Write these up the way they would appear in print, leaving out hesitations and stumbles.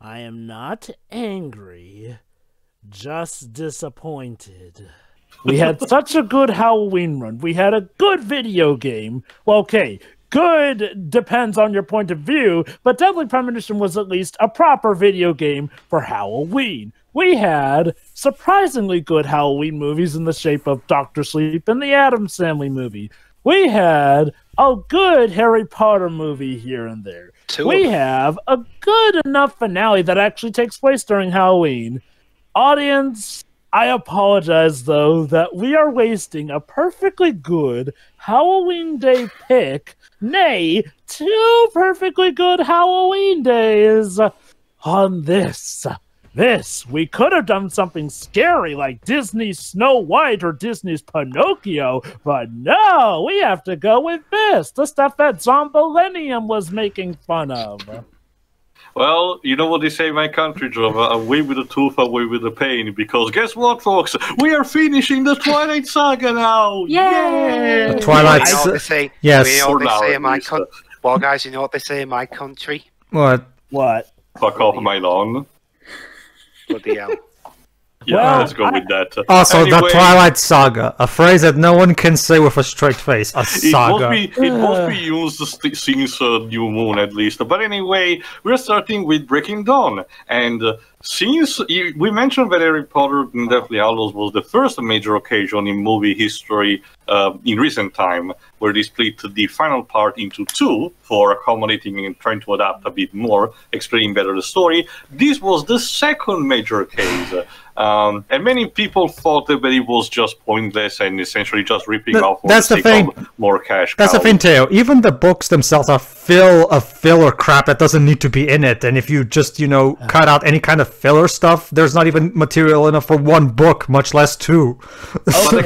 I am not angry, just disappointed. We had such a good Halloween run. We had a good video game. Well, okay, good depends on your point of view, but Deadly Premonition was at least a proper video game for Halloween. We had surprisingly good Halloween movies in the shape of Dr. Sleep and the Addams Family movie. We had a good Harry Potter movie here and there. We have a good enough finale that actually takes place during Halloween. Audience, I apologize, though, that we are wasting a perfectly good Halloween Day pick, nay, 2 perfectly good Halloween days on this. We could have done something scary like Disney's Snow White or Disney's Pinocchio, but no, we have to go with this, the stuff that Zombillennium was making fun of. Well, you know what they say in my country, Java, away with the tooth, away with the pain, because guess what, folks? We are finishing the Twilight Saga now! Yay! Twilight You know what they say? Yes. You know what they say in my country? Well, guys, you know what they say in my country? What? Fuck off my lawn. Bloody hell. Yeah, Well, let's go with that. Also, Anyway, the Twilight Saga, a phrase that no one can say with a straight face. A saga. It must be used since New Moon, at least. But anyway, we're starting with Breaking Dawn. And since we mentioned that Harry Potter and Deathly Hallows was the first major occasion in movie history in recent time, where they split the final part into 2 for accommodating and trying to adapt a bit more, explaining better the story, this was the second major case. And many people thought that it was just pointless and essentially just ripping off that's the thing. More cash. That's the thing, Teo. Even the books themselves are full of filler crap that doesn't need to be in it. And if you just, cut out any kind of filler stuff, there's not even material enough for 1 book, much less 2. But I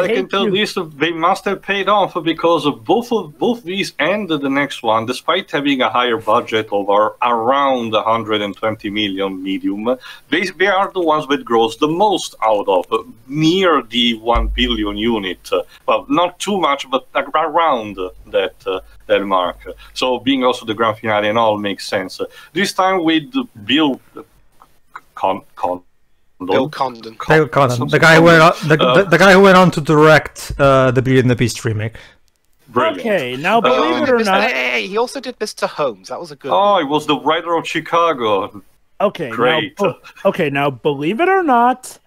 can tell this, they must have paid off because of both these and the next one, despite having a higher budget of around 120 million medium, they are the ones that grows the most out of, near the 1 billion unit. Well, not too much, but around that mark. So being also the grand finale and all makes sense. This time with Bill Condon. Bill Condon. The guy who went on to direct the Beauty and the Beast remake. Brilliant. Okay, now believe it or not... Hey, he also did Mr. Holmes. That was a good one. He was the writer of Chicago. Okay, great. Now believe it or not,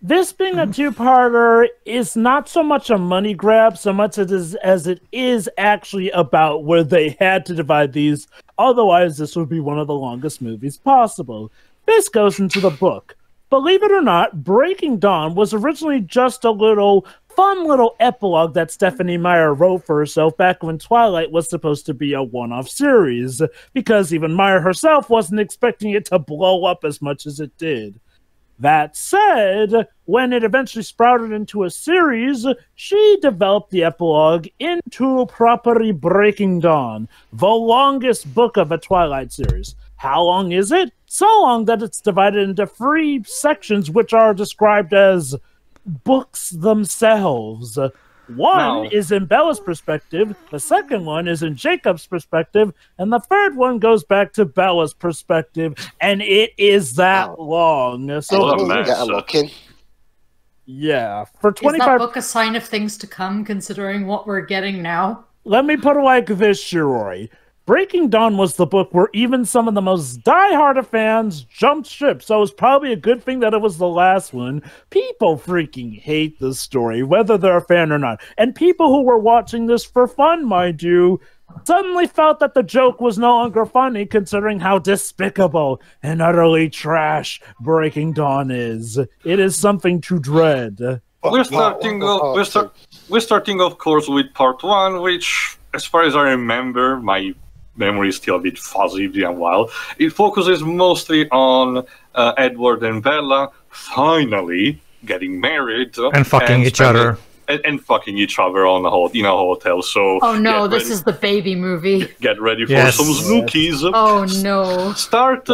this being a 2-parter is not so much a money grab so much as it is actually about where they had to divide these. Otherwise, this would be one of the longest movies possible. This goes into the book. Believe it or not, Breaking Dawn was originally just a fun little epilogue that Stephanie Meyer wrote for herself back when Twilight was supposed to be a one-off series, because even Meyer herself wasn't expecting it to blow up as much as it did. That said, when it eventually sprouted into a series, she developed the epilogue into properly Breaking Dawn, the longest book of a Twilight series. How long is it? So long that it's divided into 3 sections, which are described as books themselves. One is in Bella's perspective, the second one is in Jacob's perspective, and the third one goes back to Bella's perspective, and it is that long. So get a look in. Yeah, for 25. Is that book a sign of things to come, considering what we're getting now? Let me put it like this, Shiroi. Breaking Dawn was the book where even some of the most diehard of fans jumped ship, so it's probably a good thing that it was the last one. People freaking hate this story, whether they're a fan or not. And people who were watching this for fun, mind you, suddenly felt that the joke was no longer funny, considering how despicable and utterly trash Breaking Dawn is. It is something to dread. We're starting, of course, with part 1, which, as far as I remember, my memory is still a bit fuzzy and wild. It focuses mostly on Edward and Bella finally getting married and fucking each other. And fucking each other in a hotel. So oh no, this is the baby movie. Get ready for some snookies. Oh no. Start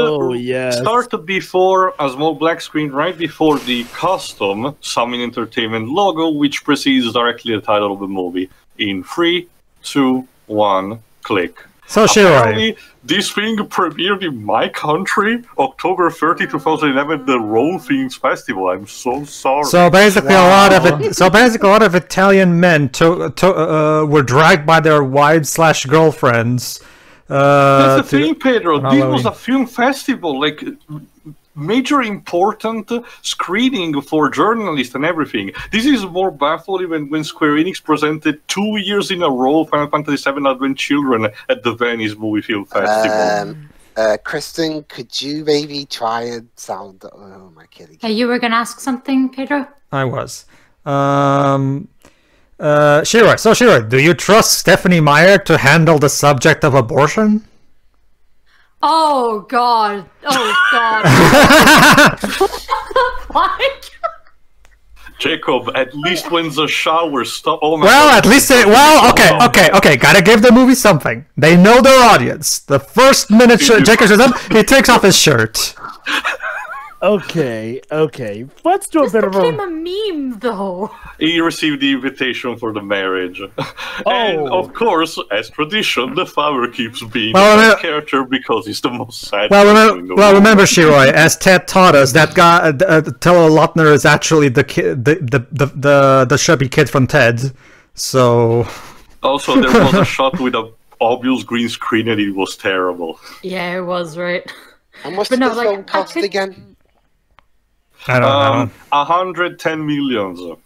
before a small black screen right before the custom Summon Entertainment logo, which precedes directly the title of the movie. In 3, 2, 1, click. So, Shiroi. Apparently, this thing premiered in my country, October 30, 2011, the Rome Things Festival. I'm so sorry. So basically, a lot of Italian men were dragged by their wives/girlfriends. That's the thing, Pedro. This was a film festival, like major important screening for journalists and everything. This is more baffling when Square Enix presented 2 years in a row Final Fantasy VII Advent Children at the Venice Movie Film Festival. Kristen, could you maybe try and sound... Oh, my kidding. Hey, you were going to ask something, Pedro? I was. Shiroi, so Shiroi, do you trust Stephanie Meyer to handle the subject of abortion? Oh, God. Oh, God. What? Jacob, at least when the shower stops... Oh my well, God. at least they... Well, okay. Gotta give the movie something. They know their audience. The first minute Jacob shows up, he takes off his shirt. Okay. Let's do a bit of became a meme, though. He received the invitation for the marriage. And, of course, as tradition, the father keeps being the best character because he's the most sad person in the world. Remember, Shiroi, as Ted taught us, that guy, Taylor Lautner, is actually the kid, the chubby kid from Ted. So... Also, there was a shot with an obvious green screen and it was terrible. Yeah, it was, right? How much did the film cost again? I don't know. 110 million.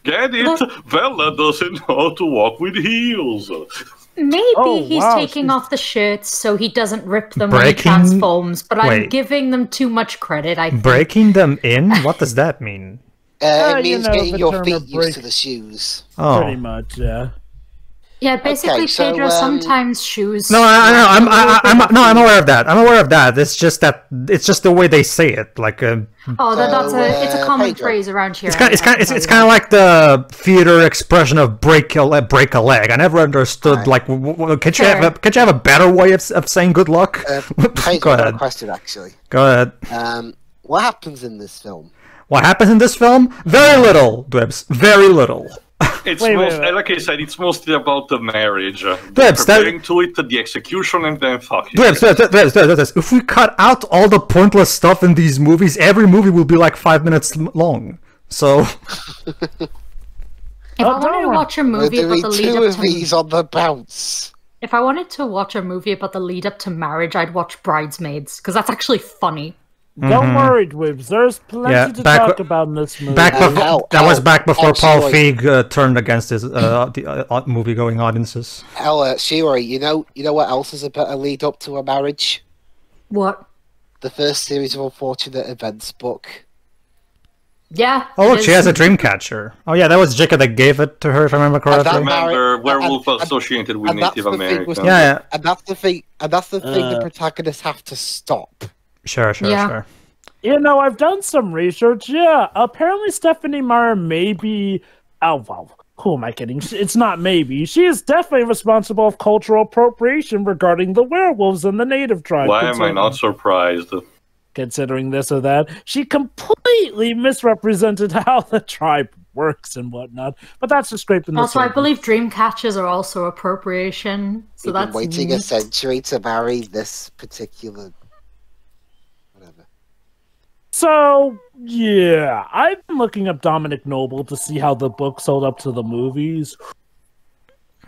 Get it? Bella doesn't know how to walk with heels. Maybe he's taking off the shirts so he doesn't rip them when he transforms, but I'm giving them too much credit, I think. Breaking them in? What does that mean? It means getting your feet used to the shoes. Oh. Pretty much, yeah. Yeah, basically, Pedro, sometimes shoes... No, I'm aware of that. I'm aware of that. It's just the way they say it. Like, it's a common phrase around here. It's kind of like the theater expression of break a leg. I never understood. Like, can't you have a better way of saying good luck? Go ahead. A question, actually. Go ahead. What happens in this film? What happens in this film? Very little, Dwebs. Very little. It's like I said, it's mostly about the marriage. Preparing to it, the execution, and then fucking. If we cut out all the pointless stuff in these movies, every movie will be like 5 minutes long. So. If I wanted to watch a movie about the lead up to these on the bounce. If I wanted to watch a movie about the lead up to marriage, I'd watch Bridesmaids because that's actually funny. Don't worry, Dwebs. There's plenty to talk about in this movie. That was back before Paul Feig turned against his movie-going audiences. Shiroi, you know what else is a better lead up to a marriage? What? The first series of Unfortunate Events book. Yeah. Oh, look, she has a dream catcher. Oh, yeah, that was Jacob that gave it to her, if I remember correctly. I remember Werewolf associated with Native Americans. Yeah. And that's the thing. The protagonists have to stop. Sure. You know, I've done some research. Yeah, apparently Stephanie Meyer may be... Oh, well, who am I kidding? It's not maybe. She is definitely responsible for cultural appropriation regarding the werewolves and the native tribe. Why am I not surprised? Considering this or that. She completely misrepresented how the tribe works and whatnot. But that's just scraping the surface. Also, I believe dream catchers are also appropriation. So We've been waiting a century to marry this particular... So, yeah, I've been looking up Dominic Noble to see how the book sold up to the movies.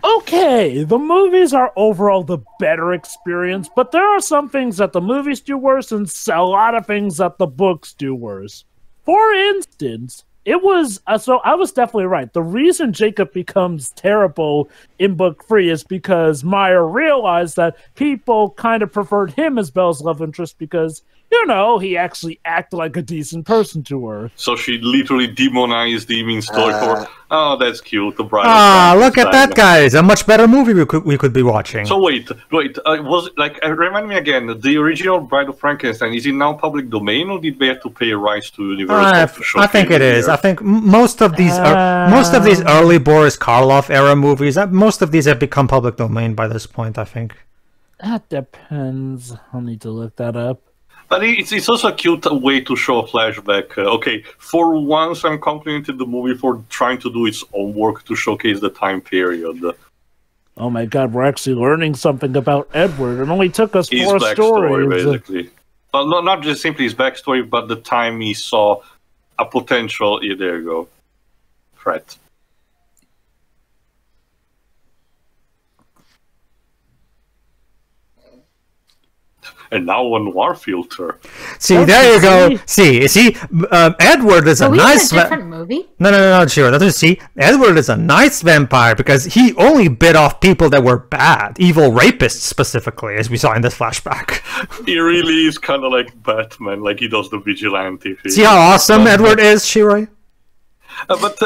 Okay, the movies are overall the better experience, but there are some things that the movies do worse and a lot of things that the books do worse. For instance, it was, so I was definitely right. The reason Jacob becomes terrible in book 3 is because Meyer realized that people kind of preferred him as Belle's love interest because, you know, he actually acted like a decent person to her. So she literally demonized him in story for, oh, that's cute, the bride. Ah, look at that, guys! A much better movie we could be watching. So wait, was it, like, remind me again, the original Bride of Frankenstein, is it now public domain, or did they have to pay rights to Universal? I think it is. I think most of these early Boris Karloff era movies, most of these have become public domain by this point, I think. That depends. I'll need to look that up. But it's also a cute way to show a flashback. Okay, for once I'm complimenting the movie for trying to do its own work to showcase the time period. Oh my god, we're actually learning something about Edward. It only took us 4 backstory, stories. basically. Well, not just simply his backstory, but the time he saw a potential, there you go, threat. And now a noir filter. See, there you go. See, Edward is a nice. Different movie? No, sure. That's see, Edward is a nice vampire because he only bit off people that were bad, evil rapists specifically, as we saw in this flashback. He really is kind of like Batman, like he does the vigilante thing. See how awesome Edward is, Shiroi? But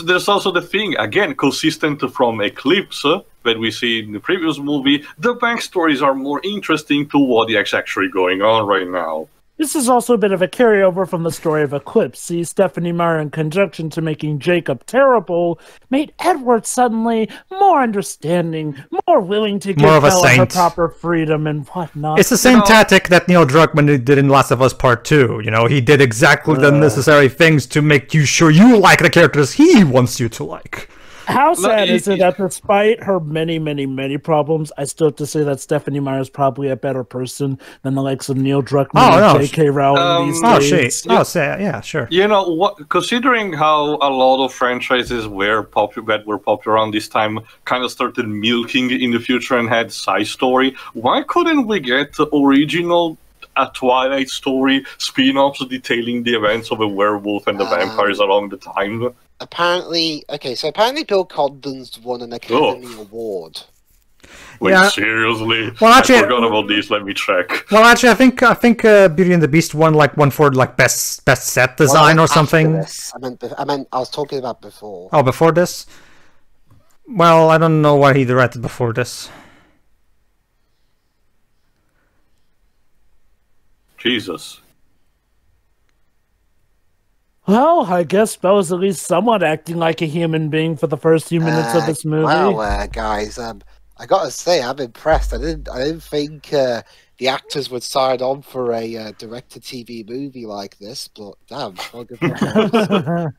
there's also the thing, again, consistent from Eclipse, that we see in the previous movie, the backstories are more interesting to what is actually going on right now. This is also a bit of a carryover from the story of Eclipse. See, Stephanie Meyer, in conjunction to making Jacob terrible, made Edward suddenly more understanding, more willing to give Bella her proper freedom and whatnot. It's the same tactic that Neil Druckmann did in Last of Us Part 2. You know, he did exactly the necessary things to make you sure you like the characters he wants you to like. How sad is it that despite her many, many, many problems, I still have to say that Stephanie Meyer is probably a better person than the likes of Neil Druckmann and J.K. Rowling these days. Yeah, sure. You know what? Considering how a lot of franchises were popular around this time, kind of started milking in the future and had side story, why couldn't we get original a Twilight story spin-offs detailing the events of a werewolf and the vampires along the time? Apparently Bill Condon's won an Academy Award. Wait, seriously? Well, actually, I forgot about these. Let me check. Well, actually, I think Beauty and the Beast won one for best set design or something. I was talking about before. Oh, before this? Well, I don't know why he directed before this. Jesus. Well, I guess Bella's at least somewhat acting like a human being for the first few minutes of this movie. Well, guys, I gotta say, I'm impressed. I didn't think the actors would sign on for a direct-to-TV movie like this, but damn, well, good for them.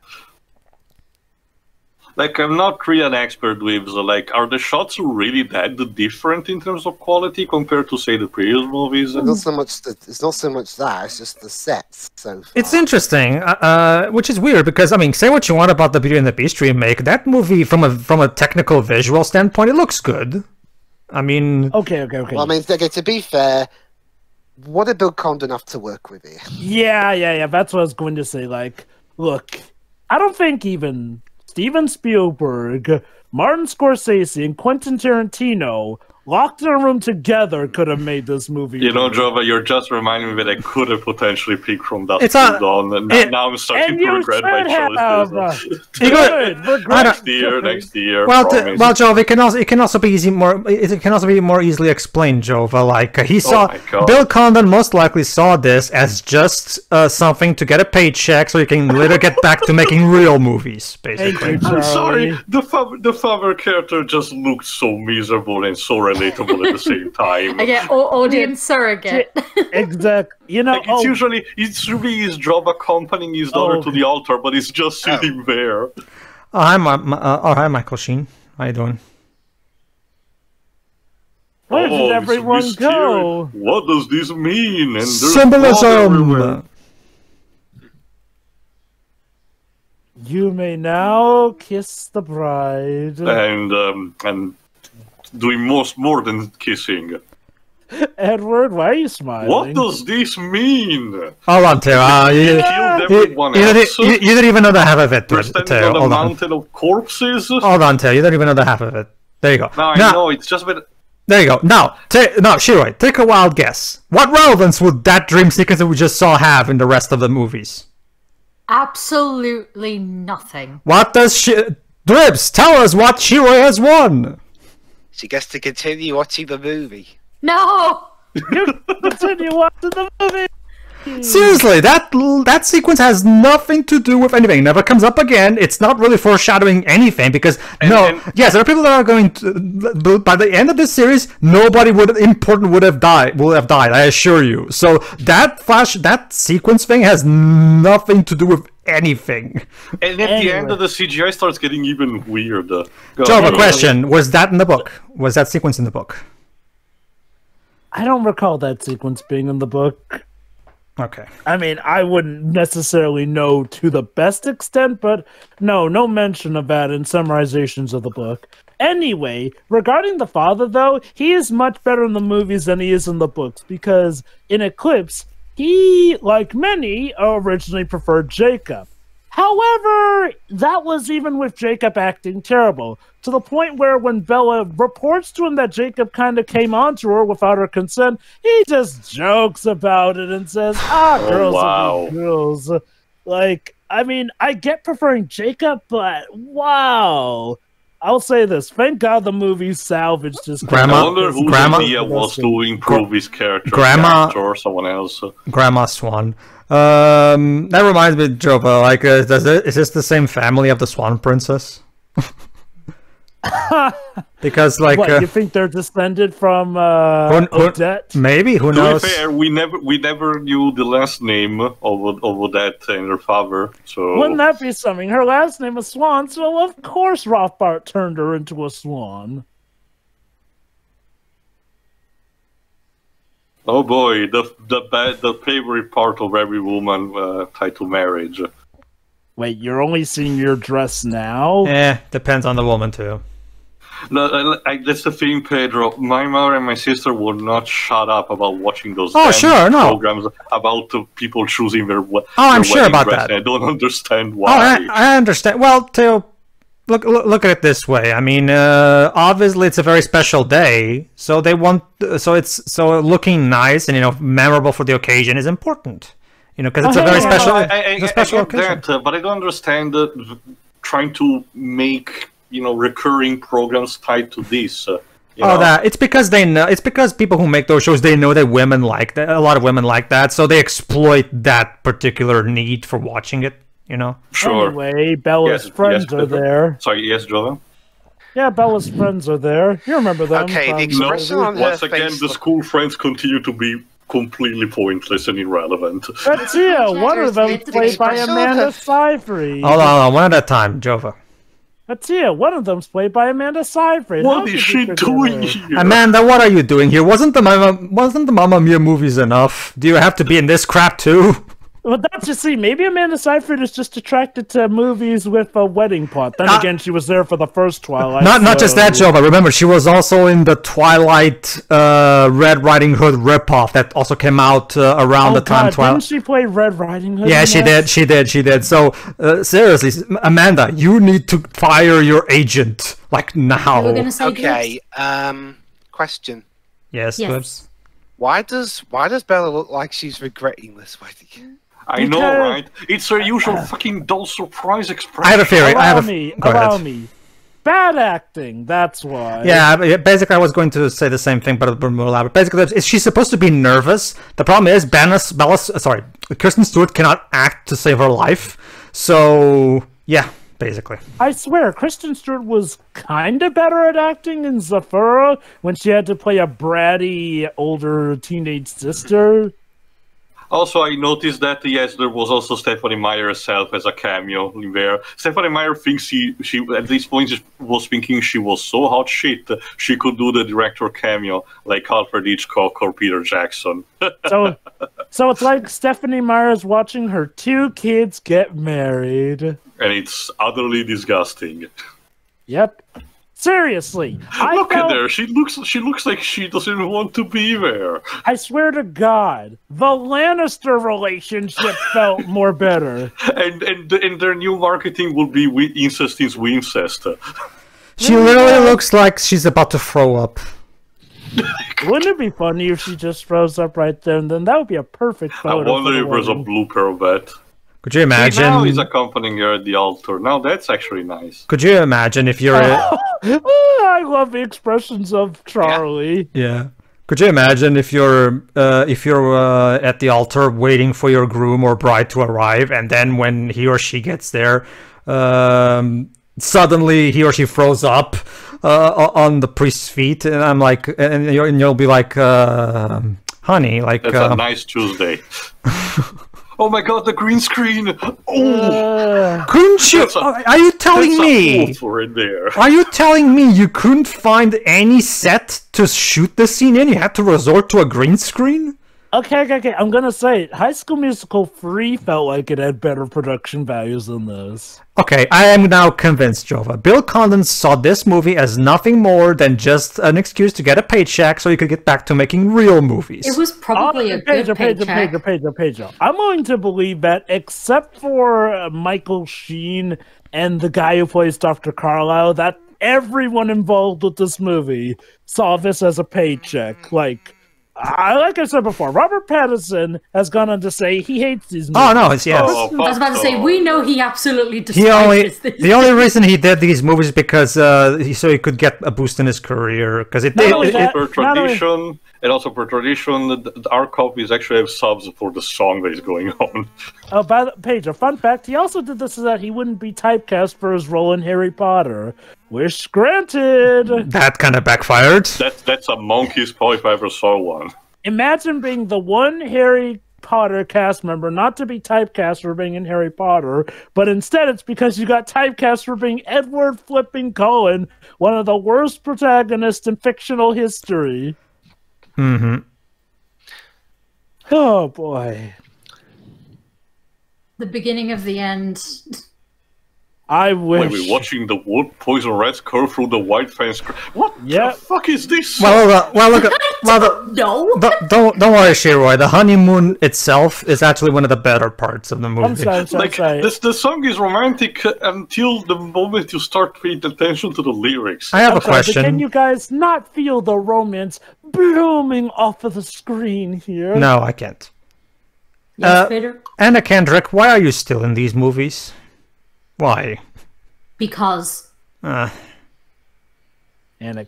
Like, I'm not really an expert with, like, are the shots really that different in terms of quality compared to, say, the previous movies? It's not so much that, it's just the sets so far. It's interesting, which is weird, because, I mean, say what you want about the Beauty and the Beast remake, that movie, from a technical visual standpoint, it looks good. I mean... Okay. Well, I mean, to be fair, what did Bill Condon have to work with here? Yeah, that's what I was going to say. Like, look, I don't think even Steven Spielberg, Martin Scorsese, and Quentin Tarantino locked in a room together could have made this movie. You know, Jova, you're just reminding me that I could have potentially picked from Dusk Till Dawn, and now I'm starting to regret my choice. Next year. Well, Jova, it can also be more easily explained, Jova. Like he saw, Bill Condon most likely saw this as just something to get a paycheck, so he can later get back to making real movies. Basically, I'm sorry, the father character just looked so miserable and so relatable at the same time. Again, audience surrogate. Exactly. You know, like it's really his job accompanying his daughter to the altar, but he's just sitting there. Hi, Michael Sheen. How you doing? Where did everyone go? What does this mean? And symbolism. You may now kiss the bride. And doing more than kissing. Edward, why are you smiling? What does this mean? Hold on, Teo. You didn't even know the half of it, We're standing on a mountain of corpses. Hold on, Teo. You don't even know the half of it. There you go. No, I know. It's just been... There you go. Now, Shiroi, take a wild guess. What relevance would that dream sequence that we just saw have in the rest of the movies? Absolutely nothing. What does Dribs, tell us what Shiroi has won! She gets to continue watching the movie. No! Continue watching the movie! Seriously, that sequence has nothing to do with anything. It never comes up again. It's not really foreshadowing anything because yes, there are people that are going to. By the end of this series, nobody important would have died. I assure you. So that sequence thing has nothing to do with anything. And at the end of the CGI starts getting even weird. Joe, a question. Was that in the book? Was that sequence in the book? I don't recall that sequence being in the book. Okay. I mean, I wouldn't necessarily know to the best extent, but no mention of that in summarizations of the book. Anyway, regarding the father, though, he is much better in the movies than he is in the books, because in Eclipse, he, like many, originally preferred Jacob. However, that was even with Jacob acting terrible, to the point where when Bella reports to him that Jacob kind of came onto her without her consent, he just jokes about it and says, girls will be girls. Like, I mean, I get preferring Jacob, but wow. I'll say this, thank God the movie salvaged his character. I wonder whose idea was to improve his character or someone else. Grandma Swan. That reminds me, Jova, like, is this the same family of the Swan Princess? Because, like, what, you think they're descended from Odette? Maybe, who knows? To be fair, we never knew the last name of Odette and her father. So wouldn't that be something? Her last name is Swan, so of course Rothbart turned her into a swan. Oh boy, the favorite part of every woman titled marriage. Wait, you're only seeing your dress now? Depends on the woman too. No, that's the thing, Pedro. My mother and my sister would not shut up about watching those programs about people choosing their I'm sure about dress. that. I don't understand why. I understand. Well, Theo, look at it this way. I mean, obviously it's a very special day, so they want so looking nice and memorable for the occasion is important. Because it's a very special, special occasion. That, but I don't understand trying to make recurring programs tied to this. It's because they know. It's because people who make those shows, they know that women like that. A lot of women like that, so they exploit that particular need for watching it. Sure. Anyway, Bella's friends are there. Sorry, yes, Joel? Yeah, Bella's friends are there. You remember them? Okay, the expression on her once again, the school friends continue to be completely pointless and irrelevant. But yeah, one of them played by Amanda Seyfried. Hold on, one at a time, Jova. But yeah, one of them's played by Amanda Seyfried. What is she doing here? Amanda, what are you doing here? Wasn't the Mamma Mia movies enough? Do you have to be in this crap too? Well, that's just maybe Amanda Seyfried is just attracted to movies with a wedding plot. Then again, she was there for the first Twilight. Not just that, Joe, but remember, she was also in the Twilight Red Riding Hood ripoff that also came out around the time Twilight. Didn't she play Red Riding Hood? Yeah, she did. So, seriously, Amanda, you need to fire your agent, like, now. You were gonna say okay, question. Yes. Why does Bella look like she's regretting this wedding? I know, right? It's her usual fucking dull surprise expression. I have a theory. Allow me. Bad acting, that's why. Yeah, basically I was going to say the same thing, but more elaborate. Basically, is she supposed to be nervous? The problem is Kristen Stewart cannot act to save her life. So, yeah, basically. I swear, Kristen Stewart was kind of better at acting in Zafira when she had to play a bratty, older teenage sister. Also, I noticed that, yes, there was also Stephanie Meyer herself as a cameo in there. Stephanie Meyer thinks she at this point was thinking she was so hot shit she could do the director cameo like Alfred Hitchcock or Peter Jackson. So it's like Stephanie Meyer's watching her two kids get married. And it's utterly disgusting. Yep. Seriously, look at her. She looks like she doesn't even want to be there. I swear to God, the Lannister relationship felt more better. And their new marketing will be incest is incest. She literally looks like she's about to throw up. Wouldn't it be funny if she just throws up right there? And then that would be a perfect photo. I wonder if there's a blooper of that. Could you imagine? Now he's accompanying her at the altar. Now that's actually nice. Could you imagine if you're... I love the expressions of Charlie. Yeah. Could you imagine if you're at the altar waiting for your groom or bride to arrive, and then when he or she gets there, suddenly he or she throws up on the priest's feet, and I'm like, and you'll be like, honey, like... That's a nice Tuesday. Oh my god, the green screen! Oh! Couldn't you? Are you telling me? Are you telling me you couldn't find any set to shoot the scene in? You had to resort to a green screen? Okay. I'm gonna say it. High School Musical 3 felt like it had better production values than this. Okay, I am now convinced, Jova. Bill Condon saw this movie as nothing more than just an excuse to get a paycheck so he could get back to making real movies. It was probably a good paycheck. I'm willing to believe that, except for Michael Sheen and the guy who plays Dr. Carlisle, that everyone involved with this movie saw this as a paycheck. Like I said before, Robert Pattinson has gone on to say he hates these movies. Oh, no, it's yes. I was about to say, we know he absolutely despises this. The only reason he did these movies is because so he could get a boost in his career. Because and also per tradition, our copies actually have subs for the song that is going on. Oh, by the page, a fun fact, he also did this so that he wouldn't be typecast for his role in Harry Potter. Wish granted! That kind of backfired. That's a monkey's paw if I ever saw one. Imagine being the one Harry Potter cast member not to be typecast for being in Harry Potter, but instead it's because you got typecast for being Edward flipping Cullen, one of the worst protagonists in fictional history. Mm-hmm. Oh, boy. The beginning of the end. I wish. Wait, we're watching the wood poison rats curve through the white fence. What the fuck is this? Well, look. No. Don't worry, Shiroy. The honeymoon itself is actually one of the better parts of the movie. I'm sorry. The song is romantic until the moment you start paying attention to the lyrics. I have a question. Can you guys not feel the romance blooming off of the screen here? No, I can't. Yes, Peter? Anna Kendrick, why are you still in these movies? Why? Because. Anna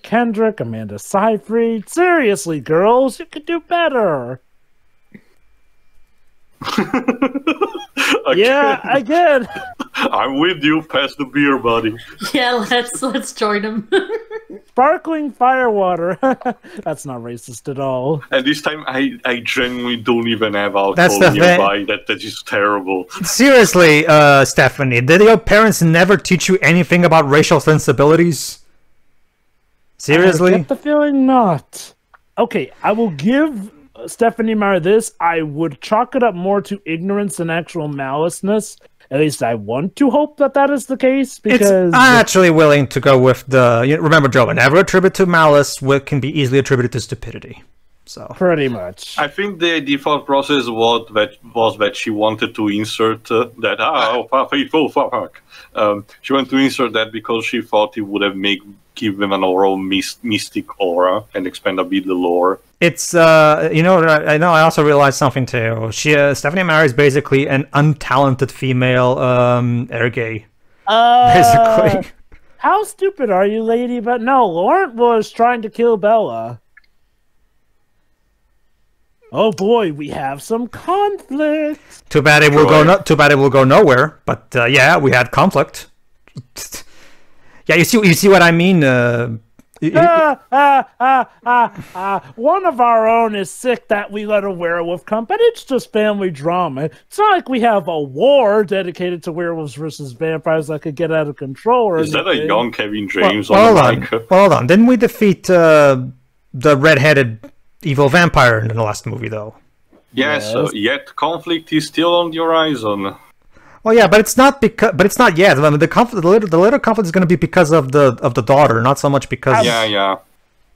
Kendrick, Amanda Seyfried. Seriously, girls, you could do better. Yeah, again. I'm with you. Pass the beer, buddy. Yeah, let's join him. Sparkling firewater. That's not racist at all. And this time, I genuinely don't even have alcohol nearby. That is terrible. Seriously, Stephanie, did your parents never teach you anything about racial sensibilities? Seriously? I get the feeling not. Okay, I will give Stephanie Meyer this. I would chalk it up more to ignorance than actual maliceness. At least I want to hope that is the case, because I'm actually willing to go with the. Remember, Joe, whenever attributed to malice, can be easily attributed to stupidity. So pretty much. I think the default process was that she wanted to insert she wanted to insert that because she thought it would have give them an oral mystic aura and expand a bit the lore. It's I know. I also realized something too. Stephanie Meyer is basically an untalented female air gay. Basically. How stupid are you, lady? But no, Laurent was trying to kill Bella. Oh boy, we have some conflict. Too bad it will go nowhere. But yeah, we had conflict. Yeah, you see what I mean. One of our own is sick that we let a werewolf come, but it's just family drama. It's not like we have a war dedicated to werewolves versus vampires that could get out of control. Or is anything. That a young Kevin James on the mic? Hold on. Didn't we defeat the red-headed evil vampire in the last movie, though? Yes. Yet conflict is still on the horizon. Well, yeah, but it's not because. But it's not yet. I mean, the later conflict is going to be because of the daughter, not so much because. Yeah.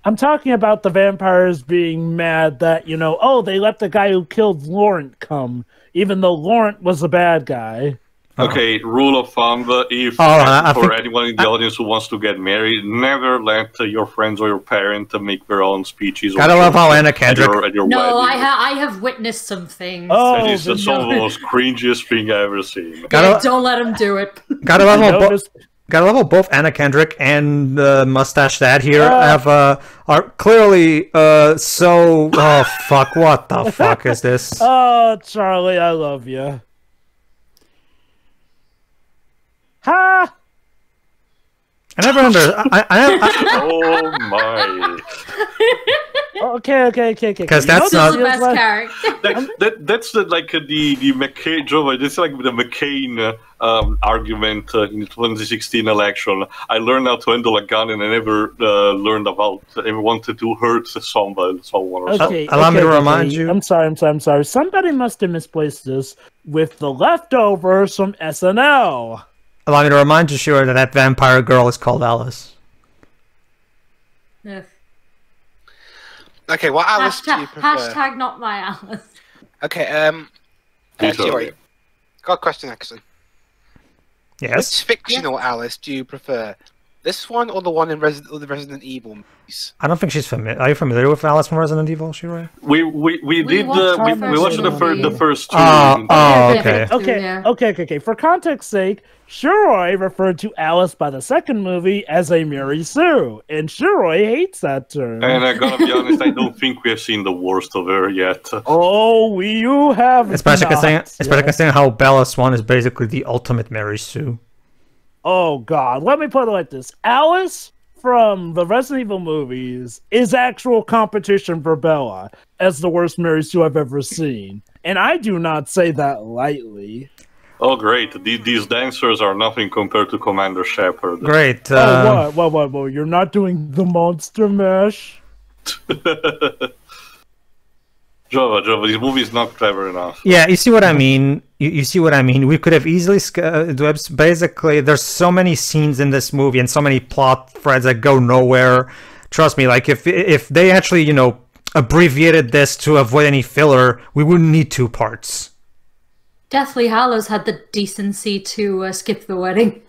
I'm talking about the vampires being mad that they let the guy who killed Laurent come, even though Laurent was a bad guy. Okay, rule of thumb: if anyone in the audience who wants to get married, never let your friends or your parent make their own speeches. Gotta love how Anna Kendrick. At your no, wedding. I have witnessed some things. That is some of the most cringiest thing I've ever seen. Don't let him do it. Gotta love both Anna Kendrick and Mustache Dad here are clearly so. Oh fuck! What the fuck is this? Oh, Charlie, I love you. Ha! I never understood. Oh my! Okay. Because that's not the best character. That's the McCain Joe. This is like the McCain argument in the 2016 election. I learned how to handle a gun, and I never learned about. I wanted to hurt someone or something. Allow me to remind you. I'm sorry. Somebody must have misplaced this with the leftovers from SNL. Allow me to remind you, sure, that vampire girl is called Alice. Yeah. Okay, what Alice do you prefer? Hashtag not my Alice. Okay, sorry. Got a question, actually. Yes? Which fictional Alice do you prefer? This one or the one in the Resident Evil movies? I don't think she's familiar. Are you familiar with Alice from Resident Evil, Shiroi? We watched the first two. Okay. For context's sake, Shiroi referred to Alice by the second movie as a Mary Sue, and Shiroi hates that term. And I gotta be honest, I don't think we have seen the worst of her yet. Oh, you have. Especially considering how Bella Swan is basically the ultimate Mary Sue. Oh God, let me put it like this: Alice from the Resident Evil movies is actual competition for Bella as the worst Mary Sue I've ever seen, and I do not say that lightly. Oh great, these dancers are nothing compared to Commander Shepard. Great. What? You're not doing the monster mash? Jova, this movie is not clever enough. Yeah, you see what I mean? You see what I mean? We could have easily... basically, there's so many scenes in this movie and so many plot threads that go nowhere. Trust me, like, if they actually, you know, abbreviated this to avoid any filler, we wouldn't need 2 parts. Deathly Hallows had the decency to skip the wedding.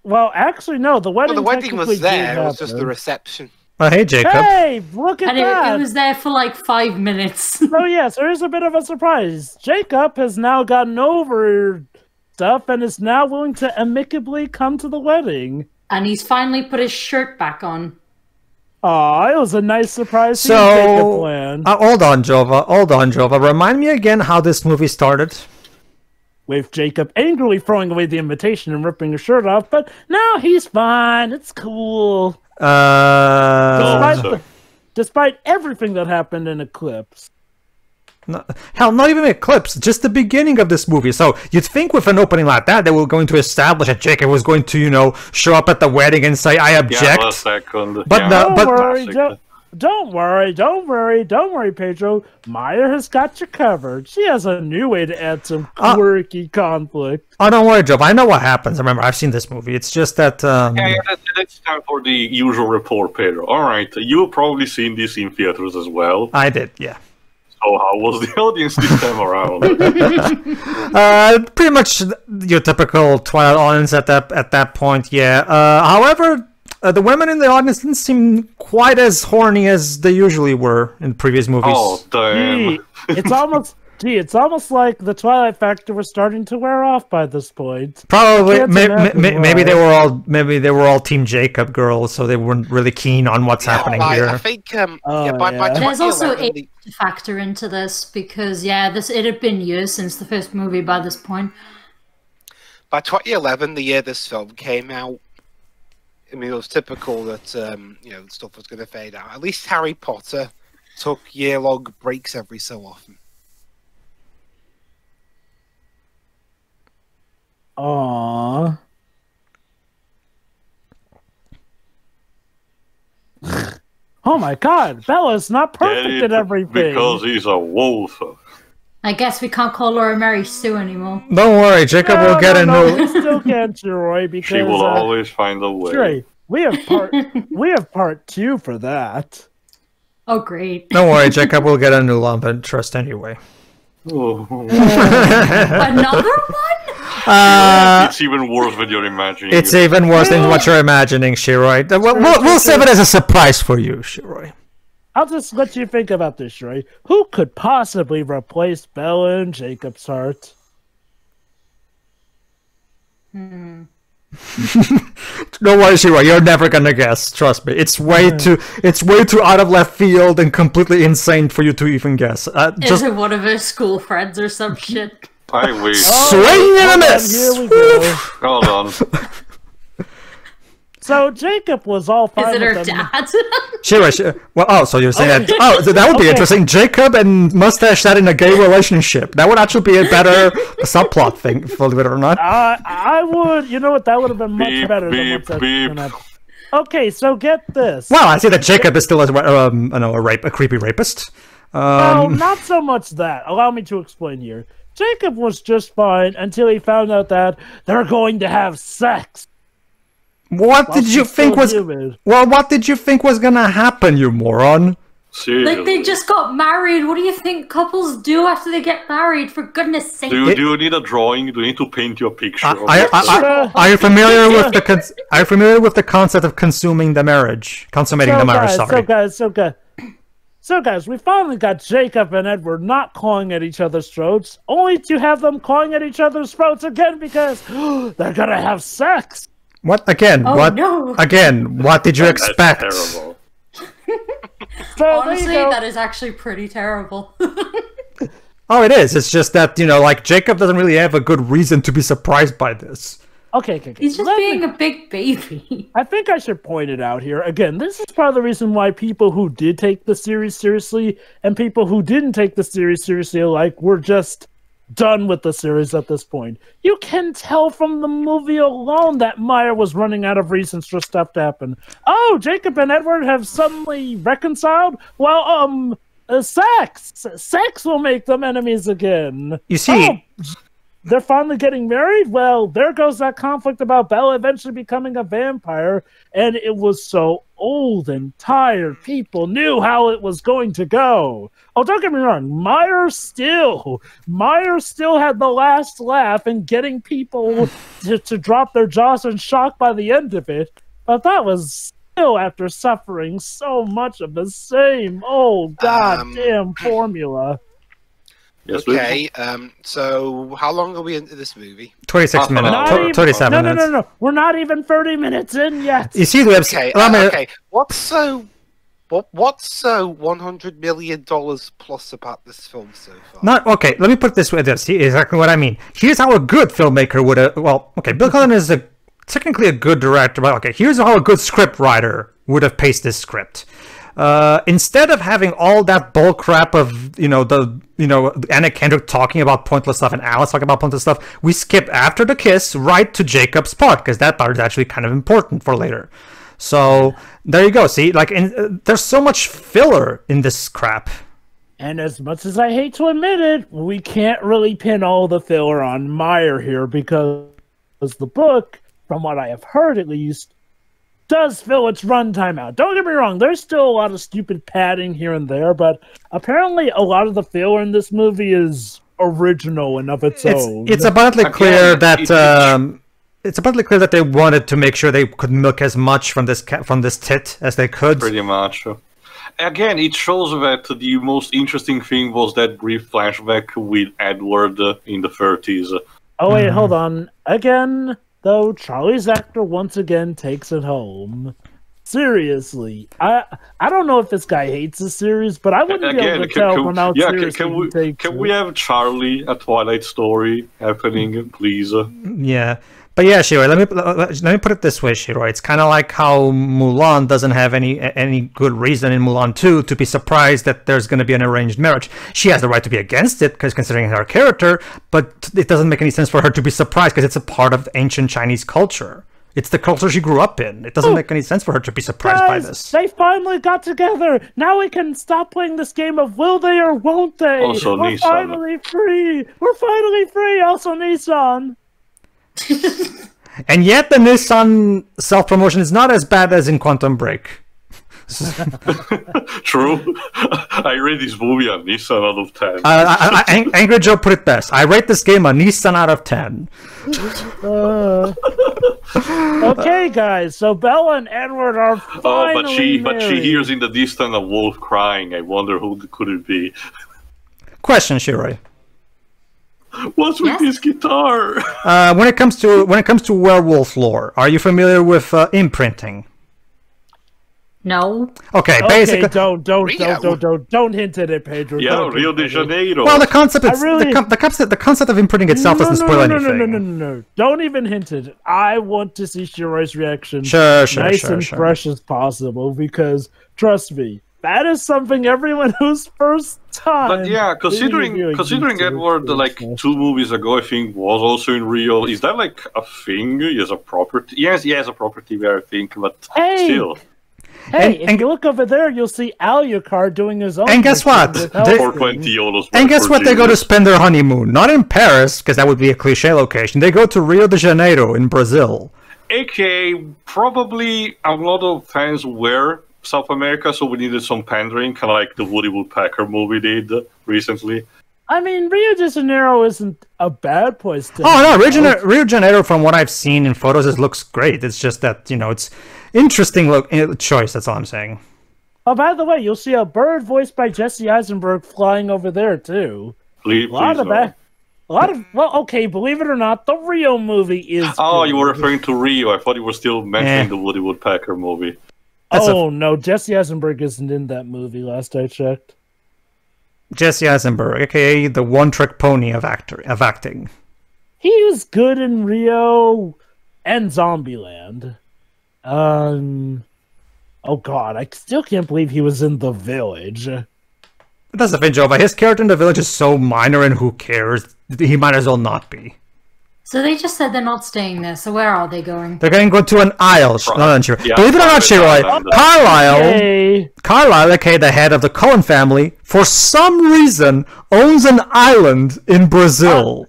Well, actually, no. The wedding, the wedding was there. It was just the reception. Oh, hey, Jacob. Hey, look at that. It was there for like 5 minutes. Oh, yes, there is a bit of a surprise. Jacob has now gotten over stuff and is now willing to amicably come to the wedding. And he's finally put his shirt back on. Aw, it was a nice surprise. So, hold on, Jova. Remind me again how this movie started. With Jacob angrily throwing away the invitation and ripping his shirt off, but now he's fine. It's cool. Despite everything that happened in Eclipse. Hell, not even Eclipse, just the beginning of this movie. So you'd think with an opening like that, they were going to establish that Jacob was going to, you know, show up at the wedding and say, I object. Yeah, second. Don't worry, Pedro. Maya has got you covered. She has a new way to add some quirky conflict. Oh, don't worry, Joe. I know what happens. Remember, I've seen this movie. It's just that... that's time for the usual report, Pedro. Alright, you've probably seen this in theaters as well. I did, yeah. So how was the audience this time around? Pretty much your typical Twilight audience at that point, yeah. However... the women in the audience didn't seem quite as horny as they usually were in previous movies. Oh, damn. It's almost like the Twilight factor was starting to wear off by this point. Probably, maybe they were all Team Jacob girls, so they weren't really keen on what's happening here. I think, there's also a factor into this because it had been years since the first movie by this point. By 2011, the year this film came out, I mean, it was typical that you know, stuff was going to fade out. At least Harry Potter took year-long breaks every so often. Aww. Oh my God, Bella's not perfect at everything. Because he's a wolf. I guess we can't call her a Mary Sue anymore. Don't worry, Jacob will get a new... We still can't, Shiroi, because... She will always find a way. Shiroi, we have part 2 for that. Oh, great. Don't worry, Jacob will get a new love interest anyway. Another one? It's even worse than you're imagining. It's even worse than what you're imagining, Shiroi. We'll save it as a surprise for you, Shiroi. I'll just let you think about this, Shiroi. Who could possibly replace Bella and Jacob's heart? Don't worry, Shiroi. You're never gonna guess. Trust me. It's way too out of left field and completely insane for you to even guess. Is it one of her school friends or some shit? I wish. Swing and a miss. Here we go. Hold on. So Jacob was all fine. Is it her with them. dad? Sure. Well, oh, so you're saying that? Oh, so that would be interesting. Jacob and Mustache sat in a gay relationship. That would actually be a better subplot thing, believe it or not. I would. You know what? That would have been much better than what's happening. Okay, so get this. Well, I see that Jacob is still a creepy rapist. No, not so much that. Allow me to explain here. Jacob was just fine until he found out that they're going to have sex. What did you think was? Well, what did you think was gonna happen, you moron? Seriously. Like, they just got married. What do you think couples do after they get married? For goodness sake! Do you need a drawing? Do you need to paint your picture? Are you familiar with the concept of consummating the marriage? Consummating the marriage. Sorry. So guys, we finally got Jacob and Edward not clawing at each other's throats, only to have them clawing at each other's throats again because they're gonna have sex. What again? Oh, what no. again? What did you expect? That's terrible. So Honestly, that is actually pretty terrible. Oh, it is. It's just that, like, Jacob doesn't really have a good reason to be surprised by this. Okay. He's just being a big baby. I think I should point it out here. Again, this is part of the reason why people who did take the series seriously and people who didn't take the series seriously alike were just done with the series at this point. You can tell from the movie alone that Meyer was running out of reasons for stuff to happen. Oh, Jacob and Edward have suddenly reconciled? Well, sex will make them enemies again. You see... They're finally getting married? Well, there goes that conflict about Bella eventually becoming a vampire, and it was so old and tired. People knew how it was going to go. Oh, don't get me wrong. Meyer still had the last laugh in getting people to drop their jaws in shock by the end of it, but that was still after suffering so much of the same old goddamn formula. Yes, okay, so how long are we into this movie? 26 minutes. 27 minutes. No. We're not even 30 minutes in yet. You see, we have... Okay. What's so $100 million plus about this film so far? Okay, let me put it this way. See exactly what I mean. Here's how a good filmmaker would have... Well, okay, Bill Condon is technically a good director, but okay, here's how a good script writer would have paced this script. Instead of having all that bull crap of, Anna Kendrick talking about pointless stuff and Alice talking about pointless stuff, we skip after the kiss right to Jacob's part, because that part is actually kind of important for later. So, there you go. See, like, there's so much filler in this crap. And as much as I hate to admit it, we can't really pin all the filler on Meyer here, because the book, from what I have heard at least, does fill its runtime out. Don't get me wrong, there's still a lot of stupid padding here and there, but apparently a lot of the filler in this movie is original and of its own. It's abundantly clear that they wanted to make sure they could milk as much from this tit as they could. Pretty much. Again, it shows that the most interesting thing was that brief flashback with Edward in the 30s. Oh wait, hold on. Again, though, Charlie's actor once again takes it home. Seriously, I don't know if this guy hates the series, but I wouldn't be able to tell from how seriously he takes it. Can we have Charlie, a Twilight story happening, please? Yeah. But yeah, Shiro, let me put it this way, Shiro. It's kind of like how Mulan doesn't have any good reason in Mulan 2 to be surprised that there's going to be an arranged marriage. She has the right to be against it, because considering her character, but it doesn't make any sense for her to be surprised, because it's a part of ancient Chinese culture. It's the culture she grew up in. It doesn't make any sense for her to be surprised by this. They finally got together. Now we can stop playing this game of will they or won't they. Also, We're Nissan. finally free. We're finally free. Also, Nissan. And yet the Nissan self-promotion is not as bad as in Quantum Break. True. I rate this movie a Nissan out of 10. Angry Joe put it best. I rate this game a Nissan out of 10. Okay, guys. So Bella and Edward are finally but she hears in the distance a wolf crying. I wonder who could it be. Question, Shiroi. What's with this guitar? When it comes to werewolf lore, are you familiar with imprinting? No. Okay, basically. Don't hint at it, Pedro. Yeah, Rio de Janeiro. Well, the concept is the concept of imprinting itself doesn't spoil anything. No. Don't even hint at it. I want to see Shiroi's reaction nice and fresh as possible, because trust me, that is something everyone who's first time. But yeah, considering Edward, like 2 movies ago, I think was also in Rio. Is that like a thing? Is a property? Yes, he has a property there, I think. But still. Hey, if you look over there, you'll see Alucard doing his own. And guess what? And guess what? They go to spend their honeymoon. Not in Paris, because that would be a cliche location. They go to Rio de Janeiro in Brazil. AKA, probably a lot of fans were South America, so we needed some pandering, kind of like the Woody Woodpecker movie did recently. I mean, Rio de Janeiro isn't a bad place to... Oh, no, Rio de Janeiro, from what I've seen in photos, it looks great. It's just that, it's interesting choice, that's all I'm saying. Oh, by the way, you'll see a bird voiced by Jesse Eisenberg flying over there, too. Okay, believe it or not, the Rio movie is good. You were referring to Rio. I thought you were still mentioning the Woody Woodpecker movie. No, Jesse Eisenberg isn't in that movie, last I checked. Jesse Eisenberg, aka the one-trick pony of acting. He was good in Rio and Zombieland. Oh god, I still can't believe he was in The Village. That's the thing, Joe, but his character in The Village is so minor, and who cares? He might as well not be. So they just said they're not staying there, so where are they going? They're going to go to an isle. Not sure. Yeah, believe it or not, Shiroi, Carlisle, aka the head of the Cullen family, for some reason owns an island in Brazil.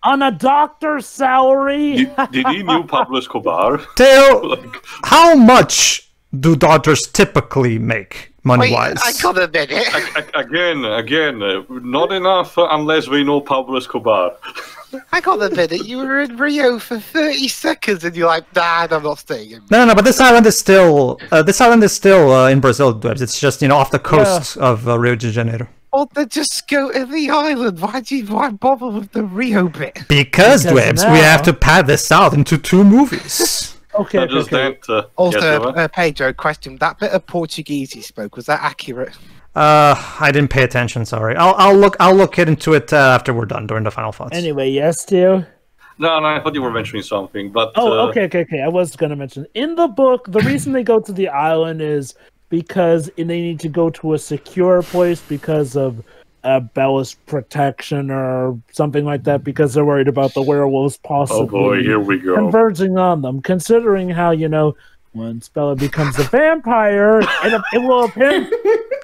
On a doctor's salary? Did he know Pablo Escobar? Theo, how much do doctors typically make, money-wise? I got a minute. Again, not enough unless we know Pablo Escobar. I got a minute. You were in Rio for 30 seconds, and you're like, "Nah, I'm not staying in." No, but this island is still in Brazil. It's just off the coast of Rio de Janeiro. Well, then just go to the island. Why bother with the Rio bit? Because Dwebs, we have to pad this out into 2 movies. Okay. Also, Pedro, question: that bit of Portuguese he spoke, was that accurate? I didn't pay attention. Sorry. I'll look into it after we're done during the final thoughts. Anyway, yes, Theo. No, I thought you were mentioning something, but okay. I was gonna mention in the book the reason they go to the island is because they need to go to a secure place because of Bella's protection or something like that, because they're worried about the werewolves possibly here we go. converging on them. Considering how once Bella becomes a vampire, it will appear.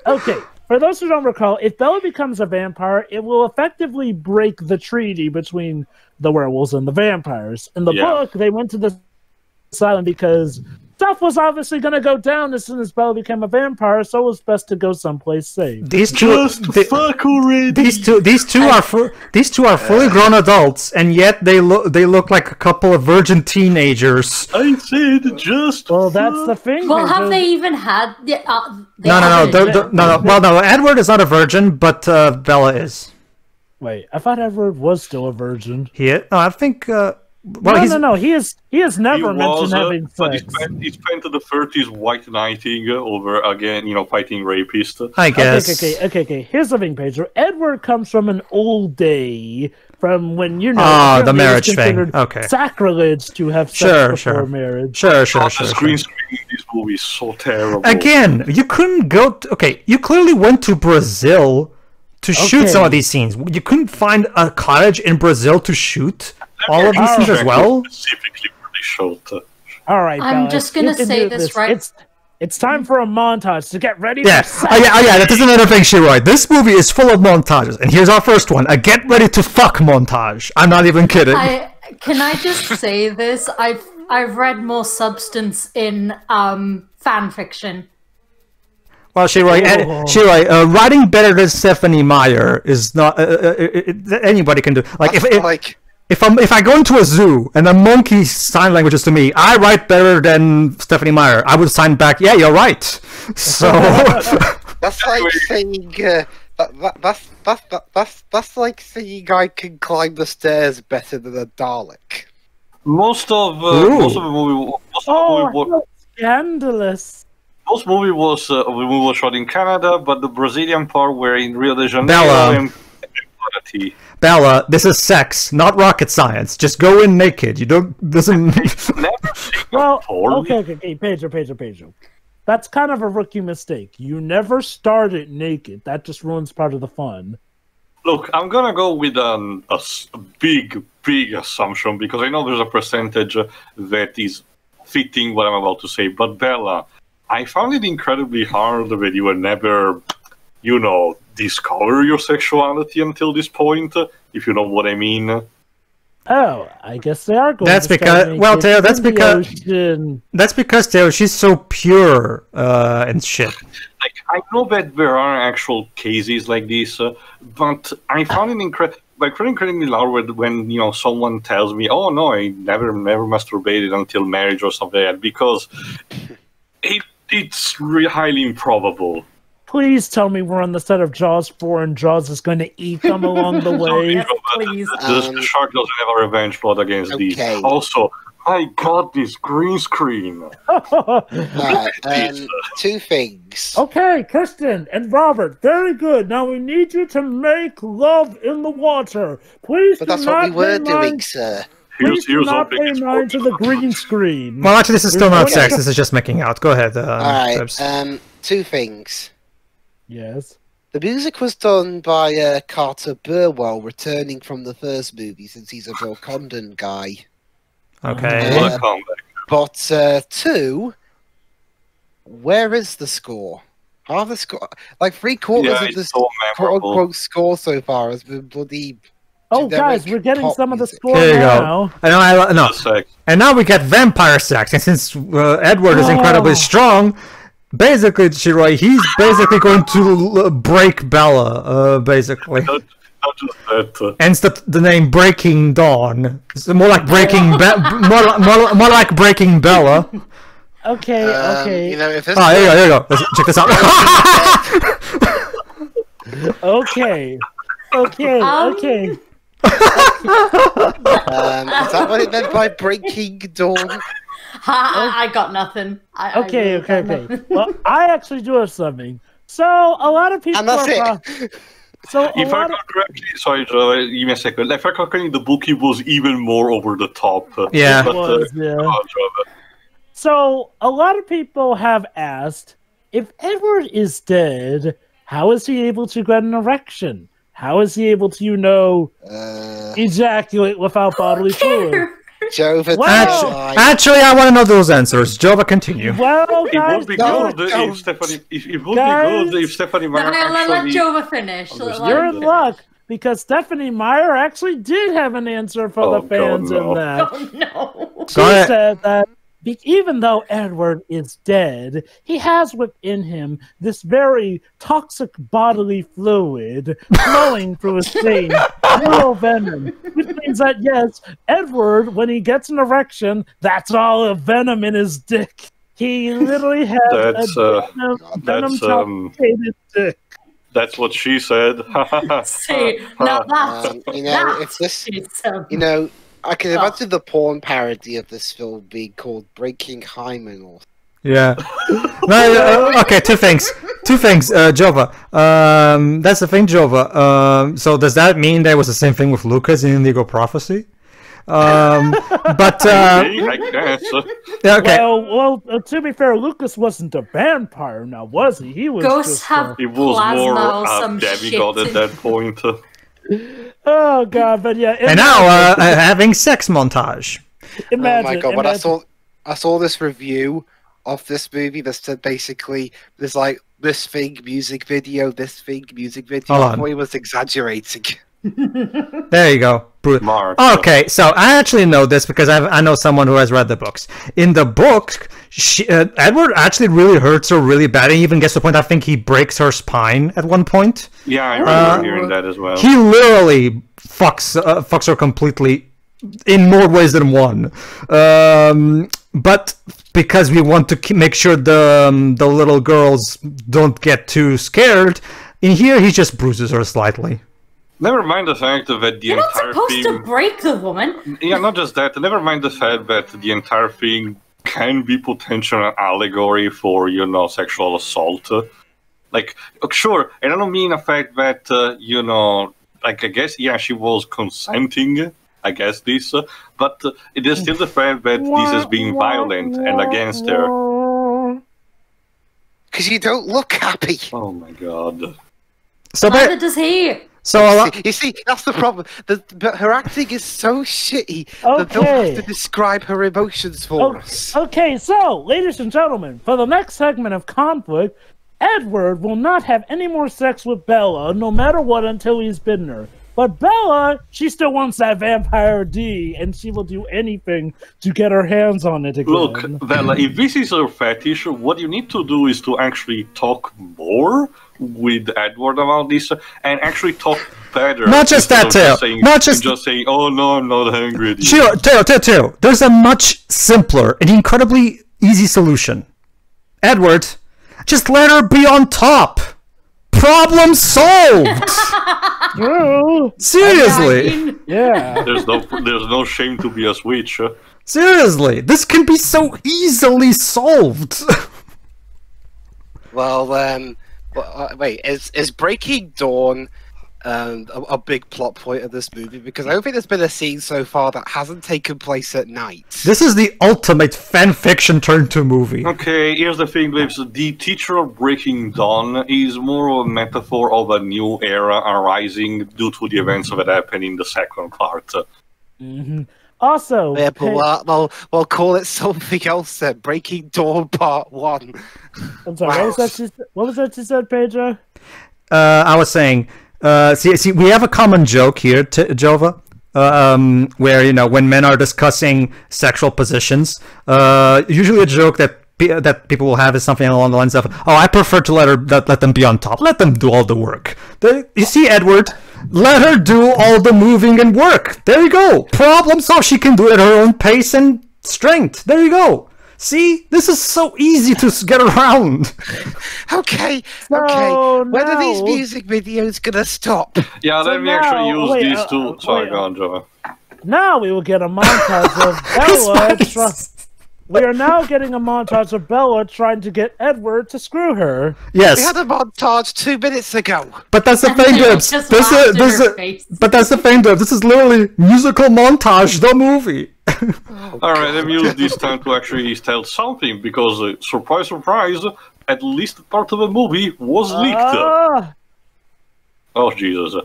Okay, for those who don't recall, if Bella becomes a vampire, it will effectively break the treaty between the werewolves and the vampires. In the book, they went to this island because stuff was obviously going to go down as soon as Bella became a vampire, so it was best to go someplace safe. These two are fully grown adults, and yet they look like a couple of virgin teenagers. I said just. Well, that's the thing. Well, have they even had? No. Well, no. Edward is not a virgin, but Bella is. Wait, I thought Edward was still a virgin. I think. No. He has never mentioned having sex. He spent the 30s white knighting over again, fighting rapists. I guess. Okay. Here's the thing, Pedro. Edward comes from an old day, from when the marriage thing. Okay. Sacrilege to have sex before marriage. Sure. The screen in this movie is so terrible. Again, you couldn't go. You clearly went to Brazil to shoot some of these scenes. You couldn't find a cottage in Brazil to shoot all of these things as well? Specifically where they showed. All right, I'm just going to say this right. It's time for a montage to get ready for sex. That is another thing, Shiroi. This movie is full of montages, and here's our first one, a get ready to fuck montage. I'm not even kidding. Can I just say this? I've read more substance in fan fiction. Well, Shiroi, writing better than Stephanie Meyer is not anybody can do. If I go into a zoo and a monkey sign languages to me, I write better than Stephanie Meyer. I would sign back, yeah, you're right. So that's like saying that's like saying I can climb the stairs better than a Dalek. Most of the movie. Scandalous. Most movie was shot in Canada, but the Brazilian part were in Rio de Janeiro. Bella, this is sex, not rocket science. Just go in naked. You don't. Doesn't. Well, okay, Pedro. That's kind of a rookie mistake. You never start it naked. That just ruins part of the fun. Look, I'm gonna go with a big assumption because I know there's a percentage that is fitting what I'm about to say. But Bella, I found it incredibly hard that you were never, discover your sexuality until this point, if you know what I mean. Oh, I guess they are going that's to because, well, Teo, that's because, Teo, she's so pure and shit. Like, I know that there are actual cases like this, but I found it incredibly loud when someone tells me, "Oh no, I never masturbated until marriage" or something like that, because it's highly improbable. Please tell me we're on the set of Jaws 4 and Jaws is going to eat them along the way. Please. The shark doesn't have a revenge plot against these. Also, I got this green screen. Two things. Okay, Kristen and Robert, very good. Now we need you to make love in the water. Please. But that's what we were doing, sir. Please do not pay mind to the green screen. Well, actually, this is still not sex. This is just making out. Go ahead. Alright, two things. Yes. The music was done by Carter Burwell, returning from the first movie, since he's a Bill Condon guy. Okay. But two, where is the score? Half the score, like 3/4 of the quote-unquote score so far has been bloody. Oh, guys, we're getting some of the score there you now. Go. No. And now we get vampire sex, and since Edward is incredibly strong. Basically, Shiroi, he's basically going to break Bella, basically. Not just that. Hence the name Breaking Dawn. It's more like Breaking more like Breaking Bella. Okay. If this here you go. Let's check this out. Okay. Is that what it meant by Breaking Dawn? I got nothing. Okay. Well, I actually do have something. So a lot of people. And that's it. If I recall correctly, sorry, give me a second. If I recall correctly, the bookie was even more over the top. Yeah. So a lot of people have asked, if Edward is dead, how is he able to get an erection? How is he able to, ejaculate without bodily fluid? Jova, actually, I want to know those answers. Jova, continue. Well, guys, it would be good if Stephanie Meyer let Jova finish. You're in luck, because Stephanie Meyer actually did have an answer for the fans in that. Oh, no. She said that even though Edward is dead, he has within him this very toxic bodily fluid flowing through his veins, venom, which means that, yes, Edward, when he gets an erection, that's all the venom in his dick. He literally has venom-toxicated dick. That's what she said. See, now if this, I can imagine the porn parody of this film being called Breaking Hymen or... Yeah. Okay, two things, Jova. That's the thing, Jova. So does that mean there was the same thing with Lucas in Indigo Prophecy? I guess. Okay. Well, to be fair, Lucas wasn't a vampire now, was he? He was Ghosts have he was more a demigod at that point. Oh god, but yeah. And now having sex montage. Imagine, oh my god, when I saw this review of this movie that said basically there's like this thing music video, this thing music video. I thought he was exaggerating. There you go. Mark. Okay, so I actually know this because I know someone who has read the books. In the book, Edward actually really hurts her really bad. He even gets to the point I think he breaks her spine at one point. Yeah, I remember hearing that as well. He literally fucks her completely in more ways than one. But because we want to make sure the little girls don't get too scared, in here he just bruises her slightly. Never mind the fact that the entire thing... You're not supposed to break the woman. Yeah, not just that. Never mind the fact that the entire thing can be potential allegory for, you know, sexual assault. Like, sure, and I don't mean the fact that, you know, like, I guess, yeah, she was consenting, I guess this, but it is still the fact that this is being violent and against her. Because you don't look happy. Oh my god. So neither does he. So you see, that's the problem. But her acting is so shitty that they'll have to describe her emotions for us. Okay, so, ladies and gentlemen, for the next segment of conflict, Edward will not have any more sex with Bella, no matter what, until he's bitten her. But Bella, she still wants that vampire D, and she will do anything to get her hands on it again. Look, Bella, if this is her fetish, what you need to do is to actually talk more with Edward about this, and actually talk better. Not just that, Teo. Not just saying, oh no, I'm not hungry. Teo. There's a much simpler and incredibly easy solution. Edward, just let her be on top. Problem solved. Seriously. Yeah. There's no shame to be a switch. Seriously, this can be so easily solved. Well, wait, is Breaking Dawn a big plot point of this movie? Because I don't think there's been a scene so far that hasn't taken place at night. This is the ultimate fan fiction turned to movie. Okay, here's the thing, Lips. The teacher of Breaking Dawn is more of a metaphor of a new era arising due to the events that happened in the second part. Mm-hmm. Also, yeah, but we'll call it something else then. Breaking Dawn Part 1. I'm sorry, wow. What was that you said, Pedro? I was saying, see, we have a common joke here, Jova, where, you know, when men are discussing sexual positions, usually a joke that people will have is something along the lines of, oh, I prefer to let them be on top. Let them do all the work. You see, Edward, let her do all the moving and work. There you go. Problem solved. She can do it at her own pace and strength. There you go. See, this is so easy to get around. Okay. When are these music videos gonna stop? Yeah, let me actually use these two. Sorry, go on, Joe. Now we will get a montage of Bella. We are now getting a montage of Bella trying to get Edward to screw her. Yes. We had a montage 2 minutes ago. But that's the thing, Dibs. But that's the thing, Dibs. This is literally musical montage, the movie. Alright, let me use this time to actually tell something, because, surprise, surprise, at least part of the movie was leaked. Oh, Jesus.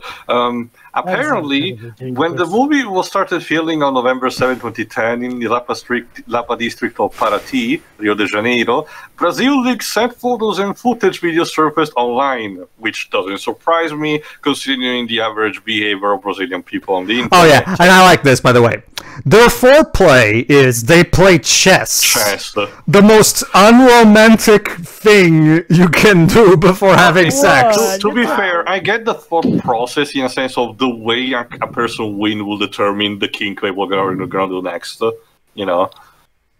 Apparently, when the movie was started filming on November 7, 2010 in the Lapa district of Paraty, Rio de Janeiro, Brazil leaked set photos and footage videos surfaced online, which doesn't surprise me, considering the average behavior of Brazilian people on the internet. Oh, yeah, and I like this, by the way. Their foreplay is they play chess. The most unromantic thing you can do before having sex. To be fair, I get the thought process in a sense of the way a person win will determine the kink they will going to do next, you know?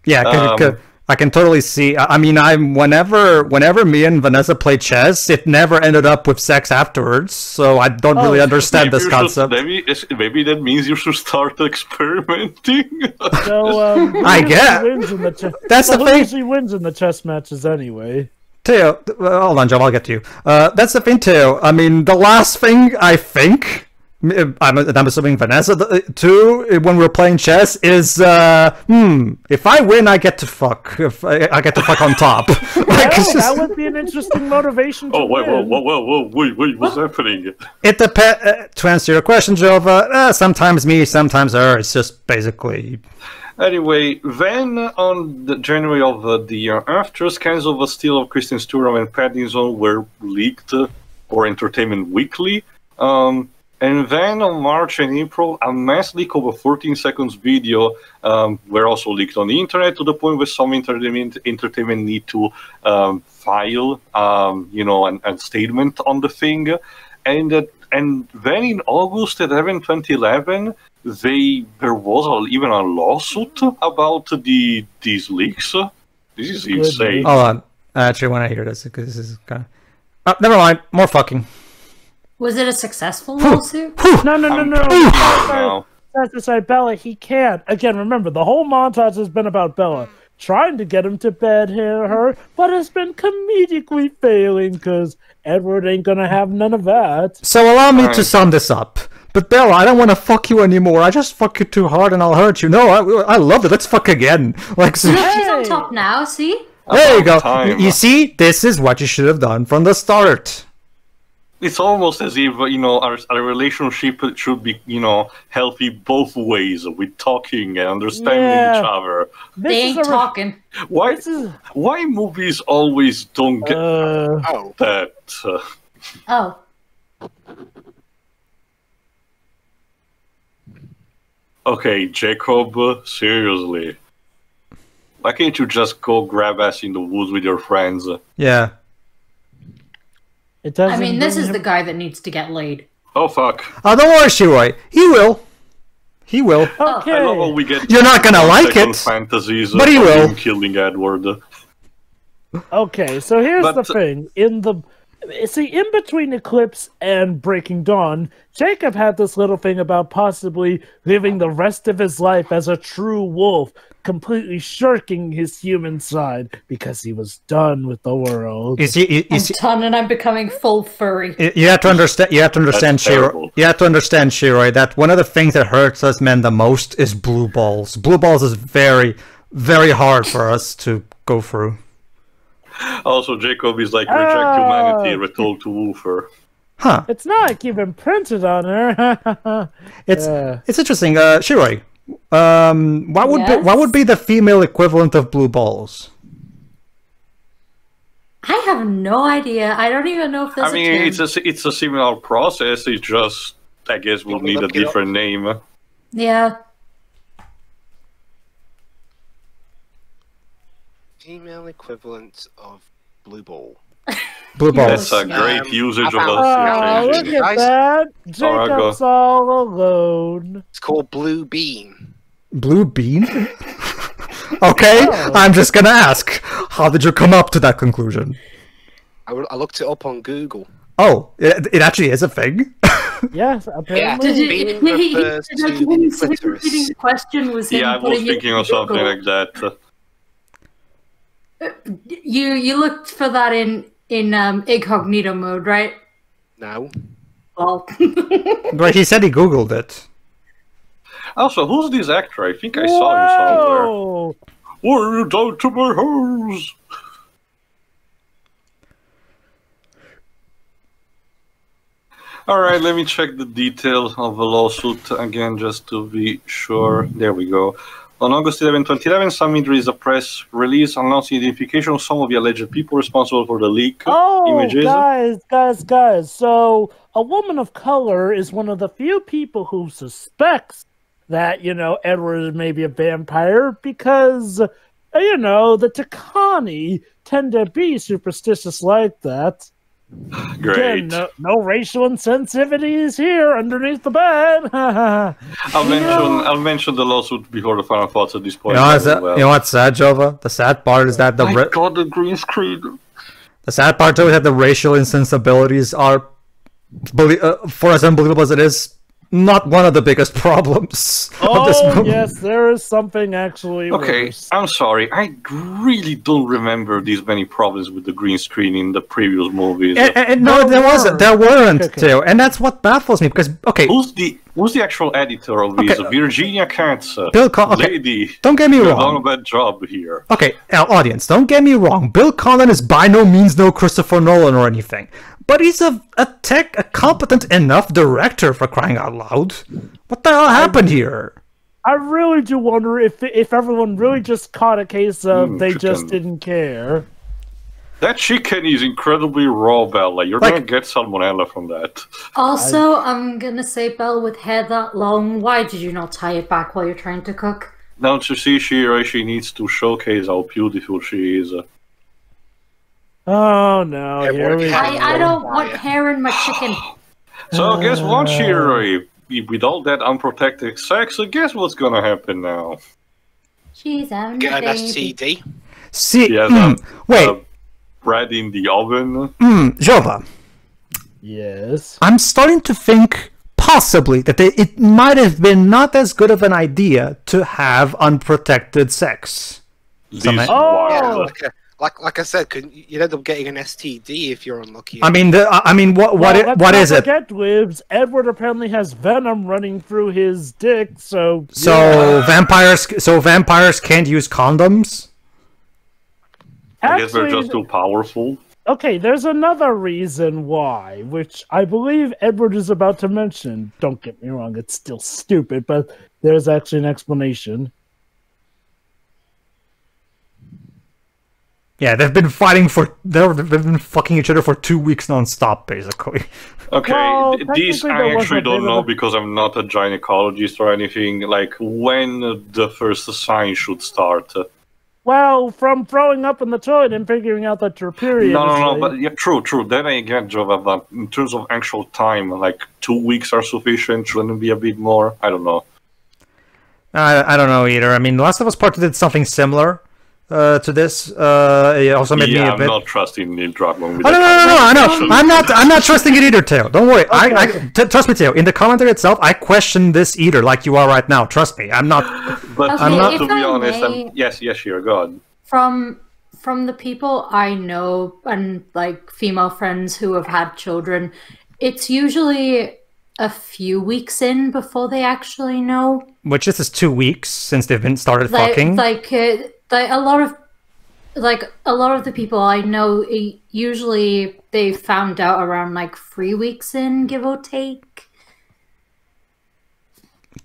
Yeah, I can totally see. I mean, whenever me and Vanessa played chess, it never ended up with sex afterwards. So I don't really understand this concept. Maybe that means you should start experimenting. So, I guess that's the thing. Usually wins in the chess matches anyway. Teo, hold on, Joe. I'll get to you. That's the thing, Teo. I mean, the last thing I think. I'm assuming Vanessa too. When we're playing chess, is if I win, I get to fuck. If I get to fuck on top. That would be an interesting motivation. To wait, what's happening? It depends. To answer your question, Jova, sometimes me, sometimes her. It's just basically. Anyway, then on the January of the year after, scans of a still of Kristen Stewart and Pattinson were leaked for Entertainment Weekly. And then on March and April, a mass leak of a 14 seconds video were also leaked on the internet, to the point where some entertainment need to file, a statement on the thing. And then in August 11, 2011, there was even a lawsuit about these leaks. This is insane. Hold on. I actually want to hear this, because this is kind of... never mind. More fucking. Was it a successful lawsuit? No. Sorry, Bella, he can't. Again, remember, the whole montage has been about Bella. trying to get him to bed her, but has been comedically failing because Edward ain't gonna have none of that. So allow me to sum this up. But Bella, I don't want to fuck you anymore. I just fuck you too hard and I'll hurt you. No, I love it. Let's fuck again. Like, so, look, she's on top now, see? There you go. You see, this is what you should have done from the start. It's almost as if, you know, our relationship should be, you know, healthy both ways, with talking and understanding each other. They ain't talking. Why movies always don't get that? Oh. Okay, Jacob, seriously. Why can't you just go grab ass in the woods with your friends? Yeah. I mean, this is the guy that needs to get laid. Oh, fuck. Oh, don't worry, Shiroi. He will. He will. Okay. I love how we get You're not gonna like it, fantasies but he will. Killing Edward. Okay, so here's the thing. In between Eclipse and Breaking Dawn, Jacob had this little thing about possibly living the rest of his life as a true wolf, completely shirking his human side because he was done with the world. I'm done and I'm becoming full furry. You have to understand. Shiroi. You have to understand, Shiroi, that one of the things that hurts us men the most is blue balls. Blue balls is very, very hard for us to go through. Also, Jacob is like, reject humanity, retold to Woofer. Huh. It's not like you've imprinted on her. It's interesting. Shiroi, what would be the female equivalent of blue balls? I have no idea. I don't even know if there's I mean, it's a similar process. It's just, I guess we'll need a different name. Yeah. Female equivalent of blue ball. Blue balls. That's a great usage of look at that. Jacob's all alone. It's called blue bean. Blue bean? Okay, I'm just gonna ask. How did you come up to that conclusion? I looked it up on Google. Oh, it actually is a thing? Yes, apparently. Yeah, bean refers to the clitoris. Question was I was thinking of something like that. You looked for that in incognito mode, right? No. Well, but he said he Googled it. Also, who's this actor? I think I saw him somewhere. What are you done to my house? Alright, let me check the details of the lawsuit again, just to be sure. There we go. On August 11, 2011, Summit released a press release announcing the identification of some of the alleged people responsible for the leak images. Guys. So, a woman of color is one of the few people who suspects that, Edward may be a vampire because, the Takani tend to be superstitious like that. Great. Again, no racial insensitivities here underneath the bed. I'll mention the lawsuit before the final thoughts at this point. You know what's sad, Jova? The sad part is that the green screen. The sad part too is that the racial insensibilities are, for as unbelievable as it is, not one of the biggest problems of this movie. Yes, there is something actually worse. I'm sorry. I really don't remember these many problems with the green screen in the previous movies. No, there weren't, too. And that's what baffles me, because, Who's the actual editor of these? Virginia Katz. Bill Lady. Don't get me wrong. You've done a bad job here. Okay, audience, don't get me wrong. Bill Conlon is by no means no Christopher Nolan or anything. But he's a competent enough director, for crying out loud. What the hell happened here? I really do wonder if everyone really just caught a case of they just didn't care. That chicken is incredibly raw, Bella. You're gonna get salmonella from that. Also, I'm gonna say, Belle, with hair that long, why did you not tie it back while you're trying to cook? Now to see she needs to showcase how beautiful she is. Oh no, here we go. I don't want hair in my chicken. So guess what, Shiroi? With all that unprotected sex, guess what's gonna happen now? She's having Get a an baby. STD. Wait. Bread in the oven. Jova. Yes. I'm starting to think possibly that it might have been not as good of an idea to have unprotected sex. Yeah, like I said, you'd end up getting an STD if you're unlucky. I mean, what is it? Edward apparently has venom running through his dick, so vampires can't use condoms. I guess they're just too powerful. Okay, there's another reason why, which I believe Edward is about to mention. Don't get me wrong, it's still stupid, but there's actually an explanation. Yeah, they've been fighting they've been fucking each other for 2 weeks non-stop, basically. Okay, well, these I actually don't know because I'm not a gynecologist or anything. Like, when the first sign should start? Well, from throwing up in the toilet and figuring out that your period. No, but yeah, true. Then I get Jova, but in terms of actual time, like 2 weeks are sufficient. Shouldn't it be a bit more? I don't know. I don't know either. I mean, Last of Us Part 2 did something similar to this. It also made me a bit... I'm not trusting Neil Druckmann. No, I know. I'm not trusting it either, Teo. Don't worry. Okay. Trust me, Teo. In the commentary itself, I question this either, like you are right now. Trust me. I'm not... But okay, I'm not, to be honest. Yes, sure, go on. From the people I know and like female friends who have had children, it's usually a few weeks in before they actually know. Which is 2 weeks since they've been started fucking. A lot of the people I know, usually they found out around like 3 weeks in, give or take.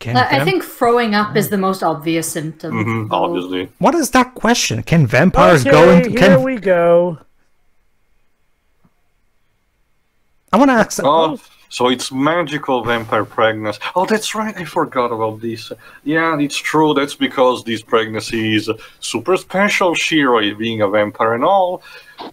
I think throwing up is the most obvious symptom. Obviously. What is that question? Can vampires go into... Here we go. I want to ask... So it's magical vampire pregnancy. Oh, that's right. I forgot about this. Yeah, it's true. That's because this pregnancy is super special. Shiro being a vampire and all.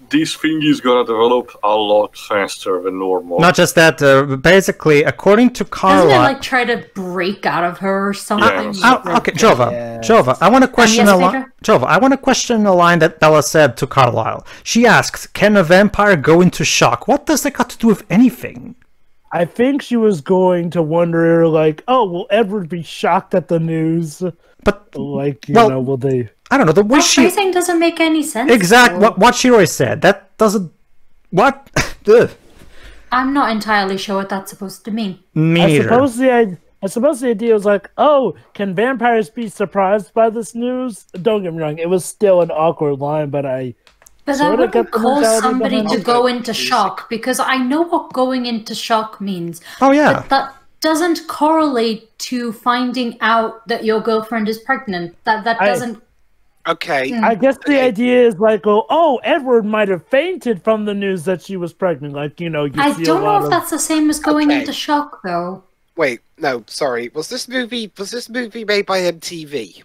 This thing is gonna develop a lot faster than normal. Not just that. Basically, according to Carla, doesn't it like try to break out of her or something? Yes. Okay, Jova. I want to question Jova. I want to question a line that Bella said to Carlisle. She asked, "Can a vampire go into shock?" What does that got to do with anything? I think she was going to wonder, like, oh, will Edward be shocked at the news? But, like, you know, will they... I don't know. The way phrasing doesn't make any sense. Exactly. What Shiroi said. That doesn't... What? I'm not entirely sure what that's supposed to mean. Me neither. I suppose the idea was like, oh, can vampires be surprised by this news? Don't get me wrong. It was still an awkward line, but I... But that wouldn't cause somebody to go into shock, because I know what going into shock means. Oh, yeah. But that doesn't correlate to finding out that your girlfriend is pregnant. That doesn't... Okay. I guess the idea is like, oh, Edward might have fainted from the news that she was pregnant. Like, you know, I don't know if that's the same as going into shock, though. Wait, no, sorry. Was this movie made by MTV?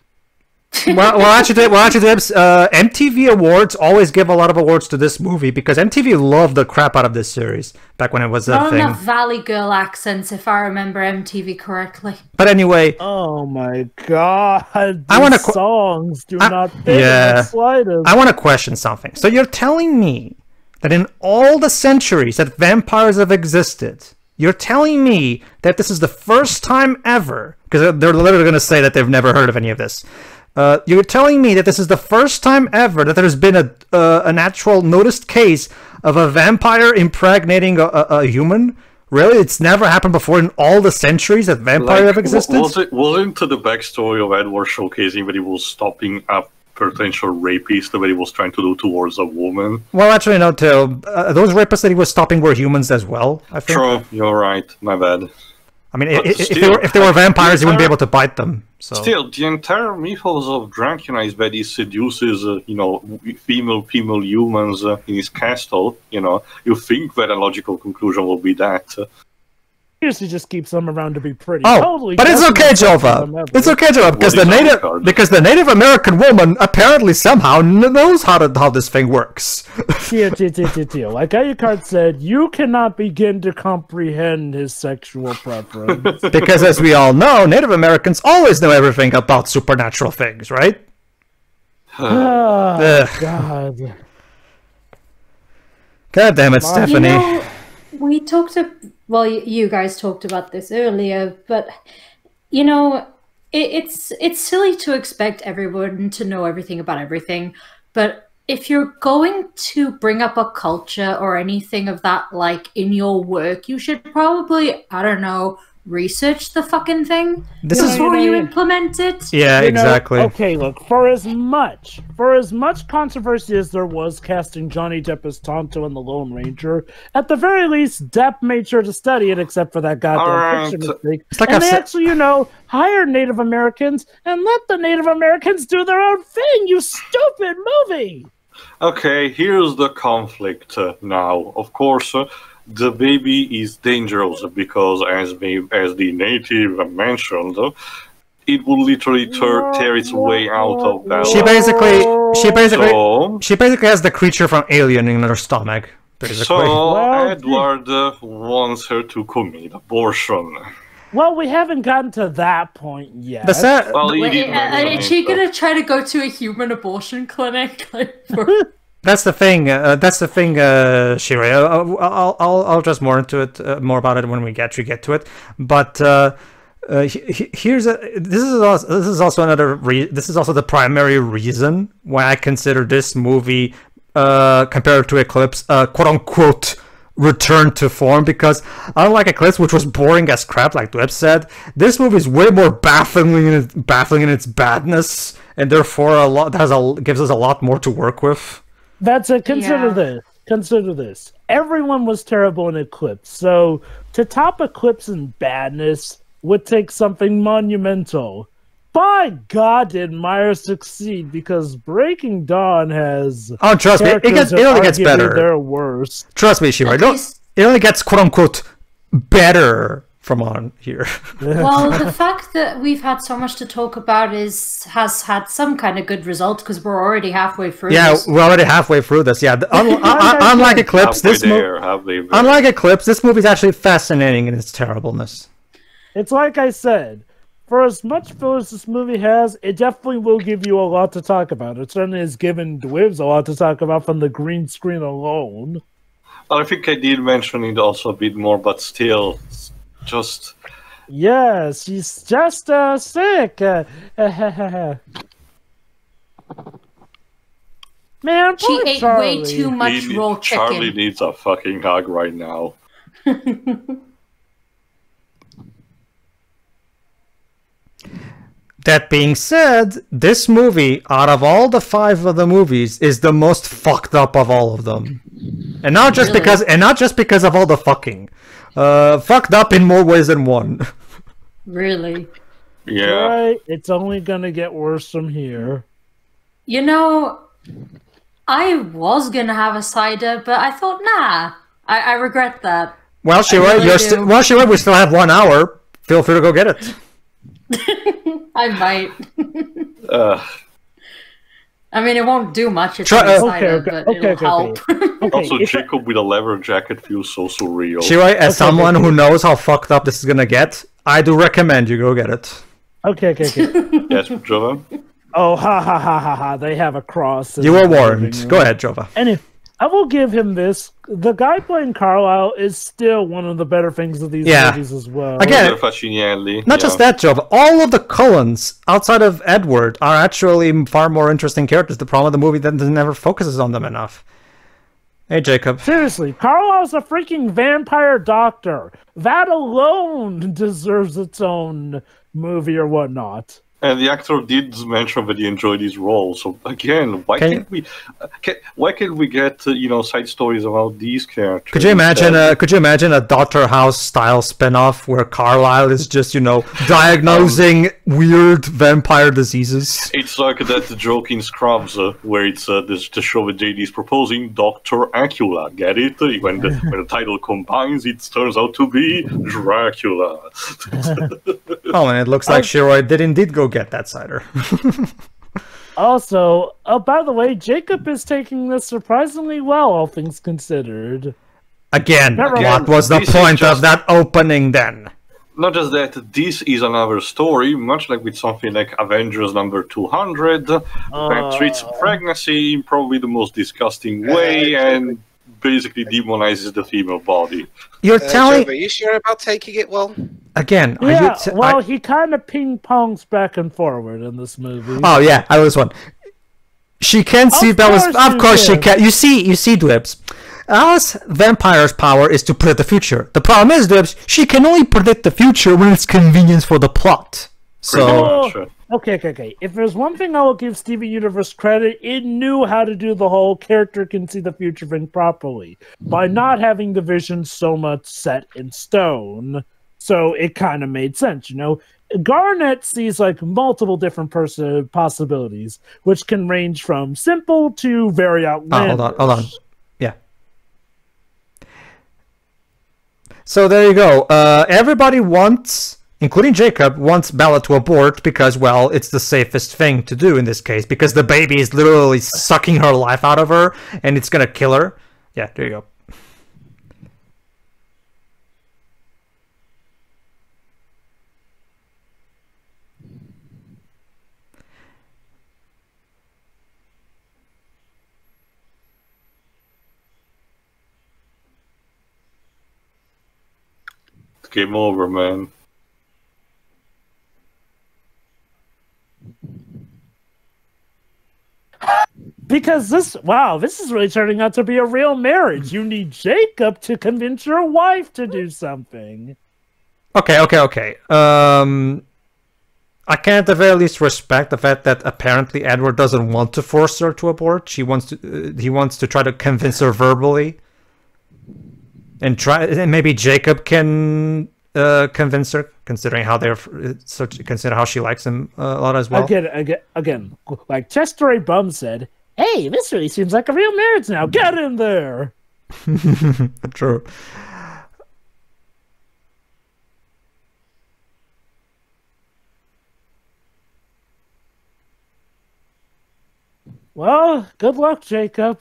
well, actually, MTV Awards always give a lot of awards to this movie because MTV loved the crap out of this series back when it was a thing. Not enough Valley Girl accents, if I remember MTV correctly. But anyway, oh my god, these songs do not fit in the slightest. I want to question something. So you're telling me that in all the centuries that vampires have existed, you're telling me that this is the first time ever, because they're literally going to say that they've never heard of any of this. You're telling me that this is the first time ever that there's been an actual noticed case of a vampire impregnating a human? Really? It's never happened before in all the centuries that vampires have existed? Wasn't the backstory of Edward showcasing that he was stopping a potential rapist that he was trying to do towards a woman? Well, actually, no, Till. Those rapists that he was stopping were humans as well, I think. True, you're right. My bad. I mean, if they were vampires, you wouldn't be able to bite them. So. Still, the entire mythos of Dracula is that he seduces, female humans in his castle. You think that a logical conclusion will be that. He just keeps them around to be pretty. Oh, totally, but it's okay, Jova. It's okay, Jova, because the Native American woman apparently somehow knows how this thing works. Like Ayukard said, you cannot begin to comprehend his sexual preference. Because as we all know, Native Americans always know everything about supernatural things, right? Oh, God. God damn it, Stephanie. We talked well, you guys talked about this earlier, but, it's silly to expect everyone to know everything about everything, but if you're going to bring up a culture or anything of that like in your work, you should probably, I don't know, research the fucking thing before you implement it. Yeah, exactly. Okay, look, for as much controversy as there was casting Johnny Depp as Tonto in The Lone Ranger, at the very least, Depp made sure to study it, except for that goddamn picture mistake. It's like and they actually, hired Native Americans and let the Native Americans do their own thing, you stupid movie! Okay, here's the conflict now. Of course, the baby is dangerous because, as the native mentioned, it will literally tear its way out of that. She basically has the creature from Alien in her stomach. Basically. So Edward wants her to commit abortion. Well, we haven't gotten to that point yet. Is she gonna try to go to a human abortion clinic? That's the thing. Shirei. I'll address more about it when we get to it. But this is also the primary reason why I consider this movie, compared to Eclipse, quote unquote, return to form, because unlike Eclipse, which was boring as crap, like Dweb said, this movie is way more baffling in its badness, and therefore gives us a lot more to work with. That's it. Consider this. Everyone was terrible in Eclipse, so to top Eclipse in badness would take something monumental. By God, did Meyer succeed, because Breaking Dawn has... Oh, trust me, it only gets better. They're worse. Trust me, Shira. It only gets, quote-unquote, better from on here. Well, the fact that we've had so much to talk about has had some kind of good result, because we're already halfway through this. Yeah, we're already halfway through this, yeah. Unlike Eclipse, this movie is actually fascinating in its terribleness. It's like I said, for as much fillers this movie has, it definitely will give you a lot to talk about. It certainly has given Dwibs a lot to talk about from the green screen alone. Well, I think I did mention it also a bit more, but still, just... Yes, she's just sick. Man, she ate Charlie. Way too much raw chicken. Charlie needs a fucking hug right now. That being said, this movie, out of all the 5 of the movies, is the most fucked up of all of them, and not just because of all the fucking, fucked up in more ways than one. Really? Yeah. Right? It's only gonna get worse from here. I was gonna have a cider, but I thought, nah, I regret that. Well, Shira, we still have 1 hour. Feel free to go get it. I might. I mean, it won't do much. It's but it'll help. Also, Jacob with a leather jacket feels so surreal. Shira, as someone who knows how fucked up this is gonna get, I do recommend you go get it. Okay. Yes, Jova? Oh, ha, they have a cross. You were warned. Go ahead, Jova. Anyway, I will give him this. The guy playing Carlisle is still one of the better things of these movies as well. Again, not just that, Jova. All of the Cullens, outside of Edward, are actually far more interesting characters. The problem with the movie that never focuses on them enough. Hey, Jacob. Seriously, Carlisle's a freaking vampire doctor. That alone deserves its own movie or whatnot. And the actor did mention that he enjoyed his role. So again, why can't we get side stories about these characters? Could you imagine a Doctor House style spinoff where Carlisle is just diagnosing weird vampire diseases? It's like that joke in Scrubs where it's the show that JD is proposing, Dr. Acula. Get it? When the title combines, it turns out to be Dracula. Oh, and it looks like Shiroi did indeed go get that cider. Also, by the way, Jacob is taking this surprisingly well, all things considered. Again, what was the point of that opening then? Not just that, this is another story, much like with something like Avengers number 200, that treats pregnancy in probably the most disgusting way and basically demonizes the female body. Are you sure about taking it well? Again, yeah, he kind of ping-pongs back and forward in this movie. Oh, yeah, I was one. She can see Bella's... Of course she can. You see, Dwibs. Alice's vampire's power is to predict the future. The problem is, Dwibs, she can only predict the future when it's convenient for the plot. So... Okay. If there's one thing I will give Steven Universe credit, it knew how to do the whole character can see the future thing properly by not having the vision so much set in stone. So it kind of made sense, you know. Garnet sees like multiple different possibilities, which can range from simple to very outlandish. Hold on. Yeah. So there you go. Everybody wants, including Jacob, wants Bella to abort because, well, it's the safest thing to do in this case because the baby is literally sucking her life out of her and it's gonna kill her. Yeah, there you go. Game over, man. Because this is really turning out to be a real marriage. You need Jacob to convince your wife to do something. Okay. I can at the very least respect the fact that apparently Edward doesn't want to force her to abort. He wants to try to convince her verbally. And maybe Jacob can convince her, considering how consider how she likes him a lot as well. Again, like Chester A. Bum said, "Hey, this really seems like a real marriage now. Get in there." True. Well, good luck, Jacob.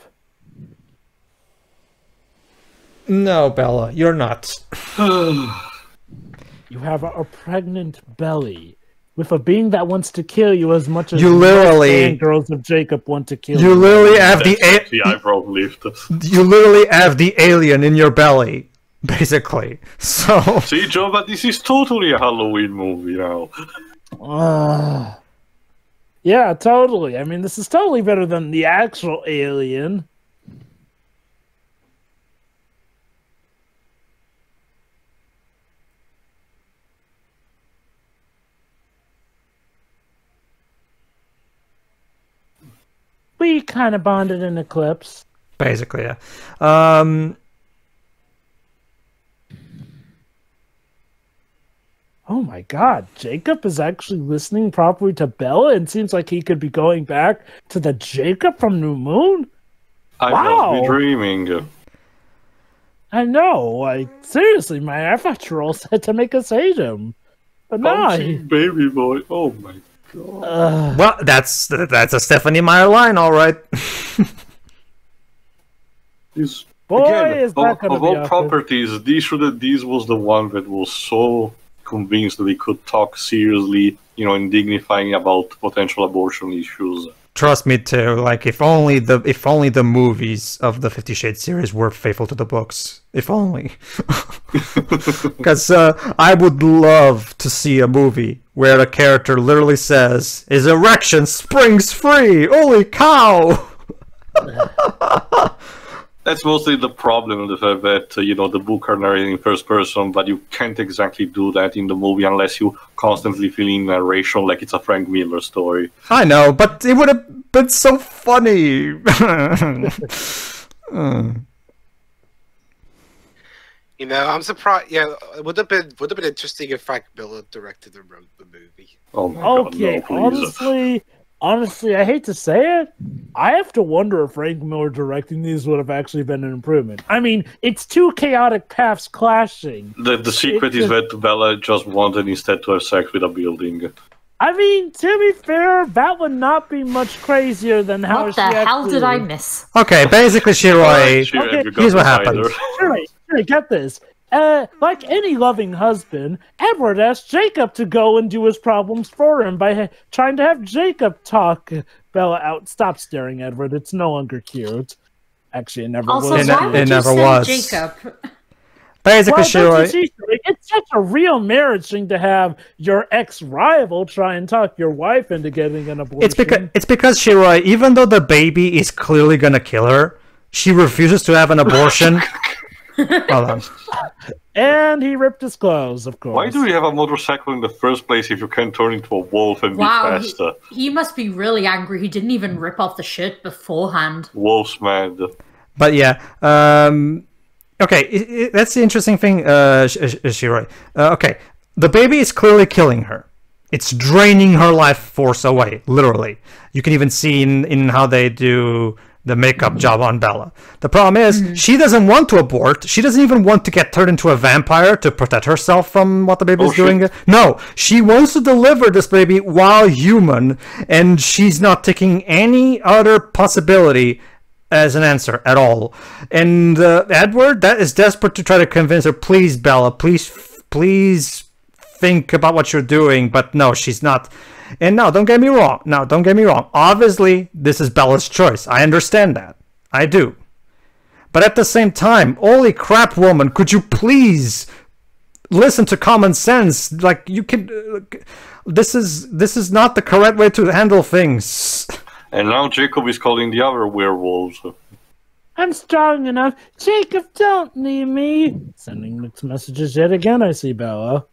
No, Bella, you're not. You have a pregnant belly with a being that wants to kill you as much as you literally girls of Jacob want to kill you. You literally have You literally have the alien in your belly, basically. So see, Joe, but this is totally a Halloween movie now. Yeah, totally. I mean, this is totally better than the actual alien. We kind of bonded in Eclipse. Basically, yeah. Oh my god, Jacob is actually listening properly to Bella and seems like he could be going back to the Jacob from New Moon? I must be dreaming. I know, like, seriously, man, I thought you were all set to make us hate him. But no, baby boy, oh my god. Well, that's a Stephanie Meyer line, all right. This, boy, again, is that gonna of be all properties, this was the one that was so convinced that he could talk seriously, you know, and dignifying about potential abortion issues. Trust me too. Like if only the movies of the 50 Shades series were faithful to the books. If only. Because I would love to see a movie where the character literally says, "His erection springs free! Holy cow!" That's mostly the problem, the fact that, you know, the book are narrating in first person, but you can't exactly do that in the movie unless you constantly fill in narration like it's a Frank Miller story. I know, but it would have been so funny. You know, I'm surprised. Yeah, it would have been interesting if Frank Miller directed and wrote the movie. Oh my God, no, please. Honestly, I hate to say it, I have to wonder if Frank Miller directing these would have actually been an improvement. I mean, it's two chaotic paths clashing. The secret is that Bella just wanted instead to have sex with a building. I mean, to be fair, that would not be much crazier than how what the hell did I miss? Okay, basically, Shiroi, here's what happened. Shiroi, get this. Like any loving husband, Edward asked Jacob to go and do his problems for him by trying to have Jacob talk Bella out. Stop staring, Edward. It's no longer cute. Actually, it never was. Also, why would you send Jacob? Basically, well, Shiroi. it's such a real marriage thing to have your ex-rival try and talk your wife into getting an abortion. It's because Shiroi, even though the baby is clearly gonna kill her, she refuses to have an abortion. Hold on. And he ripped his clothes, of course. Why do you have a motorcycle in the first place if you can turn into a wolf and be faster? He must be really angry. He didn't even rip off the shirt beforehand. Wolf's mad. But yeah, okay, that's the interesting thing, Shiroi. Okay, the baby is clearly killing her. It's draining her life force away, literally. You can even see in how they do the makeup job on Bella. The problem is, she doesn't want to abort. She doesn't even want to get turned into a vampire to protect herself from what the baby is doing. No, she wants to deliver this baby while human, and she's not taking any other possibility as an answer at all. And Edward, that is desperate to try to convince her, please, Bella, please think about what you're doing. But no, she's not. And no, don't get me wrong. Obviously, this is Bella's choice. I understand that. I do. But at the same time, holy crap, woman, could you please listen to common sense? Like, you can... this is not the correct way to handle things. And now Jacob is calling the other werewolves. I'm strong enough. Jacob, don't leave me. Sending mixed messages yet again, I see Bella.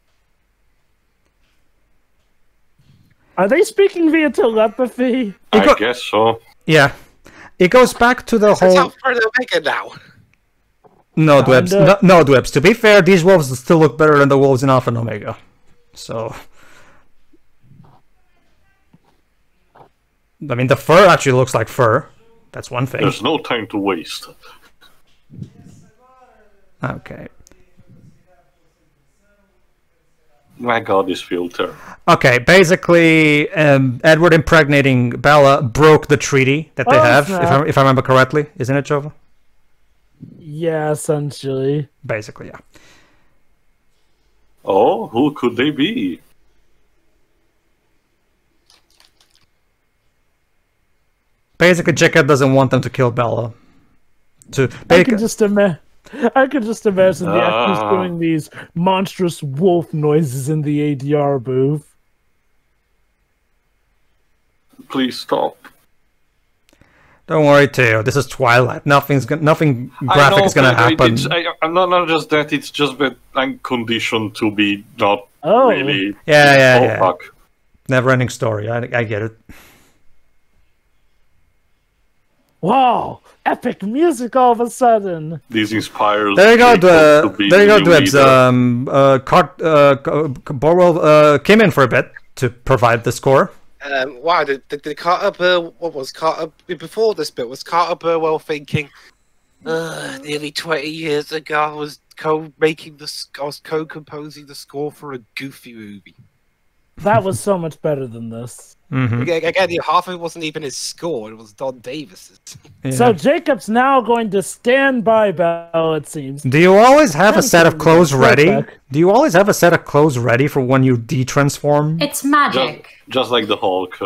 Are they speaking via telepathy? I guess so. Yeah. It goes back to the whole... It's out the Omega now. No, Dwebs. No, Dwebs. To be fair, these wolves still look better than the wolves in Alpha and Omega. So... I mean, the fur actually looks like fur. That's one thing. There's no time to waste. Okay. My god, this filter. Okay, basically, Edward impregnating Bella broke the treaty that they have, if I remember correctly. Isn't it, Jova? Yeah, essentially. Basically, yeah. Oh, who could they be? Basically, Jacob doesn't want them to kill Bella. I can just imagine the actors doing these monstrous wolf noises in the ADR booth. Please stop. Don't worry, Theo. This is Twilight. Nothing graphic is gonna happen. I'm not just that. It's just that I'm conditioned to be not really. Yeah. Fuck. Never-ending story. I get it. Wow! Epic music all of a sudden. This inspires. There you go, Dwebs. Borwell came in for a bit to provide the score. Wow, did Carter what was Carter before this bit? Was Carter Burwell thinking, nearly 20 years ago, I was co-composing the score for a Goofy movie. That was so much better than this. Mm-hmm. Again, half of it wasn't even his score; it was Don Davis's. Yeah. So Jacob's now going to stand by Belle, it seems. Do you always have a set of clothes ready? Do you always have a set of clothes ready for when you de-transform? It's magic. Just like the Hulk.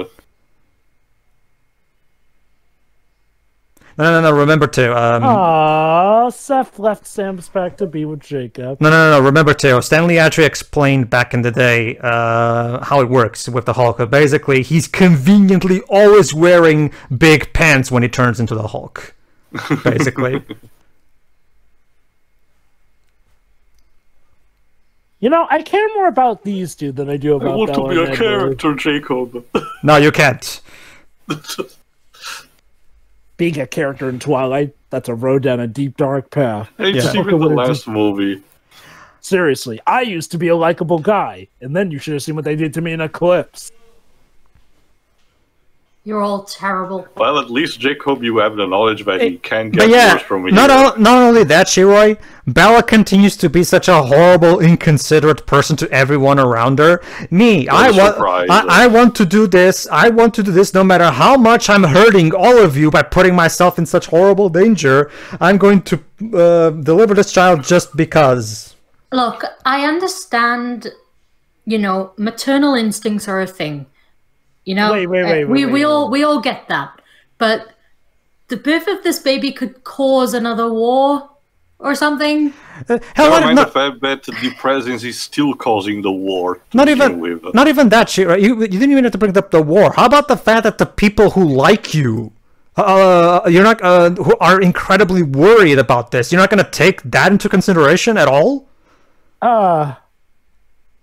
No. Remember to. Aww, Seth left Sam's back to be with Jacob. No. Remember to. Stanley actually explained back in the day how it works with the Hulk. Basically, he's conveniently always wearing big pants when he turns into the Hulk. Basically. You know, I care more about these two than I do about I want Bella to be and a character, Jacob. No, you can't. Being a character in Twilight, that's a road down a deep, dark path. It's even the last movie. Seriously, I used to be a likable guy, and then you should have seen what they did to me in Eclipse. You're all terrible. Well, at least, Jacob, you have the knowledge that he can get worse from here. Not only that, Shiroi, Bella continues to be such a horrible, inconsiderate person to everyone around her. I want to do this. I want to do this no matter how much I'm hurting all of you by putting myself in such horrible danger. I'm going to deliver this child just because. Look, I understand, maternal instincts are a thing. Wait. We all get that. But the birth of this baby could cause another war or something. Never mind the fact that the presence is still causing the war. Not even that shit, right? You didn't even have to bring up the war. How about the fact that the people who like you, you're not, who are incredibly worried about this, you're not going to take that into consideration at all?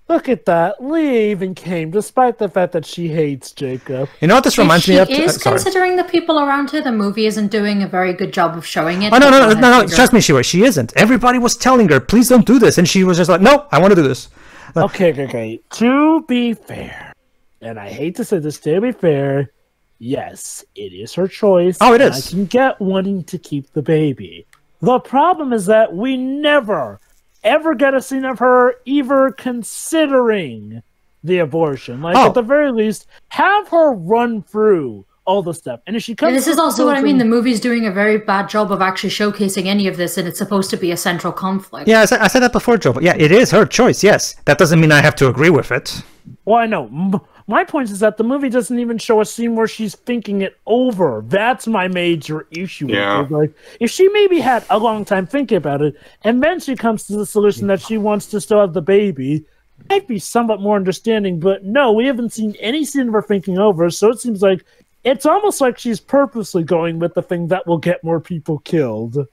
Look at that. Lee even came, despite the fact that she hates Jacob. You know what this reminds me of? She is considering the people around her. The movie isn't doing a very good job of showing it. Oh, no. Trust me, she isn't. Everybody was telling her, please don't do this. And she was just like, no, I want to do this. Okay. To be fair, and I hate to say this, to be fair, yes, it is her choice. Oh, it is. I can get wanting to keep the baby. The problem is that we never ever get a scene of her even considering the abortion. Like, at the very least, have her run through all the stuff. And if she comes, this is also what I mean. The movie's doing a very bad job of actually showcasing any of this, and it's supposed to be a central conflict. Yeah, I said that before, Joe. But yeah, it is her choice. Yes, that doesn't mean I have to agree with it. Well, I know. My point is that the movie doesn't even show a scene where she's thinking it over. That's my major issue. Yeah. Like, if she maybe had a long time thinking about it, and then she comes to the solution that she wants to still have the baby, I'd be somewhat more understanding. But no, we haven't seen any scene of her thinking over, so it seems like it's almost like she's purposely going with the thing that will get more people killed. You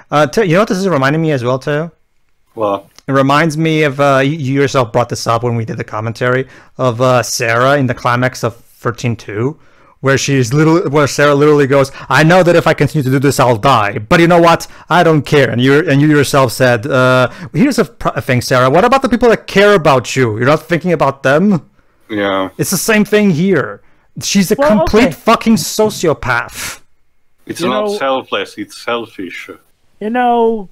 know what this is reminding me as well, too? What? It reminds me of, you yourself brought this up when we did the commentary, of Sarah in the climax of 13-2, where Sarah literally goes, I know that if I continue to do this, I'll die. But you know what? I don't care. And you yourself said, here's a thing, Sarah. What about the people that care about you? You're not thinking about them? Yeah. It's the same thing here. She's a complete fucking sociopath. It's not selfless, it's selfish. You know,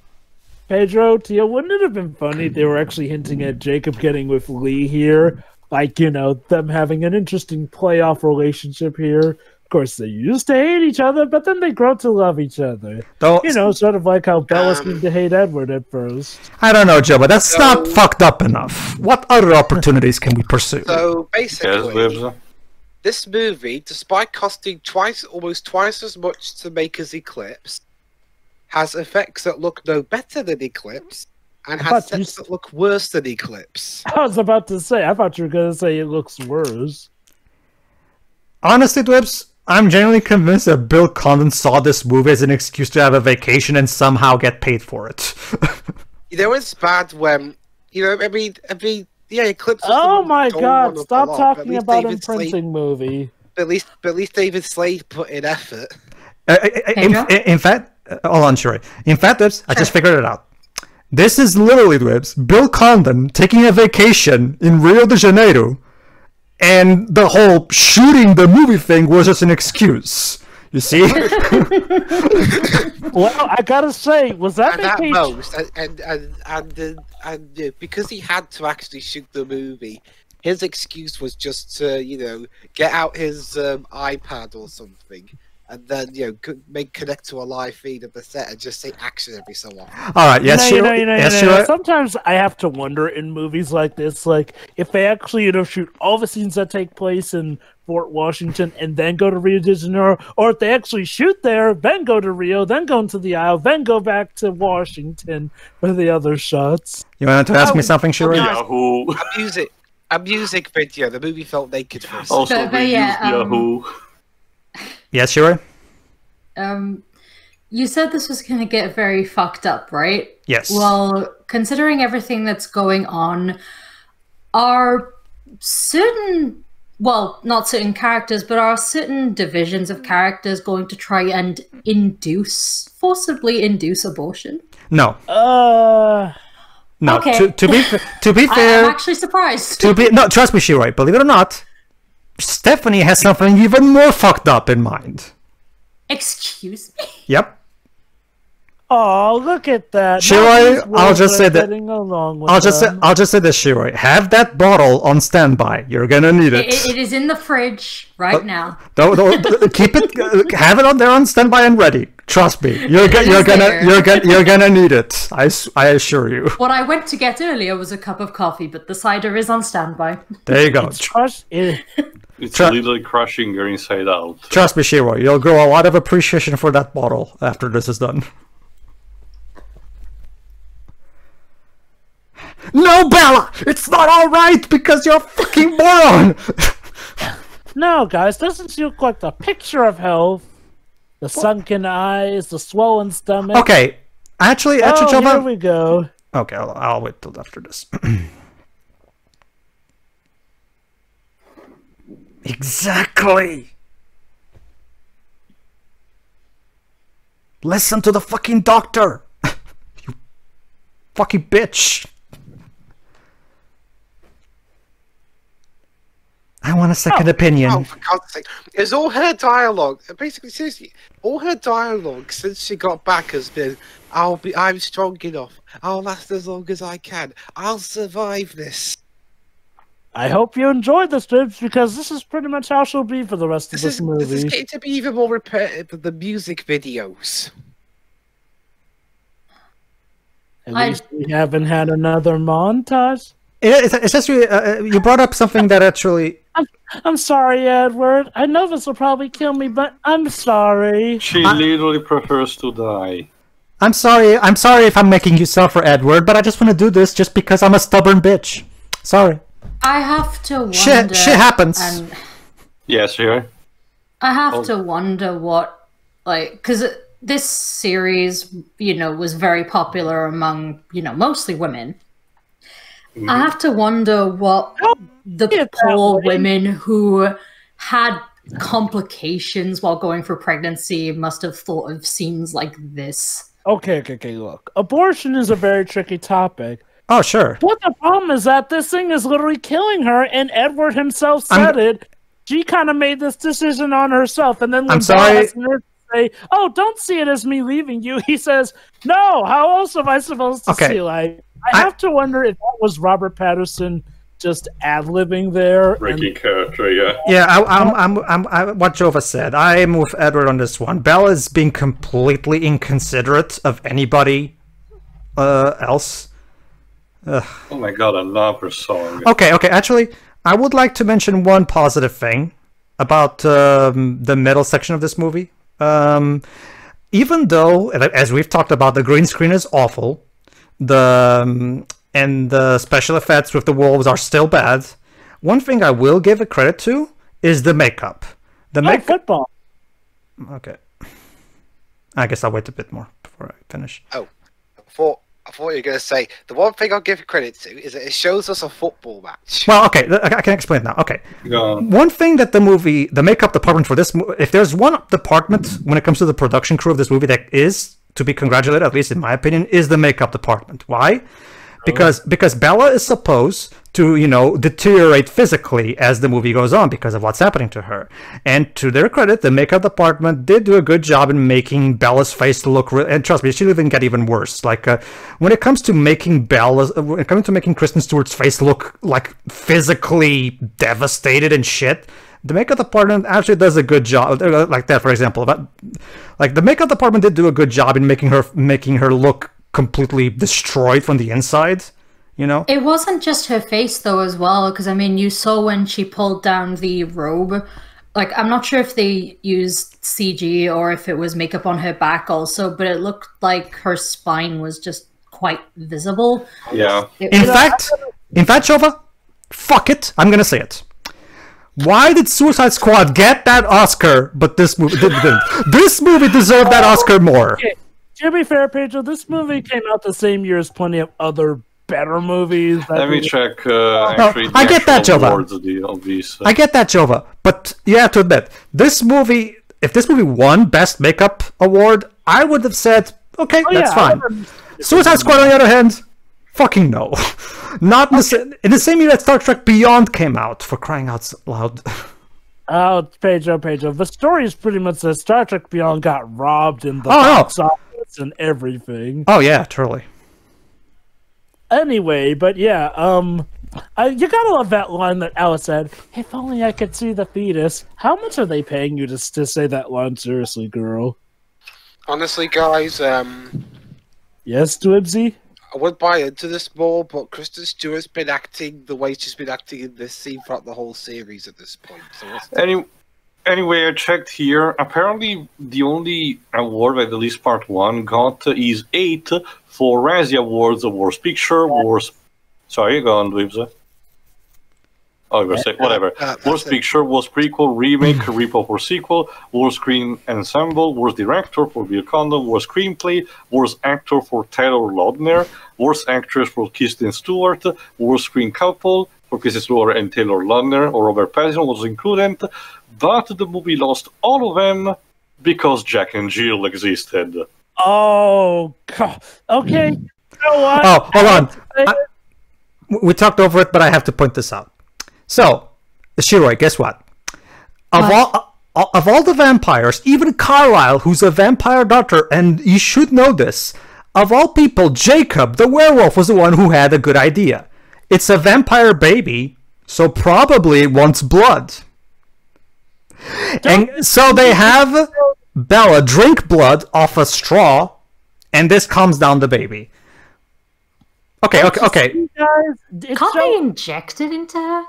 Pedro, Tia, wouldn't it have been funny if they were actually hinting at Jacob getting with Lee here? Like, you know, them having an interesting playoff relationship here. Of course, they used to hate each other, but then they grow to love each other. You know, sort of like how Bella seemed to hate Edward at first. I don't know, Joe, but that's not fucked up enough. What other opportunities can we pursue? So, basically, this movie, despite costing almost twice as much to make as Eclipse, has effects that look no better than Eclipse, and has sets that look worse than Eclipse. I was about to say, I thought you were going to say it looks worse. Honestly, Dwibs, I'm genuinely convinced that Bill Condon saw this movie as an excuse to have a vacation and somehow get paid for it. You know, it's bad when, you know, yeah, Eclipse. Oh my God! Stop talking about Imprinting movie. But at least David Slade put in effort. In fact, hold on, Sherry. In fact, Dwibs, I just figured it out. This is literally, Dwibs, Bill Condon taking a vacation in Rio de Janeiro, and the whole shooting the movie thing was just an excuse. You see? Well, I gotta say, was that vacation? And because he had to actually shoot the movie, his excuse was just to, you know, get out his iPad or something, and then, you know, connect to a live feed of the set and just say action every so often. All right, yes, sure. Sometimes I have to wonder in movies like this, like, if they actually, you know, shoot all the scenes that take place in Fort Washington and then go to Rio de Janeiro, or if they actually shoot there, then go to Rio, then go into the Isle, then go back to Washington for the other shots. You wanted to ask me something, Shuri? Yahoo! A music video. The movie felt naked for us. Also, they used Yahoo. Yes, Shuri? You said this was going to get very fucked up, right? Yes. Well, considering everything that's going on, are certain... Well, not certain characters, but are certain divisions of characters going to try and forcibly induce abortion? No. No. Okay. To be fair, I'm actually surprised. No, trust me, Shiroi. Believe it or not, Stephanie has something even more fucked up in mind. Excuse me? Yep. Oh, look at that! Shiroi, I'll just say that. I'll just say this, Shiroi. Have that bottle on standby. You're gonna need it. It is in the fridge right now. Don't keep it. Have it on there on standby and ready. Trust me. You're gonna need it. I assure you. What I went to get earlier was a cup of coffee, but the cider is on standby. There you go. It's literally crushing your inside out. Trust me, Shiroi. You'll grow a lot of appreciation for that bottle after this is done. No, Bella! It's not alright because you're a fucking moron! No, guys, doesn't she look like the picture of health? The sunken eyes, the swollen stomach. Okay, actually, Jova... here we go. Okay, I'll wait till after this. Exactly! Listen to the fucking doctor! You fucking bitch! I want a second opinion. Oh, for God's sake. It's all her dialogue. Basically, seriously, all her dialogue since she got back has been, I'm strong enough. I'll last as long as I can. I'll survive this. I hope you enjoyed this, Dibs, because this is pretty much how she'll be for the rest of this movie. This is getting to be even more repetitive than the music videos. At least we haven't had another montage. It's just you brought up something that actually... I'm sorry, Edward. I know this will probably kill me, but I'm sorry. She literally prefers to die. I'm sorry if I'm making you suffer, Edward, but I just want to do this just because I'm a stubborn bitch. Sorry. I have to wonder... Shit happens. Yes, here. I have to wonder what... Like, because this series, you know, was very popular among, you know, mostly women. I have to wonder what the poor women who had complications while going through pregnancy must have thought of scenes like this. Okay, look. Abortion is a very tricky topic. Oh, sure. But the problem is that this thing is literally killing her, and Edward himself said it. She kind of made this decision on herself, and then when Bella say, "Oh, don't see it as me leaving you," he says, "No, how else am I supposed to see life?" I have to wonder if that was Robert Pattinson just ad-libbing there. Breaking character, yeah. Yeah, I'm what Jova said. I'm with Edward on this one. Bella's being completely inconsiderate of anybody else. Oh my god, I love her song. Okay, actually, I would like to mention one positive thing about the middle section of this movie. Even though, as we've talked about, the green screen is awful, and the special effects with the wolves are still bad, one thing I will give a credit to is the makeup. Football. Okay. I guess I'll wait a bit more before I finish. Oh, I thought you were going to say, the one thing I'll give credit to is that it shows us a football match. Well, okay, I can explain now. Okay. One thing that the makeup department for this movie, if there's one department when it comes to the production crew of this movie that is to be congratulated, at least in my opinion, is the makeup department. Why? Because Bella is supposed to, you know, deteriorate physically as the movie goes on because of what's happening to her. And to their credit, the makeup department did do a good job in making Bella's face look real. And trust me, she didn't get even worse. Like when it comes to making Kristen Stewart's face look like physically devastated and shit, the makeup department actually does a good job. Like that, for example. But like the makeup department did do a good job in making her look completely destroyed from the inside, you know? It wasn't just her face, though, as well, because, I mean, you saw when she pulled down the robe. Like, I'm not sure if they used CG or if it was makeup on her back also, but it looked like her spine was just quite visible. Yeah. In fact, Shova, fuck it, I'm gonna say it. Why did Suicide Squad get that Oscar, but this movie didn't? This movie deserved that Oscar more. Okay. To be fair, Pedro, this movie came out the same year as plenty of other better movies. Let me check. I get that, Jova. I get that, Jova. But you have to admit, this movie, if this movie won Best Makeup Award, I would have said, okay, that's fine. Suicide Squad, on the other hand, fucking no. Not in the same year that Star Trek Beyond came out, for crying out loud. Oh, Pedro. The story is pretty much that Star Trek Beyond got robbed in the box office and everything. Oh, yeah, truly. Anyway, but yeah, you gotta love that line that Alice said, "If only I could see the fetus." How much are they paying you to say that line? Seriously, girl. Honestly, guys, Yes, Dwibsy? I would buy into this more, but Kristen Stewart's been acting the way she's been acting in this scene throughout the whole series at this point. So anyway, I checked here. Apparently, the only award that at least Part 1 got is 8 for Razzie Awards, the Worst Picture, Worst Sorry, go on, Dweebs. Oh, you were saying, whatever. Worst picture, worst prequel, remake, ripoff or sequel, worst screen ensemble, worst director for Bill Condon, worst screenplay, worst actor for Taylor Lautner, worst actress for Kristen Stewart, worst screen couple for Kristen Stewart and Taylor Lautner, or Robert Pattinson was included, but the movie lost all of them because Jack and Jill existed. Oh, God. Okay. You know what? Oh, hold on. We talked over it, but I have to point this out. So, Shiroi, guess what? Of all the vampires, even Carlisle, who's a vampire doctor, and you should know this, of all people, Jacob, the werewolf, was the one who had a good idea. It's a vampire baby, so probably it wants blood. And so they have Bella drink blood off a straw, and this calms down the baby. Okay. Can't they inject it into her?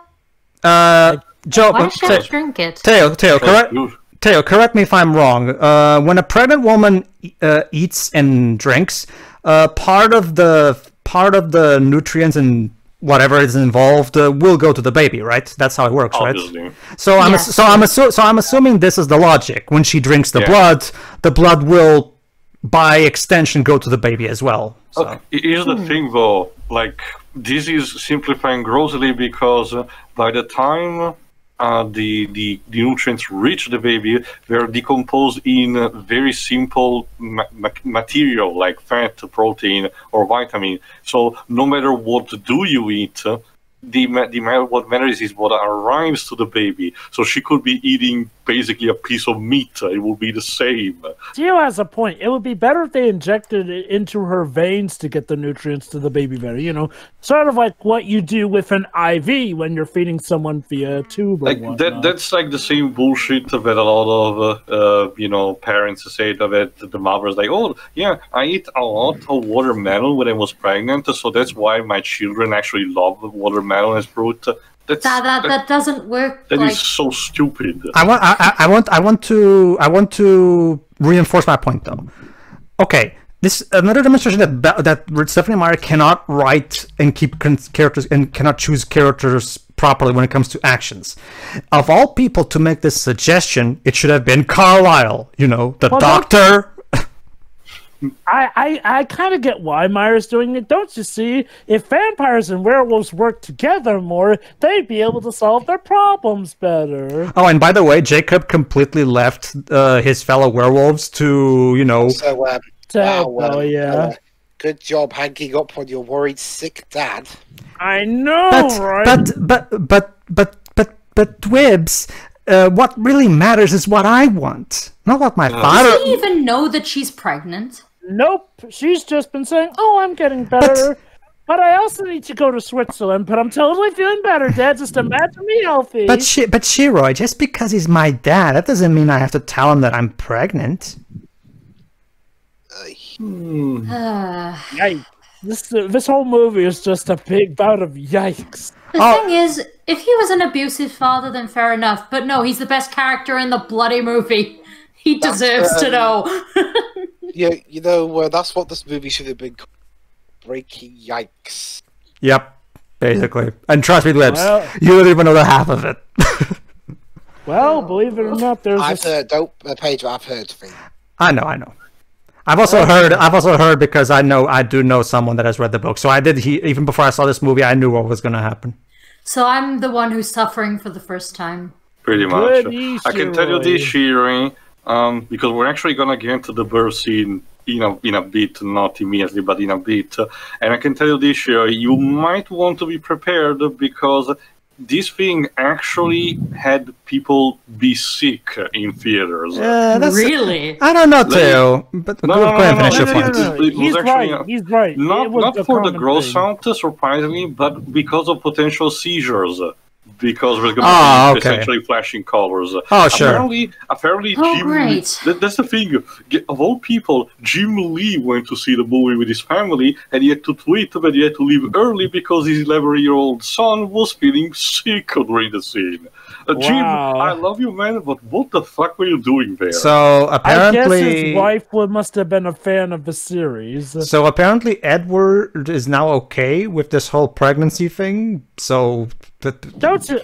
Joe, Why does she have to drink it? Teo, correct me if I'm wrong. When a pregnant woman eats and drinks, part of the nutrients and whatever is involved will go to the baby, right? That's how it works, Obviously. right? So I'm assuming this is the logic. When she drinks the blood will, by extension, go to the baby as well. So. Okay. Here's the thing, though. Like, this is simplifying grossly because by the time the nutrients reach the baby, they're decomposed in very simple material like fat, protein, or vitamin. So no matter what do you eat, what matters is what arrives to the baby. So she could be eating basically a piece of meat. It will be the same. Gio has a point. It would be better if they injected it into her veins to get the nutrients to the baby better. You know, sort of like what you do with an IV when you're feeding someone via a tube. Like that's like the same bullshit that a lot of parents say that the mother's like, oh yeah, I eat a lot of watermelon when I was pregnant, so that's why my children actually love watermelon as fruit. That doesn't work. That is so stupid. I want to reinforce my point though. Okay, this another demonstration that Stephanie Meyer cannot write and keep characters and cannot choose characters properly when it comes to actions. Of all people to make this suggestion, it should have been Carlisle. You know, the doctor. I kind of get why Myers doing it. Don't you see? If vampires and werewolves work together more, they'd be able to solve their problems better. Oh, and by the way, Jacob completely left his fellow werewolves to, good job hanging up on your worried sick dad. I know, right? But Dwibs, what really matters is what I want, not what my father. Does he even know that she's pregnant? Nope, she's just been saying, "Oh, I'm getting better, but I also need to go to Switzerland. But I'm totally feeling better, Dad. Just imagine me healthy." But Shiroi, just because he's my dad, that doesn't mean I have to tell him that I'm pregnant. Yikes! This whole movie is just a big bout of yikes. The thing is, if he was an abusive father, then fair enough. But no, he's the best character in the bloody movie. He deserves to know. Yeah, that's what this movie should have been called. Breaking Yikes. Yep, basically. And trust me, Lips, you don't even know the half of it. Well, believe it or not, there's I've heard things. I know. I've also heard because I do know someone that has read the book. So even before I saw this movie, I knew what was going to happen. So I'm the one who's suffering for the first time. Pretty much. I can tell you this, Shiri, because we're actually going to get into the birth scene in a bit, not immediately, but in a bit. And I can tell you this, Shiri, you might want to be prepared because this thing actually had people be sick in theaters. Really? I don't know, Theo. But go ahead and finish your point. He's right. Not for the gross sound, surprisingly, but because of potential seizures. because we're going to be essentially flashing colors. Oh, sure. Apparently, Oh, Jim great. Lee, that's the thing. Of all people, Jim Lee went to see the movie with his family, and he had to tweet that he had to leave early because his 11-year-old son was feeling sick during the scene. Jim, I love you, man, but what the fuck were you doing there? So apparently, I guess his wife must have been a fan of the series. So apparently, Edward is now okay with this whole pregnancy thing. So, Don't you?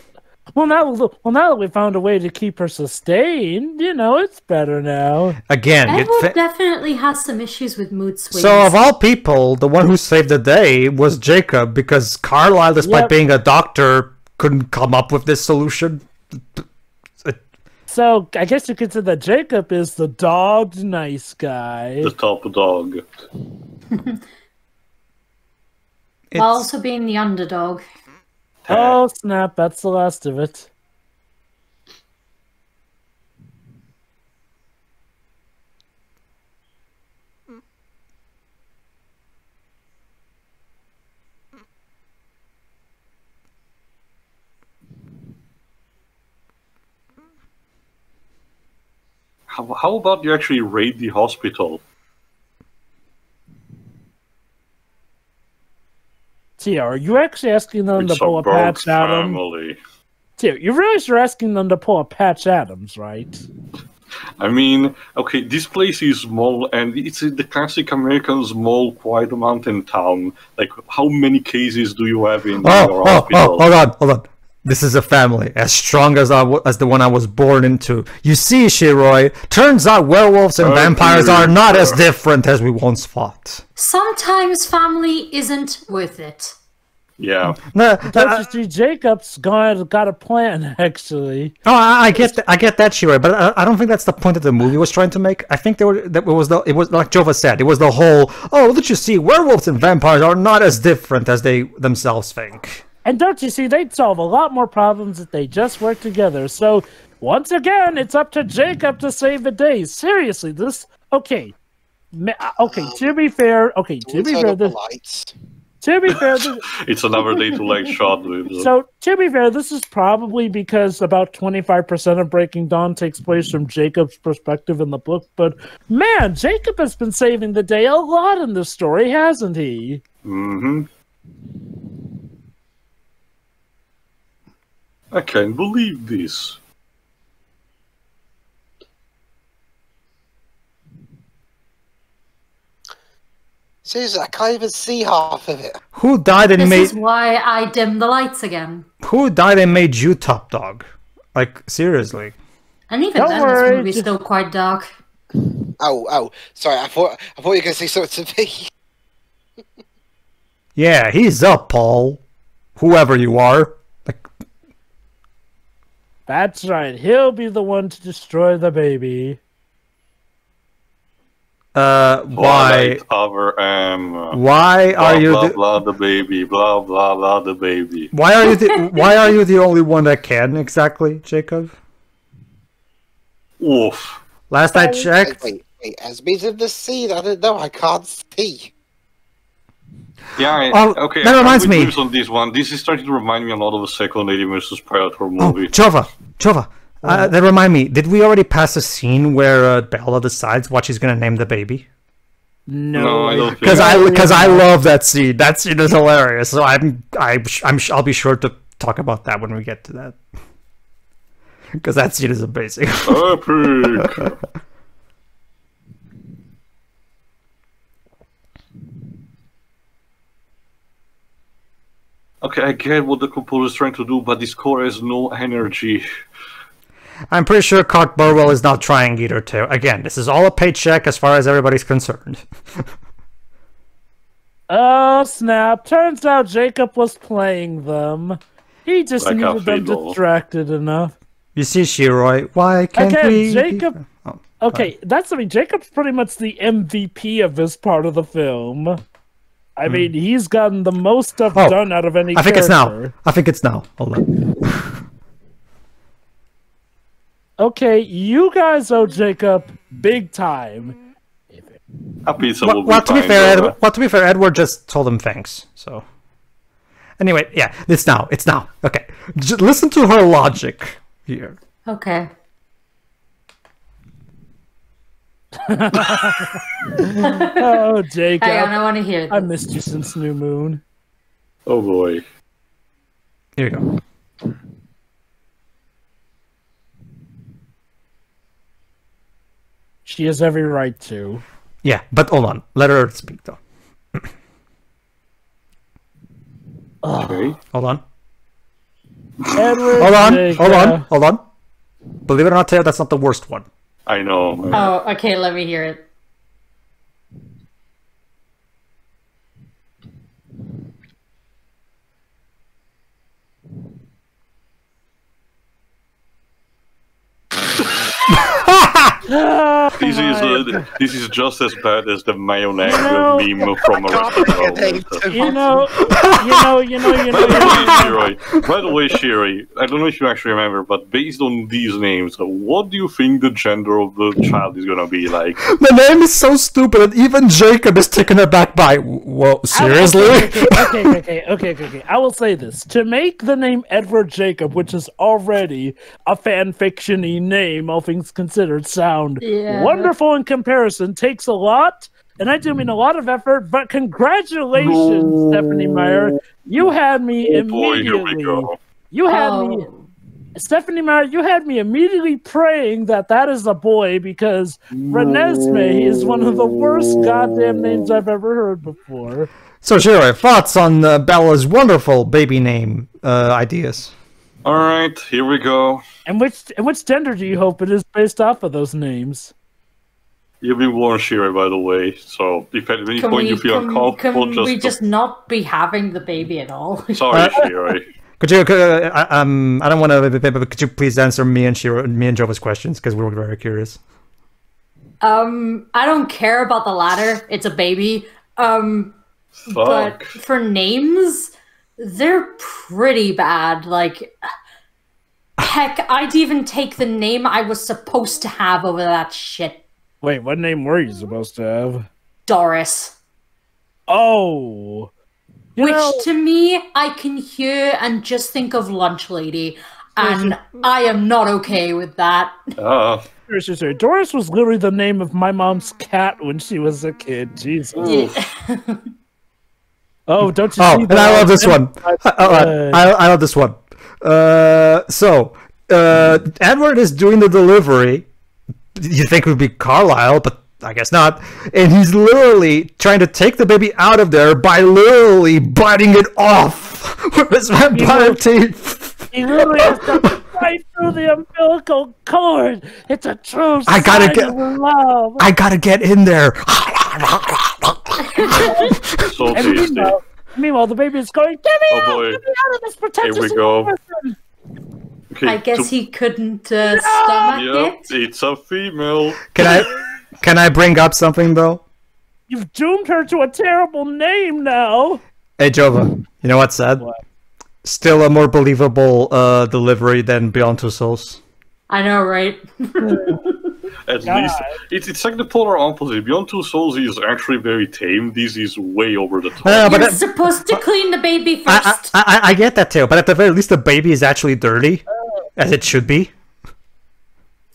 Well, now that we found a way to keep her sustained, it's better now. Again, Edward definitely has some issues with mood swings. So of all people, the one who saved the day was Jacob, because Carlisle, despite being a doctor, couldn't come up with this solution. So I guess you could say that Jacob is the dogged nice guy. The top dog. While also being the underdog. Oh, snap. That's the last of it. How about you actually raid the hospital? Tia, are you actually asking them to pull a Patch Adams? Tia, you realize you're asking them to pull a Patch Adams, right? I mean, okay, this place is small, and it's the classic American small, quiet mountain town. Like, how many cases do you have in your hospital? Hold on. This is a family as strong as the one I was born into. You see, Shiroi, turns out werewolves and vampires are not as different as we once thought. Sometimes family isn't worth it. Yeah. Don't you see, Jacob's got a plan, actually. Oh, I get that, Shiroi, but I don't think that's the point that the movie was trying to make. I think it was like Jova said, it was the whole, don't you see, werewolves and vampires are not as different as they themselves think. And don't you see, they'd solve a lot more problems if they just worked together. So, once again, it's up to Jacob to save the day. Seriously, okay, to be fair, it's another day to like shot with. So, to be fair, this is probably because about 25% of Breaking Dawn takes place from Jacob's perspective in the book. But, man, Jacob has been saving the day a lot in this story, hasn't he? Mm-hmm. I can't believe this. Seriously, I can't even see half of it. Who died and This is why I dim the lights again. Who died and made you top dog? Like, seriously. And even then, this movie's still quite dark. Oh, sorry, I thought you were going to say something to me. Yeah, he's up, Paul. Whoever you are. That's right. He'll be the one to destroy the baby. Why? Why are you the baby? Blah blah blah the baby. Why are you the only one that can exactly, Jacob? Oof. Last I checked. Wait. As means in the scene, I don't know. I can't see. Yeah, okay. That reminds me. On this one, this is starting to remind me a lot of the second Alien vs. Predator movie. Jova. That remind me. Did we already pass a scene where Bella decides what she's gonna name the baby? No, I don't think. Because I love that scene. That scene is hilarious. So I'll be sure to talk about that when we get to that. Because that scene is amazing. Epic. Okay, I get what the composer is trying to do, but this core has no energy. I'm pretty sure Clark Burwell is not trying either, too. Again, this is all a paycheck as far as everybody's concerned. Oh, snap. Turns out Jacob was playing them. He just needed them distracted enough. You see, Shiroi, why can't we... Jacob... Okay, that's Jacob's pretty much the MVP of this part of the film. I mean, he's gotten the most stuff done out of any character. I think it's now. Hold on. Okay, you guys owe Jacob big time. A pizza will be to be fair, Edward just told him thanks. So, Anyway, yeah, it's now. Okay, listen to her logic here. Okay. Oh, Jacob. Hang on, I want to hear this. I missed you since New Moon. Oh boy. Here you go. She has every right to. Yeah, but hold on. Let her speak, though. Okay. Hold on. Edward Hold on. Believe it or not, Teo, that's not the worst one. I know. Oh, okay, let me hear it. This is just as bad as the mayonnaise meme from Arrested Development. By the way, Sherry, I don't know if you actually remember, but based on these names, what do you think the gender of the child is gonna be like? The name is so stupid that even Jacob is taken aback by. Whoa, seriously? Okay. I will say this: to make the name Edward Jacob, which is already a fan fiction-y name, all things considered, sound wonderful in comparison, takes a lot, and I do mean a lot of effort. But congratulations, Stephanie Meyer, you had me immediately. Stephanie Meyer, you had me immediately praying that is a boy, because Renesmee is one of the worst goddamn names I've ever heard before. So, Shiro, thoughts on Bella's wonderful baby name ideas? All right, here we go. And which gender do you hope it is based off of those names? You've been warned, Shiro, by the way. So, if at any point you feel uncomfortable, can we just not be having the baby at all? Sorry, Shiro. Could you? I don't want to, but could you please answer me and Jova's questions, because we're very curious. I don't care about the latter. It's a baby. But for names, they're pretty bad. Like, heck, I'd even take the name I was supposed to have over that shit. Wait, what name were you supposed to have? Doris. Oh. To me, I can hear and just think of Lunch Lady. And I am not okay with that. Sorry. Doris was literally the name of my mom's cat when she was a kid. Jesus. Oh, don't you see that? And I love this one. I love this one. So, Edward is doing the delivery. You think it would be Carlisle, but I guess not. And he's literally trying to take the baby out of there by literally biting it off with his vampire teeth. He literally has to right through the umbilical cord. It's a true sign of love. I gotta get in there. So tasty. Meanwhile, the baby is going, get me out of this protective Here we go. Okay, I guess he couldn't stomach it. It's a female. Can I bring up something, though? You've doomed her to a terrible name now. Hey, Jova, you know what's sad? What? Still a more believable delivery than Beyond Two Souls. I know, right? At least it's like the polar opposite. Beyond Two Souls is actually very tame. This is way over the top. You're supposed to clean the baby first. I get that too, but at the very least, the baby is actually dirty, as it should be.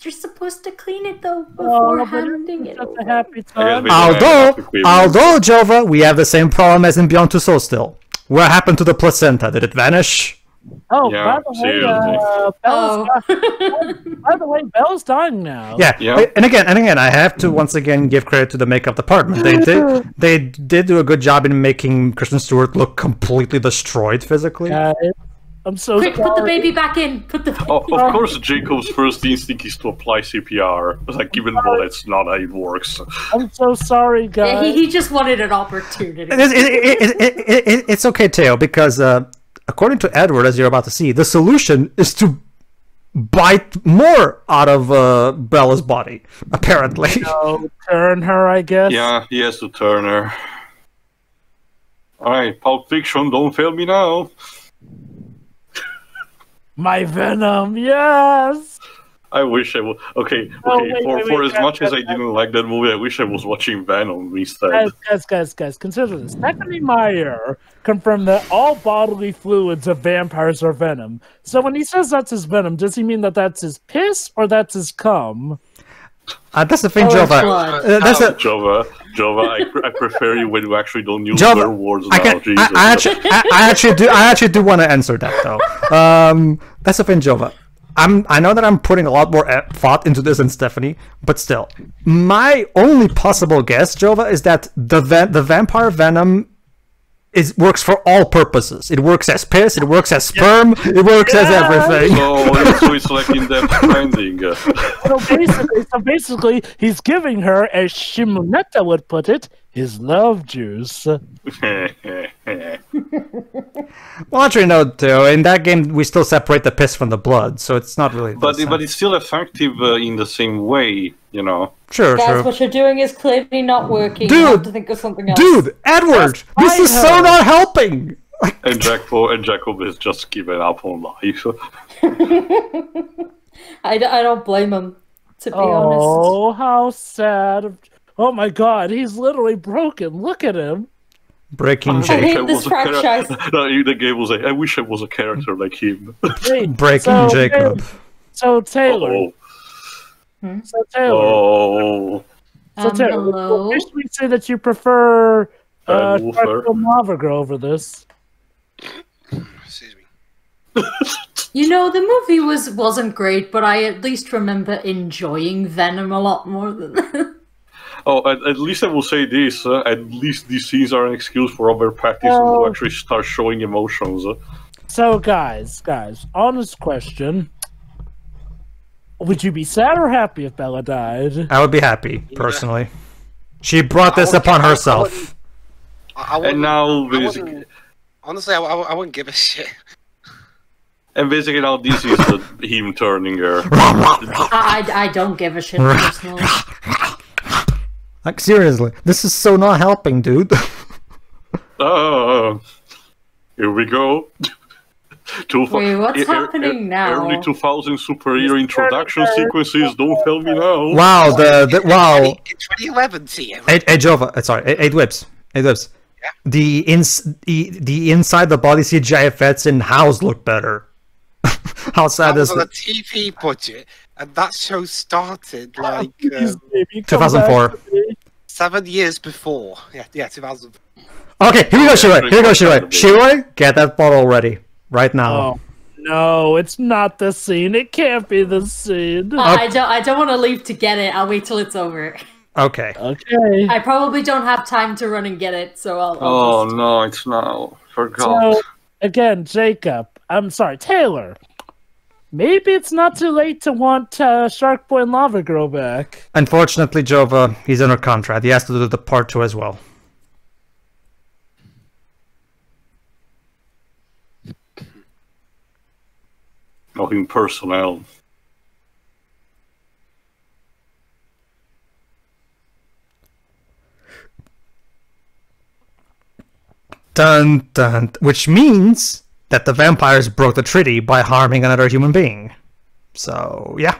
You're supposed to clean it though before handing it over. Although, Jova, we have the same problem as in Beyond Two Souls still. What happened to the placenta? Did it vanish? Oh, yeah, by the way, Belle's dying now. Yeah. And again, I have to once again give credit to the makeup department. They did do a good job in making Kristen Stewart look completely destroyed physically. I'm so quick. Sorry. Put the baby back in. Of course, Jacob's first instinct is to apply CPR. Like, even though that's not how it works. I'm so sorry, guys. Yeah, he just wanted an opportunity. It's okay, Teo, because according to Edward, as you're about to see, the solution is to bite more out of Bella's body, apparently. So, turn her, I guess? Yeah, he has to turn her. Alright, Pulp Fiction, don't fail me now. My venom, yes! I wish I was okay. For as much as I didn't like that movie, I wish I was watching Venom instead. Guys, consider this. Stephanie Meyer confirmed that all bodily fluids of vampires are venom. So when he says that's his venom, does he mean that that's his piss or that's his cum? That's the thing, Jova. Jova, I prefer you when you actually don't use swear words now. I actually do want to answer that though. That's the thing, Jova. I know that I'm putting a lot more thought into this than Stephanie, but still, my only possible guess, Jova, is that the vampire venom works for all purposes. It works as piss, it works as sperm, it works as everything. So it's like in-depth finding. So basically, he's giving her, as Shimonetta would put it, his love juice. Well, actually, no, too. In that game, we still separate the piss from the blood, so it's not really. But it's still effective in the same way, you know. True, Guys, true. what you're doing is clearly not working. Dude, you have to think of something else. Dude, Edward, this is so not helping. And Jacob is just giving up on life. I don't blame him, to be honest. Oh, how sad. Oh my god, he's literally broken. Look at him. Breaking I Jacob. hate this franchise. No, the game was like, I wish I was a character like him. Breaking Jacob. So Taylor. So Taylor. Hello? Why should we say that you prefer Lava Girl over this? Excuse me. You know, the movie wasn't great, but I at least remember enjoying Venom a lot more than that. Oh, at least I will say this. At least these scenes are an excuse for Robert Pattinson to actually start showing emotions. So, guys, honest question. Would you be sad or happy if Bella died? I would be happy, personally. She brought this upon herself. And now, basically... Honestly, I wouldn't give a shit. And basically now this is him turning her. I don't give a shit personally. Like, seriously, this is so not helping, dude. Here we go. Wait, what's happening now? Early 2000 superhero introduction sequences, don't tell me now. Wow, wow. In 2011, TM. Hey, Jova, sorry, 8 whips. 8 whips. Yeah. The inside the body CGI effects in House look better. How sad is that? Was on a TV budget, and that show started like 2004. 7 years before. Yeah, 2004. Okay, here we go, Shiroi. Shiroi, get that bottle ready right now. Oh, no, it's not the scene. It can't be the scene. I don't want to leave to get it. I'll wait till it's over. Okay. Okay. I probably don't have time to run and get it, so I'll just... no, it's now. Forgot. So, again, Jacob. I'm sorry, Taylor. Maybe it's not too late to want Shark Boy and Lava Girl back. Unfortunately, Jova, he's under contract. He has to do the part 2 as well. Nothing personnel. Dun dun. Which means that the vampires broke the treaty by harming another human being. So, yeah.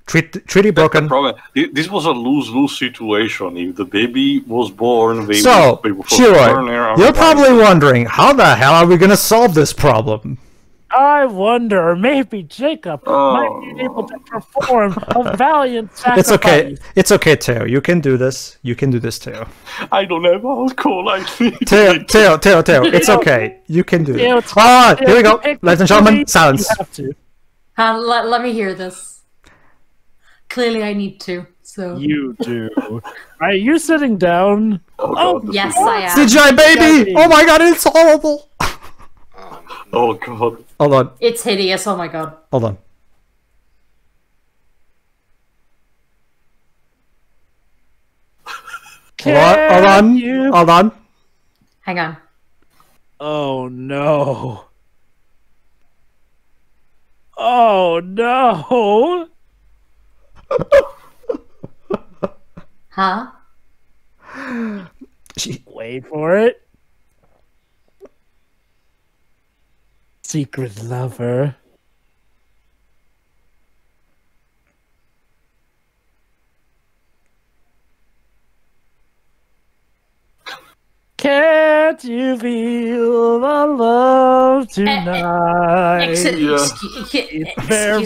Treaty broken. This was a lose-lose situation. If the baby was born, they so, Shiroi, you're probably wondering, how the hell are we going to solve this problem? I wonder, maybe Jacob might be able to perform a valiant sacrifice. It's okay, Teo. You can do this. You can do this, Teo. I don't have alcohol, I think. Teo. It's okay. You can do it. Here we go. Ladies and gentlemen, silence. Let me hear this. Clearly I need to, so... You do. Are you sitting down? Oh yes, I am. CGI baby! Oh my god, it's horrible! Oh god. Hold on. It's hideous, oh my god. Hold on. Hold on. Hang on. Oh no. Oh no. Huh? Wait for it. Secret lover. you feel the love tonight. It's very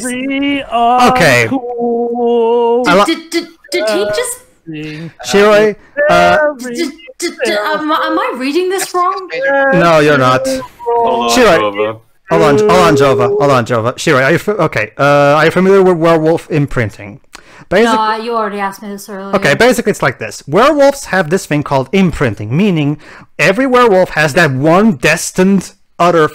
cool. Did he just... Shiroi, am I reading this wrong? no, you're not. Shiroi, hold on, Jova. Shiroi, are you familiar with werewolf imprinting? No, you already asked me this earlier. Okay, basically it's like this. Werewolves have this thing called imprinting, meaning every werewolf has that one destined other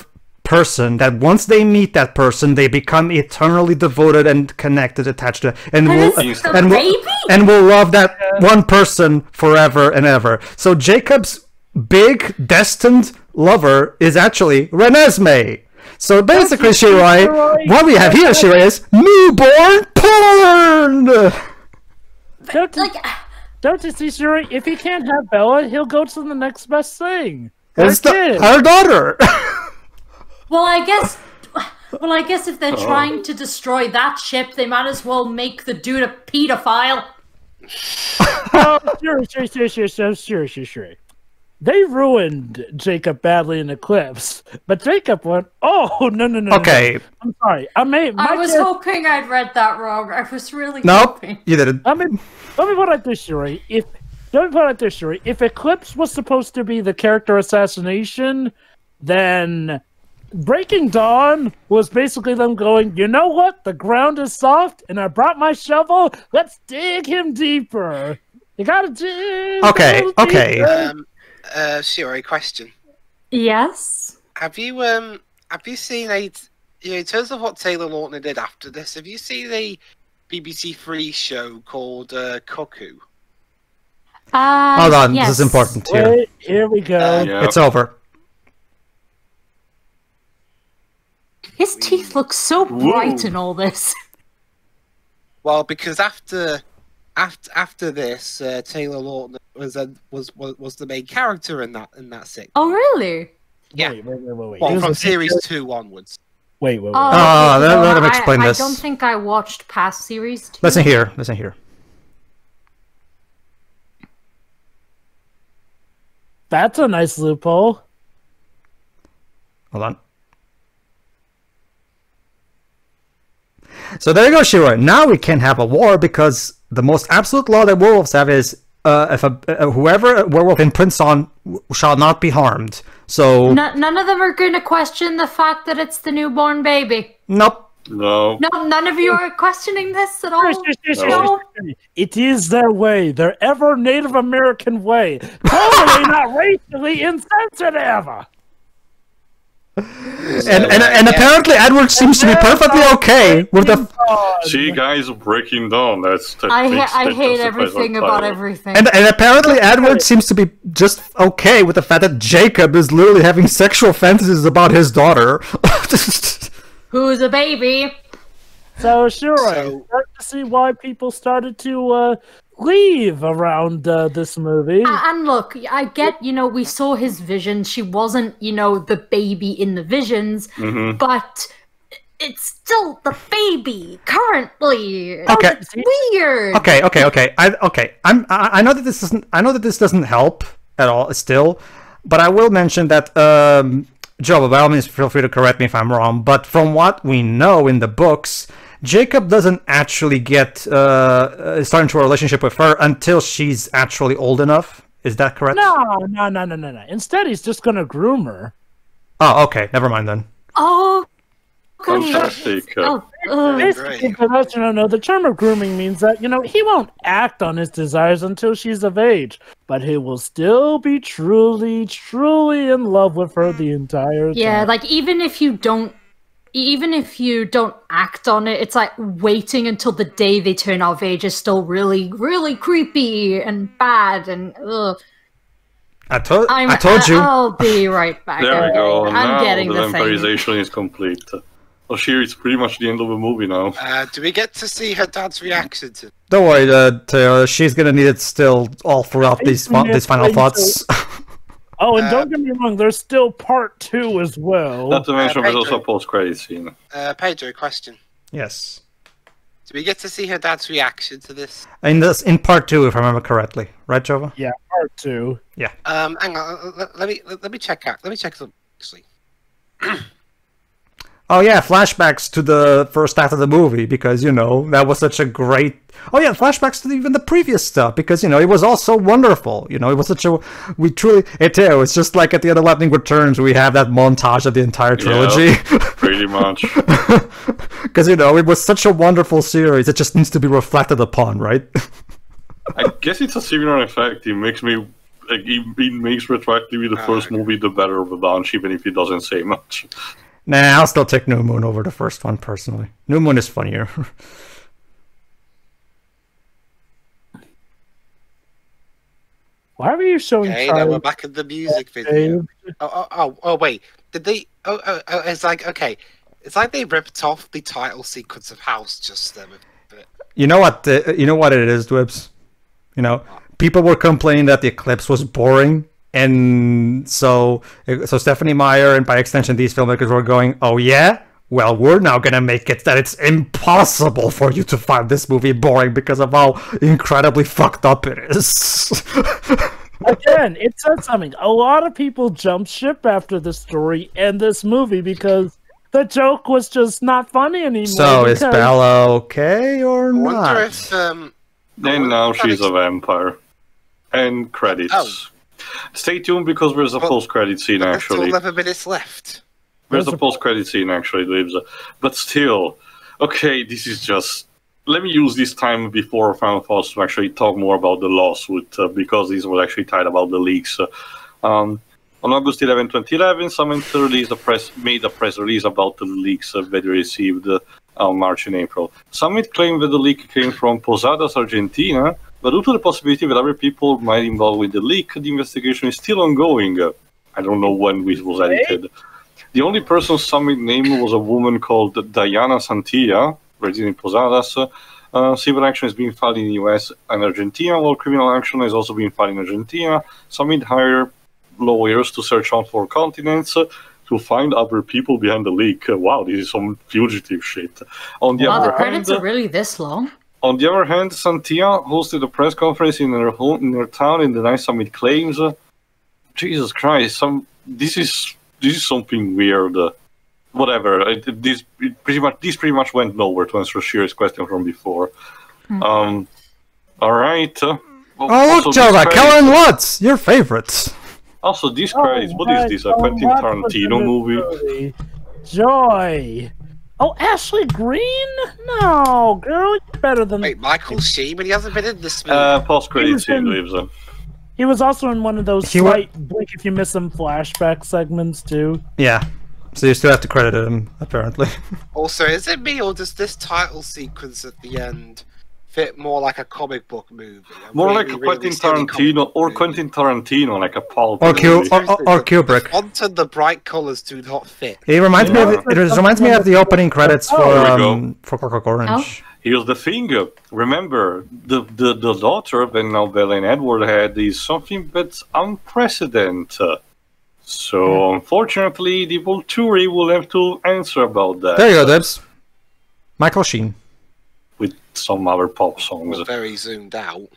person that once they meet that person, they become eternally devoted and connected, attached to, and will love that one person forever and ever. So Jacob's big destined lover is actually Renesmee. So basically, Shiroi, what we have here, Shiroi, is newborn porn! Don't you see, Shiroi? If he can't have Bella, he'll go to the next best thing. It's her daughter! Well, I guess if they're trying to destroy that ship, they might as well make the dude a pedophile. Sure. They ruined Jacob badly in Eclipse, but Jacob went, oh, no. Okay. I'm sorry. I was hoping I'd read that wrong. I was really hoping. You didn't. Let me put it like this, Shuri. If Eclipse was supposed to be the character assassination, then Breaking Dawn was basically them going, you know what? The ground is soft, and I brought my shovel. Let's dig him deeper. You gotta dig. Okay. Shiro, question. Yes. Have you seen in terms of what Taylor Lautner did after this? Have you seen a BBC Three show called Cuckoo? Hold on, yes. This is important here. Wait, here we go. It's over. His teeth look so bright in all this. Well, because after this, Taylor Lautner was the main character in that sitcom. Oh, really? Yeah. Wait. Well, from series 2 onwards. Wait. Let him explain this. I don't think I watched past series 2. Listen here. That's a nice loophole. Hold on. So there you go, Shiro. Now we can have a war because the most absolute law that werewolves have is whoever a werewolf imprints on shall not be harmed. So none of them are going to question the fact that it's the newborn baby. Nope. No. No, none of you are questioning this at all. No. It is their way, their ever Native American way. Totally not racially insensitive. And apparently Edward seems to be perfectly okay with the. See, guys, Breaking Dawn. I hate everything about everything. And apparently Edward seems to be just okay with the fact that Jacob is literally having sexual fantasies about his daughter. Who's a baby? So sure, I start to see why people started to leave around this movie. And look, I get, we saw his vision. She wasn't, the baby in the visions, but it's still the baby currently. Okay, it's weird. Okay. I know that this doesn't. I know that this doesn't help at all. Still, but I will mention that. Joe, by all means, feel free to correct me if I'm wrong. But from what we know in the books, Jacob doesn't actually get start into a relationship with her until she's actually old enough. Is that correct? No. Instead, he's just gonna groom her. Oh, okay. Never mind then. Oh, fantastic. Basically, for those who don't know, the term of grooming means that, he won't act on his desires until she's of age, but he will still be truly, truly in love with her the entire time. Yeah, like even if you don't act on it, it's like waiting until the day they turn of age is still really, really creepy and bad and ugh. I told you. I'll be right back. There we go. I'm now getting the the thing. vampirization is complete. Well, here it's pretty much the end of the movie now. Do we get to see her dad's reaction to? Don't worry, Taylor. She's gonna need it still all throughout these final thoughts. Oh, and don't get me wrong, there's still part 2 as well. Not to mention there's also a post-credit scene. Pedro, question. Yes. Do we get to see her dad's reaction to this? In part 2, if I remember correctly, right, Jova? Yeah, part 2. Yeah. Hang on. Let me check out. Let me check something actually. Oh yeah, flashbacks to the first act of the movie, because, you know, that was such a great... Oh yeah, flashbacks to even the previous stuff, because, you know, it was all so wonderful. You know, it was such a... We truly... It's just like at the end of Lightning Returns, we have that montage of the entire trilogy. Yeah, pretty much. Because, you know, it was such a wonderful series, it just needs to be reflected upon, right? I guess it's a similar effect. It makes me... Like, it makes retroactively the first movie the better of a bunch, even if it doesn't say much. Nah, I'll still take New Moon over the first one, personally. New Moon is funnier. Why were you showing? Okay, now we're back in the music video. Oh, wait. Did they? It's like, okay. It's like they ripped off the title sequence of House just a bit. You know what? You know what it is, Dwibs? You know, people were complaining that the Eclipse was boring. And so Stephanie Meyer, and by extension these filmmakers, were going, oh yeah? Well, we're now gonna make it that it's impossible for you to find this movie boring because of how incredibly fucked up it is. Again, it says something. A lot of people jumped ship after this story and this movie because the joke was just not funny anymore. So is Bella okay or not? I wonder if... And now she's a vampire. And credits. Oh. Stay tuned because there's a post-credit scene, actually. There's still 11 minutes left. There's a post-credit scene, actually, Libs. But still, okay, this is just... Let me use this time before Final Thoughts to actually talk more about the lawsuit, because this was actually tied about the leaks. On August 11, 2011, Summit made a press release about the leaks that they received March and April. Summit claimed that the leak came from Posadas, Argentina, but due to the possibility that other people might be involved with the leak, the investigation is still ongoing. I don't know when this was edited. The only person Summit named was a woman called Diana Santilla, resident in Posadas. Civil action is being filed in the US and Argentina, while criminal action is also being filed in Argentina. Summit hired lawyers to search on 4 continents to find other people behind the leak. Wow, this is some fugitive shit. On the other the credits hand, are really this long. On the other hand, Santilla hosted a press conference in her town and denied Summit claims. Jesus Christ, this is something weird. Whatever. This pretty much went nowhere, to answer Shira's question from before. All right. Oh look, Jova, Kellen Lutz, your favorites. Also, these credits. What is this? A Quentin Tarantino movie? Joy. Oh, Ashley Green? No, girl, you're better than... Wait, Michael Sheen, but he hasn't been in this movie. Post-credit scene, Lives. He was also in one of those slight blink if you miss some flashback segments, too. Yeah, so you still have to credit him, apparently. Also, is it me, or does this title sequence at the end fit more like a comic book movie? More like a Quentin Tarantino, or Quentin Tarantino, like a pulp or Kubrick. The font and the bright colors do not fit. It reminds me of the opening credits for Clockwork Orange. Oh. Here's the thing. Remember, the daughter, then now Bella and Edward had is something that's unprecedented. So, unfortunately, the Volturi will have to answer about that. There you go, Debs. Michael Sheen. With some other pop songs. We're very zoomed out.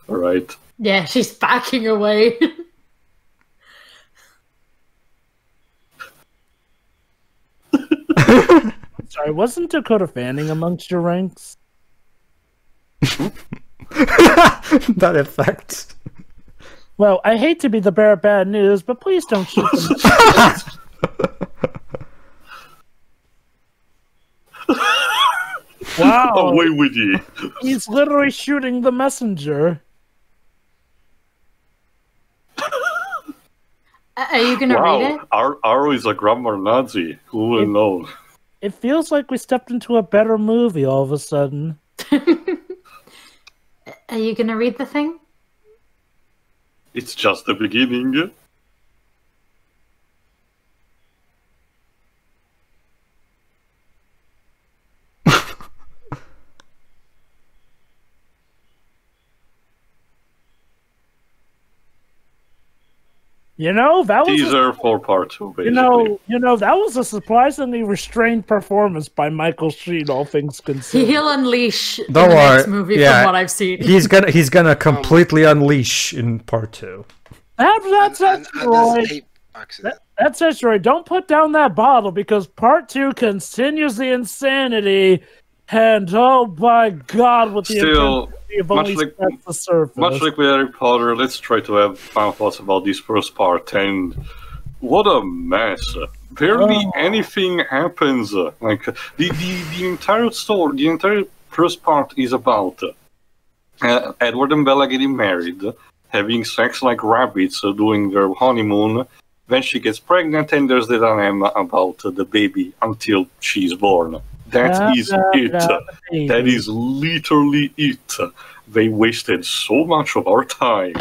Right. Yeah, she's backing away. Sorry, wasn't Dakota Fanning amongst your ranks? That effect. Well, I hate to be the bearer of bad news, but please don't shoot them. Wow. Away with you. He's literally shooting the messenger. Are you gonna read it? Aro is a grammar Nazi. Who will know? It feels like we stepped into a better movie all of a sudden. Are you gonna read the thing? It's just the beginning. You know, that was teaser for part 2, basically. You know, that was a surprisingly restrained performance by Michael Sheen, all things considered. He'll unleash in Don't the worry. next movie Yeah, from what I've seen. He's gonna completely unleash in part 2. That's Roy. That's it, Roy. Don't put down that bottle because part 2 continues the insanity. And oh my God, with the Still, much like with Harry Potter, let's try to have fun thoughts about this first part. And what a mess! Barely anything happens. Like the entire story, the entire first part is about Edward and Bella getting married, having sex like rabbits, doing their honeymoon. Then she gets pregnant, and there's the dilemma about the baby until she's born. That is it. That is literally it. They wasted so much of our time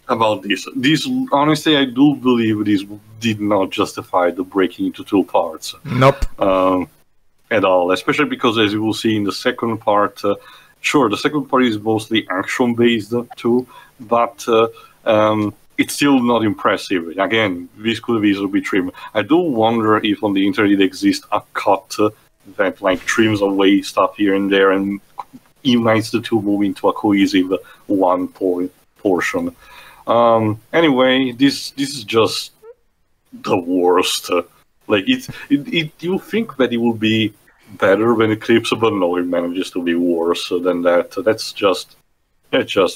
about this. This, honestly, I do believe this did not justify the breaking into 2 parts. Nope. At all. Especially because, as you will see in the second part, sure, the second part is mostly action-based too, but it's still not impressive. Again, this could easily be trimmed. I do wonder if on the internet exists a cut that like trims away stuff here and there and unites the 2 movies into a cohesive one portion. Anyway, this is just the worst. Like you think that it will be better when Eclipse, but no, it manages to be worse than that. It's just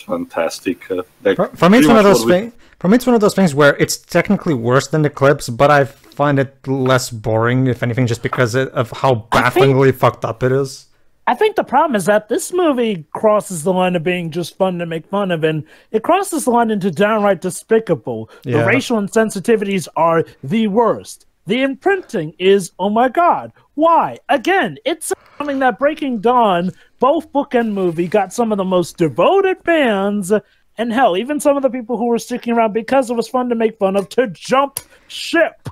fantastic. For me, it's one of those things. For me, it's one of those things where it's technically worse than Eclipse, but I find it less boring, if anything, just because of how bafflingly fucked up it is. I think the problem is that this movie crosses the line of being just fun to make fun of, and it crosses the line into downright despicable. Yeah. The racial insensitivities are the worst. The imprinting is, oh my God, why? Again, it's something that Breaking Dawn, both book and movie, got some of the most devoted fans, and hell, even some of the people who were sticking around because it was fun to make fun of, to jump ship.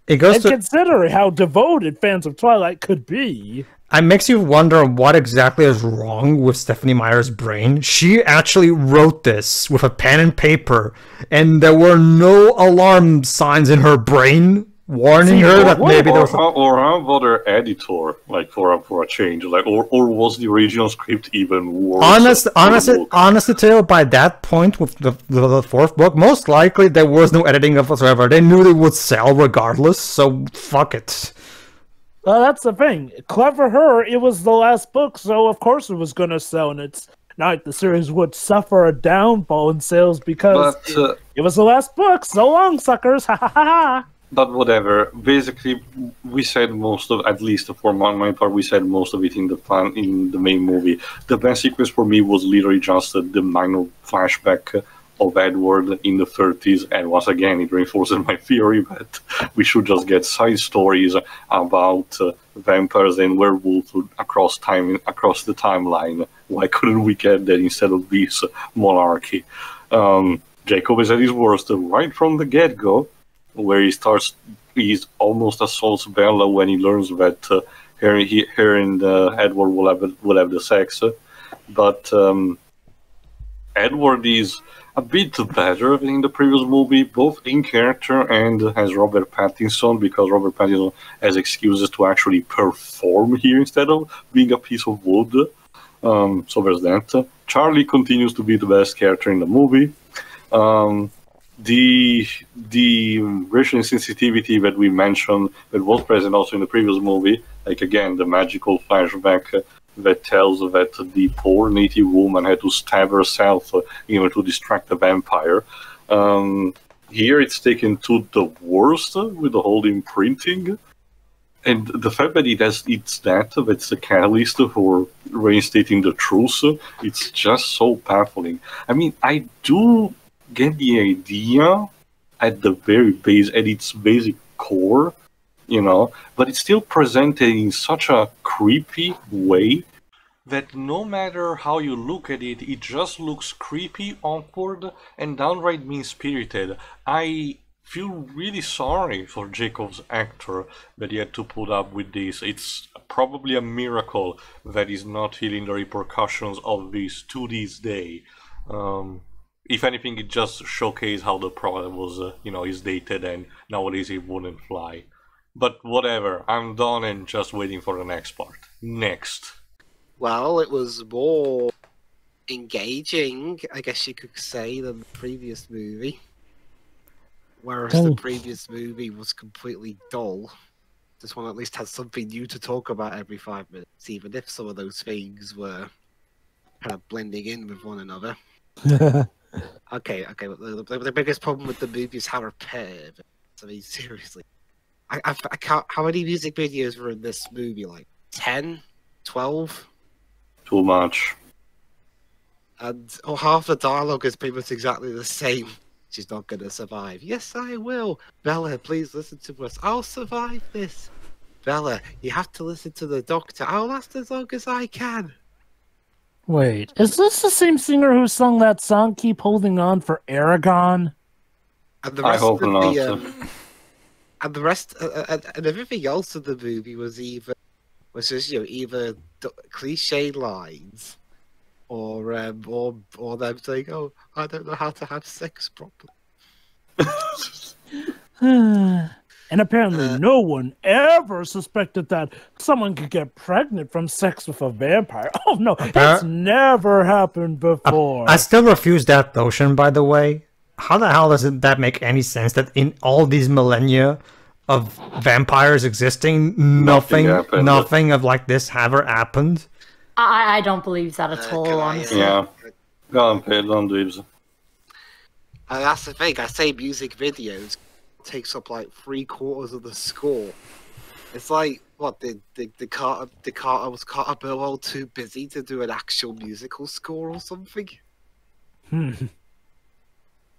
Consider how devoted fans of Twilight could be. It makes you wonder what exactly is wrong with Stephenie Meyer's brain. She actually wrote this with a pen and paper, and there were no alarm signs in her brain warning her that maybe there was or how about her editor, like for a change, like or was the original script even worse? Honestly, Taylor, by that point with the 4th book, most likely there was no editing of whatsoever. They knew they would sell regardless, so fuck it. Well, that's the thing. Clever her, it was the last book, so of course it was going to sell, and it's not like the series would suffer a downfall in sales because it was the last book. So long, suckers! Ha ha ha ha! But whatever. Basically, we said most of, at least for my part, we said most of it in the main movie. The best sequence for me was literally just the minor flashback of Edward in the 30s, and once again, it reinforces my theory that we should just get side stories about vampires and werewolves across the timeline. Why couldn't we get that instead of this monarchy? Jacob is at his worst right from the get-go, where he's almost assaults Bella when he learns that her and Edward will have the sex. But Edward is a bit better than in the previous movie, both in character and as Robert Pattinson, because Robert Pattinson has excuses to actually perform here instead of being a piece of wood. So there's that. Charlie continues to be the best character in the movie. The racial insensitivity that we mentioned that was present also in the previous movie, like again the magical flashback that tells that the poor native woman had to stab herself in order to distract the vampire. Here it's taken to the worst with the whole imprinting, and the fact that that's the catalyst for reinstating the truce. It's just so baffling. I mean, I do get the idea at its basic core, but it's still presented in such a creepy way that no matter how you look at it, it just looks creepy, awkward, and downright mean-spirited. I feel really sorry for Jacob's actor that he had to put up with this. It's probably a miracle that he's not feeling the repercussions of this to this day. if anything, it just showcased how the product was, is dated, and nowadays it wouldn't fly. But whatever, I'm done and just waiting for the next part. Next. Well, it was more engaging, I guess you could say, than the previous movie. Whereas the previous movie was completely dull. This one at least had something new to talk about every 5 minutes, even if some of those things were kind of blending in with one another. Okay, but the biggest problem with the movie is how repetitive. I mean, seriously. I can't. How many music videos were in this movie? Like 10? 12? Too much. And half the dialogue is pretty much exactly the same. She's not going to survive. Yes, I will. Bella, please listen to us. I'll survive this. Bella, you have to listen to the doctor. I'll last as long as I can. Wait, is this the same singer who sung that song, Keep Holding On for Aragon? And the rest I hope of not. And the rest, and everything else of the movie was just either cliche lines, or them saying, "Oh, I don't know how to have sex properly." And apparently no one ever suspected that someone could get pregnant from sex with a vampire. Oh no, that's never happened before. I still refuse that notion, by the way. How the hell does that make any sense that in all these millennia of vampires existing, nothing of like this ever happened? I don't believe that at all, honestly. Yeah. Don't believe so. That's the thing. I say music videos takes up like 3/4 of the score. It's like, what, was Carter Burwell too busy to do an actual musical score or something?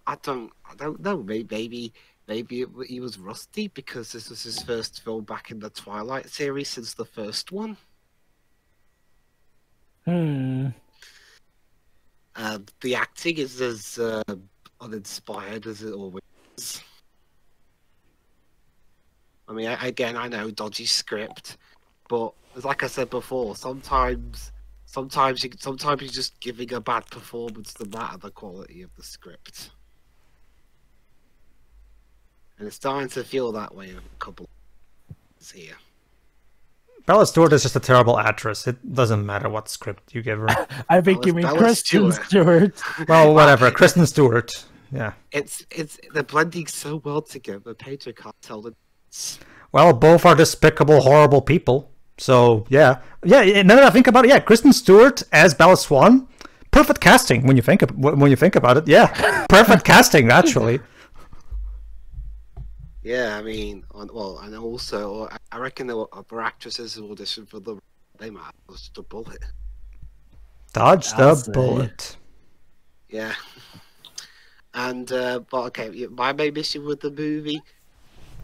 I don't know. Maybe he was rusty because this was his first film back in the Twilight series since the first one. The acting is as uninspired as it always is. I mean, again, I know, dodgy script, but like I said before, sometimes you're just giving a bad performance no matter the quality of the script. And it's starting to feel that way in a couple of here. Bella Stewart is just a terrible actress. It doesn't matter what script you give her. I think you mean Kristen Stewart. Well, whatever. Kristen Stewart. Yeah. They're blending so well together. Pedro can't tell the. Well, both are despicable, horrible people. So yeah. Now that I think about it, yeah, Kristen Stewart as Bella Swan, perfect casting when you think about it. Yeah, perfect casting actually. Yeah, I mean, and also I reckon there were other actresses who auditioned for the. They might have dodged the bullet. Dodge the bullet. Yeah. And but okay, my main issue with the movie,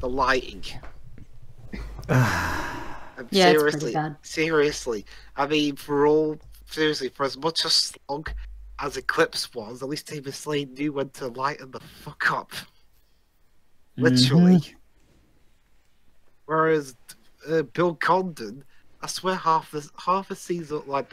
the lighting. Yeah, it's pretty bad. Seriously, I mean, for as much a slog as Eclipse was, at least David Slade knew when to lighten the fuck up. Literally. Whereas Bill Condon, I swear half the scenes looked like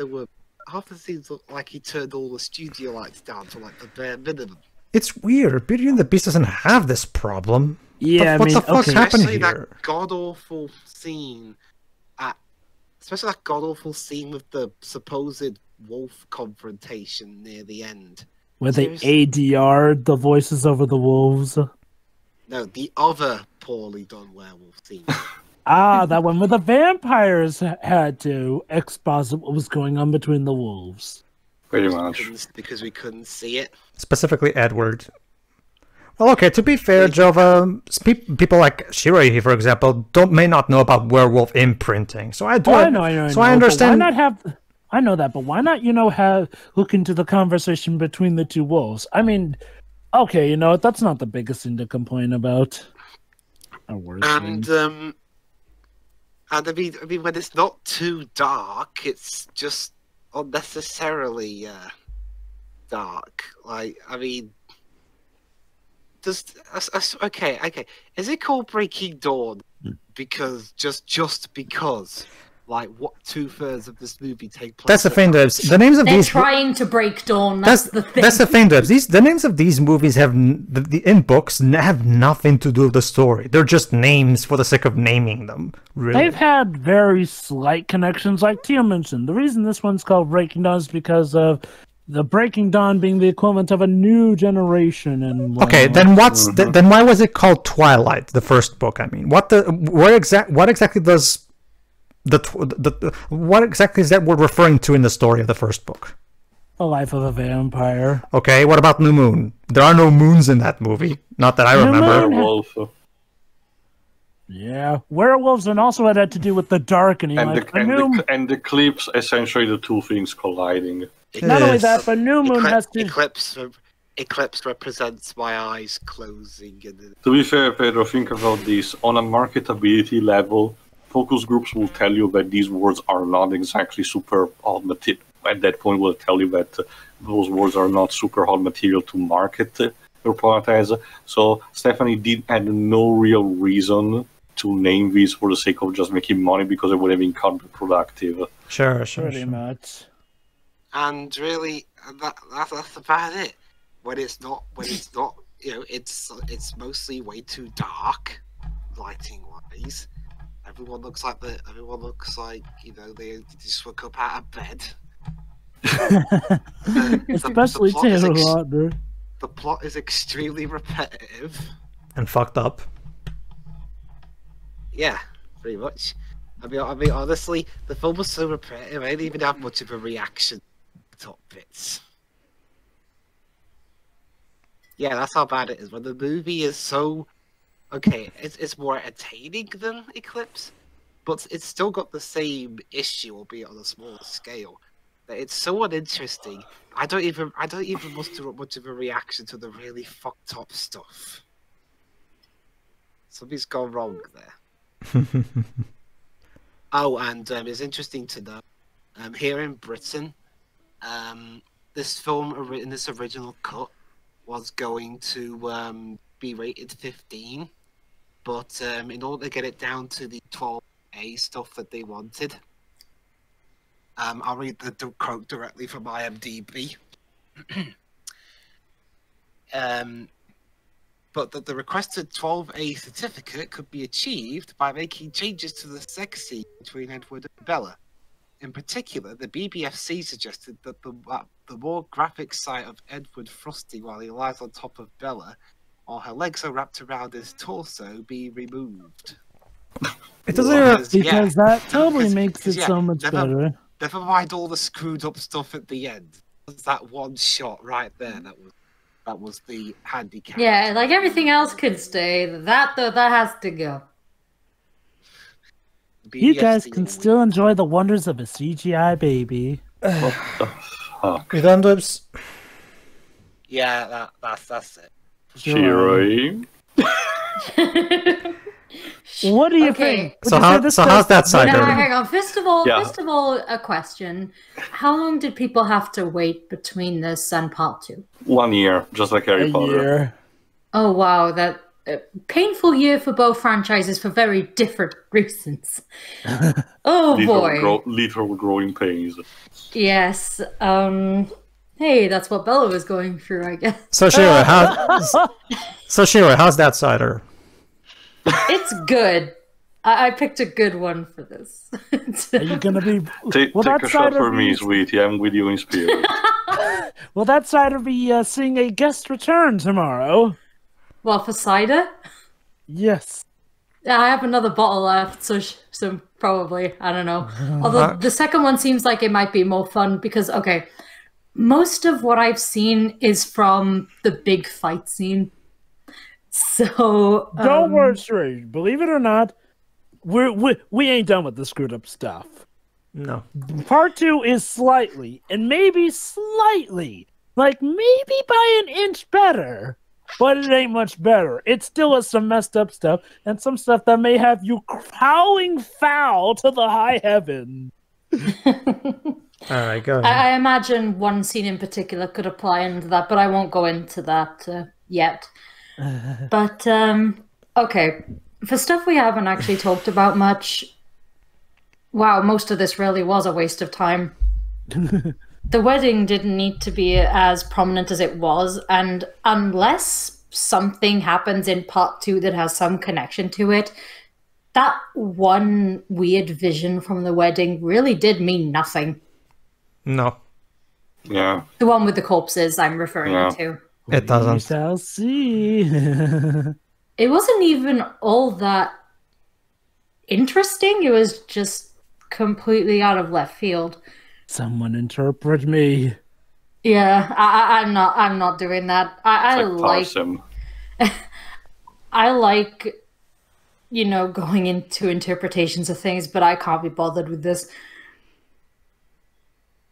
he turned all the studio lights down to like the bare minimum. It's weird. Beauty and the Beast doesn't have this problem. Yeah, what the fuck happened especially here? That god-awful scene especially that god-awful scene with the supposed wolf confrontation near the end. Where they ADR'd the voices over the wolves. No, the other poorly done werewolf scene. That one where the vampires had to exposit what was going on between the wolves. Pretty much. Because we couldn't see it. Specifically Edward. Well, okay, to be fair, Jova, people like Shiroi, for example, may not know about werewolf imprinting. So I do. I know. So I understand. Why not have? I know that, but why not? Look into the conversation between the two wolves. I mean, okay, that's not the biggest thing to complain about. And I mean, when it's not too dark, it's just unnecessarily dark. Like, I mean. Okay. Is it called Breaking Dawn because just because? like what 2/3 of this movie take place. That's the thing, Dubs. The names of They're these trying to break Dawn. That's the thing. That's the thing, Dubs. The names of these movies have in books have nothing to do with the story. They're just names for the sake of naming them. Really. They've had very slight connections, like Tio mentioned. The reason this one's called Breaking Dawn is because of the Breaking Dawn being the equivalent of a new generation. And okay, then then why was it called Twilight? The first book. I mean, what exactly does what exactly is that word referring to in the story of the first book? The life of a vampire. Okay, what about New Moon? There are no moons in that movie. Not that I remember. Werewolf. Yeah, werewolves, and also it had to do with the darkening. And, like, and the eclipse, essentially the two things colliding. Not only that, but New Moon has to... Eclipse represents my eyes closing. To be fair, Pedro, think about this. On a marketability level, focus groups will tell you that these words are not exactly super hot material. At that point, will tell you that those words are not super hot material to market your product as. So Stephanie had no real reason to name these for the sake of just making money, because it would have been counterproductive. Sure. Pretty much. And really, that's about it. When it's not, you know, it's mostly way too dark, lighting wise. Everyone looks like you know they just woke up out of bed. Especially Taylor Lautner. The plot is extremely repetitive and fucked up. Yeah, pretty much. I mean, honestly, the film was so repetitive. I didn't even have much of a reaction to top bits. Yeah, that's how bad it is. When the movie is so okay, it's more entertaining than Eclipse, but it's still got the same issue, albeit on a smaller scale. That it's so uninteresting. I don't even muster up much of a reaction to the really fucked up stuff. Something's gone wrong there. Oh, and it's interesting to know, here in Britain, this film in this original cut was going to be rated 15, but in order to get it down to the 12A stuff that they wanted, I'll read the quote directly from IMDb. But that the requested 12A certificate could be achieved by making changes to the sex scene between Edward and Bella. In particular, the BBFC suggested that the more graphic sight of Edward thrusting while he lies on top of Bella, or her legs are wrapped around his torso, be removed. It doesn't because that totally makes it so much better. Never mind all the screwed up stuff at the end. There's that one shot right there that was the handicap. Yeah, like everything else could stay. That has to go. You guys can still enjoy the wonders of a CGI baby. What the fuck? You done, Dubs? Yeah, that's it. Cheery. What do you think? So how's that side? No, hang on. First of all, a question. How long did people have to wait between this and part 2? 1 year, just like Harry Potter. Year. Oh wow, that painful year for both franchises for very different reasons. Oh boy, literal growing pains. Yes. Hey, that's what Bella was going through, I guess. So Shira, how's that cider? It's good. I picked a good one for this. Are you gonna be? Take a shot for me, sweetie. I'm with you in spirit. Well, that cider be seeing a guest return tomorrow. Well, for cider? Yes. Yeah, I have another bottle left, so probably, I don't know. Although the second one seems like it might be more fun because, okay, most of what I've seen is from the big fight scene. So don't worry, Strange. Believe it or not, we ain't done with the screwed up stuff. No. Part 2 is slightly, and maybe slightly, like maybe by an inch better, but it ain't much better. It still has some messed up stuff, and some stuff that may have you howling foul to the high heaven. All right, go ahead. I imagine one scene in particular could apply into that, but I won't go into that yet. But, okay, for stuff we haven't actually talked about much, Wow, most of this really was a waste of time. The wedding didn't need to be as prominent as it was, and unless something happens in part 2 that has some connection to it, that one weird vision from the wedding really did mean nothing. No. Yeah. The one with the corpses I'm referring to. It doesn't. We shall see. It wasn't even all that interesting. It was just completely out of left field. Someone interpret me. Yeah, I'm not doing that. I like, you know, going into interpretations of things, but I can't be bothered with this.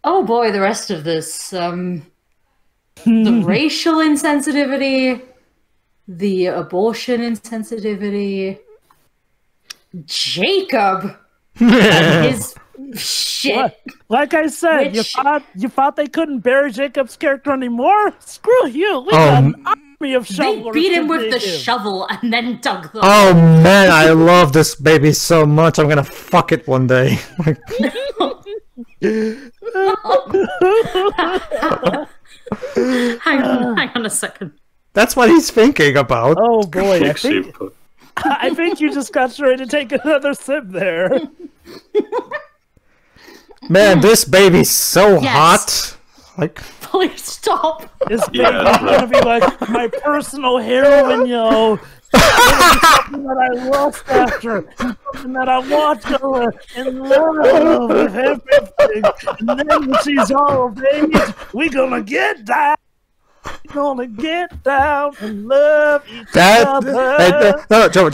Oh boy, the rest of this. The racial insensitivity, the abortion insensitivity, Jacob and his shit. Like I said, you thought they couldn't bury Jacob's character anymore? Screw you! We got an army of shovelers. They beat him with the shovel and then dug them. Oh man, I love this baby so much. I'm gonna fuck it one day. Hang on a second. That's what he's thinking about. Oh boy, I think you just got ready to take another sip there. Man, this baby's so hot. Like, please stop. This baby's gonna be like my personal heroine, yo. Something that I lost after, something that I watched her in love with everything. And then when she's all of age, we gonna get down. We're gonna get down and love each other. No, Joe.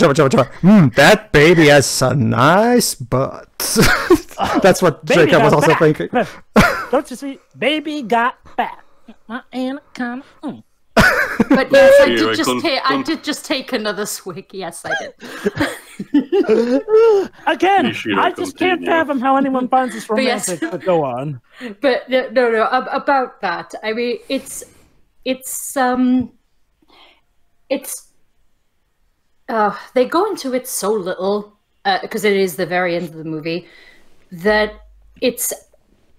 That baby has a nice butt. That's what Jacob was also thinking. Don't you see? Baby got fat. My anaconda. But yes, I did just take another swig. Yes, I did. Again, I just can't fathom how anyone finds this romantic. But go on. But no. About that, I mean, they go into it so little because it is the very end of the movie that it's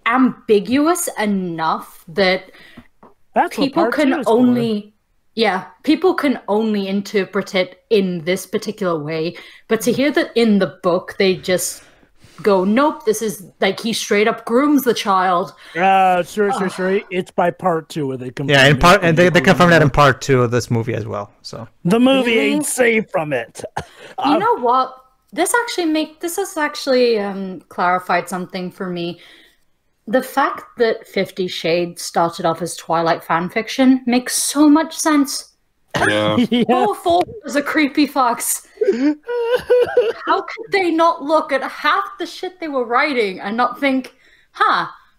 ambiguous enough that people can only interpret it in this particular way. But to hear that in the book they just go, nope, this is like he straight up grooms the child. Sure. It's by part 2 where they confirm. Yeah, in part, and they confirm that in part 2 of this movie as well. So the movie ain't safe from it. You know what? This has actually clarified something for me. The fact that 50 Shades started off as Twilight fanfiction makes so much sense. Yeah. Both authors are creepy fucks. How could they not look at half the shit they were writing and not think,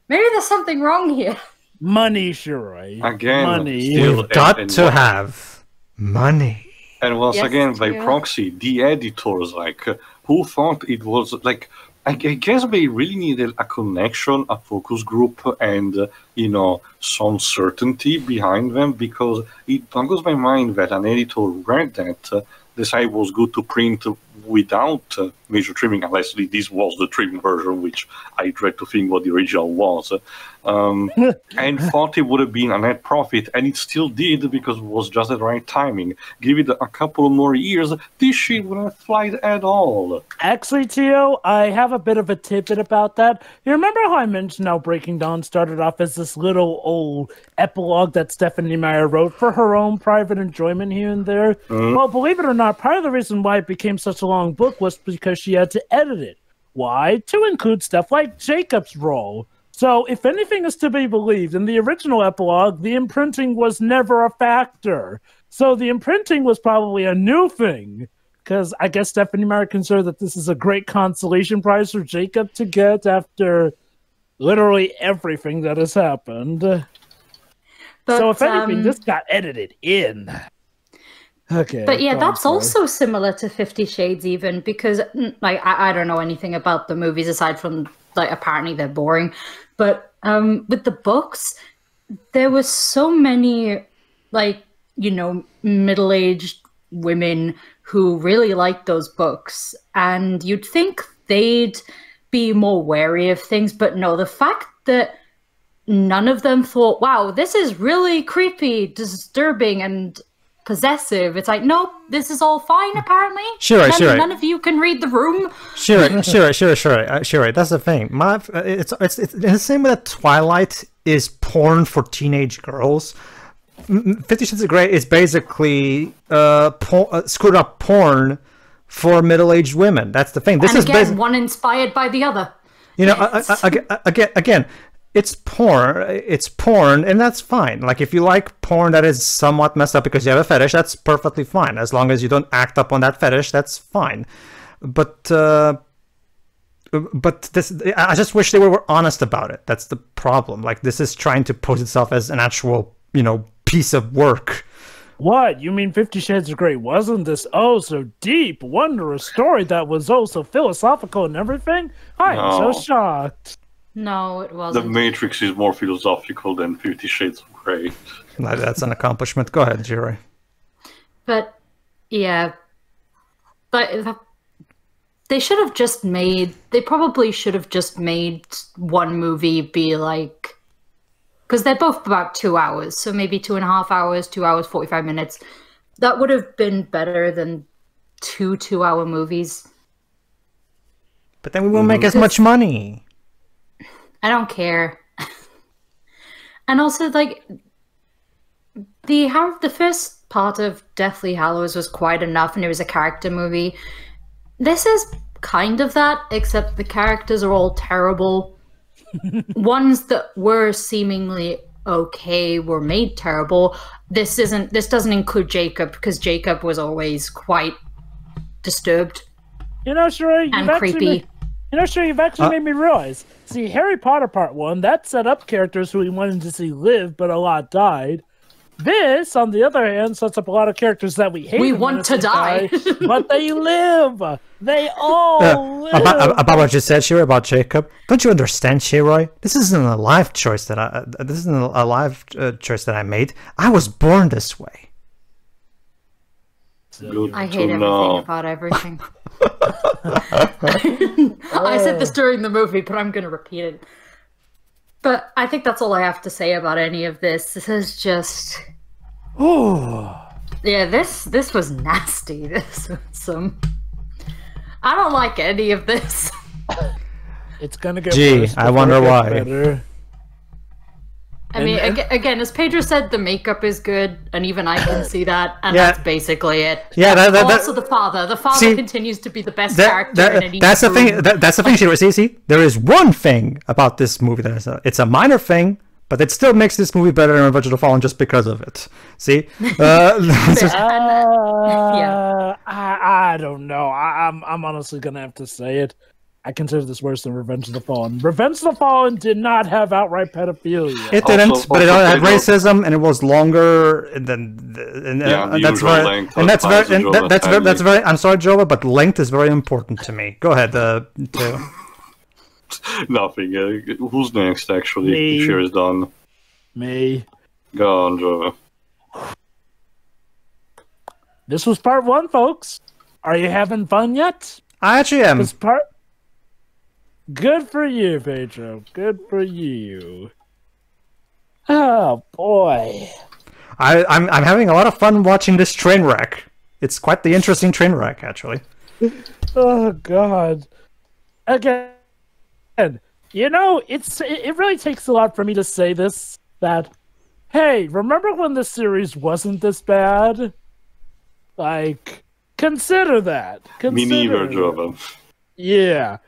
maybe there's something wrong here? Money, Shirai. Again, money. You've got to have money. And once again, by proxy, the editors, who thought it was, I guess they really needed a connection, a focus group, and, some certainty behind them, because it boggles my mind that an editor read that, decided it was good to print without major trimming, unless this was the trim version, which I dread to think what the original was, and thought it would have been a net profit, and it still did because it was just the right timing. Give it a couple more years, this shit wouldn't have flied at all. Actually, Tio, I have a bit of a tidbit about that. You remember how I mentioned how Breaking Dawn started off as this little old epilogue that Stephanie Meyer wrote for her own private enjoyment here and there? Well, believe it or not, part of the reason why it became such a long book was because she had to edit it. Why? To include stuff like Jacob's role. So, if anything is to be believed, in the original epilogue, the imprinting was never a factor. So, the imprinting was probably a new thing. Because I guess Stephanie Meyer considered that this is a great consolation prize for Jacob to get after literally everything that has happened. But, so, if anything, this got edited in. Okay. But yeah, that's also similar to 50 Shades even, because I don't know anything about the movies aside from apparently they're boring. But with the books, there was so many middle-aged women who really liked those books, and you'd think they'd be more wary of things. But no, the fact that none of them thought, wow, this is really creepy, disturbing, and possessive. It's like, nope, this is all fine, apparently. Sure. None of you can read the room. Sure. That's the thing. It's in the same way that Twilight is porn for teenage girls. 50 Shades of Grey is basically screwed up porn for middle-aged women. That's the thing. This is again, one inspired by the other. You know, again, it's porn, and that's fine. Like, if you like porn that is somewhat messed up because you have a fetish, that's perfectly fine. As long as you don't act up on that fetish, that's fine. But this, I just wish they were honest about it. That's the problem. Like, this is trying to pose itself as an actual, piece of work. What? You mean 50 Shades of Grey wasn't this so deep, wondrous story that was so philosophical and everything? I am so shocked. No, it wasn't. The Matrix is more philosophical than 50 Shades of Grey. That's an accomplishment. Go ahead, Jirai. But, yeah. But they should have just made... They probably should have just made one movie be like... Because they're both about 2 hours, so maybe 2.5 hours, 2 hours, 45 minutes. That would have been better than two 2-hour movies. But then we won't make as much money. I don't care. And also, like, the first part of Deathly Hallows was quite enough, and it was a character movie. This is kind of that, except the characters are all terrible. Ones that were seemingly okay were made terrible. This doesn't include Jacob, because Jacob was always quite disturbed. Sheree, and creepy. You've actually made me realize. See, Harry Potter Part 1, that set up characters who we wanted to see live, but a lot died. This, on the other hand, sets up a lot of characters that we hate. We want to die. But they live. They all live. About what you said, Shiroi, about Jacob. Don't you understand, Shiroi? This isn't a life choice that I made. I was born this way. I hate everything about everything. I said this during the movie, but I'm going to repeat it. But I think that's all I have to say about any of this. This is just... Yeah, this was nasty. This was some... I don't like any of this. It's going to get worse. I wonder why. Better. I mean, again, as Pedro said, the makeup is good, and even I can see that, and that's basically it. Yeah, also the father. The father continues to be the best character in any That's the thing. That's the thing. See, there is one thing about this movie that it's a minor thing, but it still makes this movie better than Revenge of the Fallen just because of it. See, I don't know. I'm honestly gonna have to say it. I consider this worse than Revenge of the Fallen. Revenge of the Fallen did not have outright pedophilia. It didn't, but it had racism, and it was longer than. That's very. I'm sorry, Jova, but length is very important to me. Go ahead, Nothing. Who's next? Actually, Share is done. Me. Go on, Jova. This was part 1, folks. Are you having fun yet? I actually am. Good for you, Pedro. Good for you. Oh boy, I'm having a lot of fun watching this train wreck. It's quite the interesting train wreck, actually. Oh God. Again, it really takes a lot for me to say this. That, hey, remember when the series wasn't this bad? Like, consider that. Me neither, Jova. Yeah.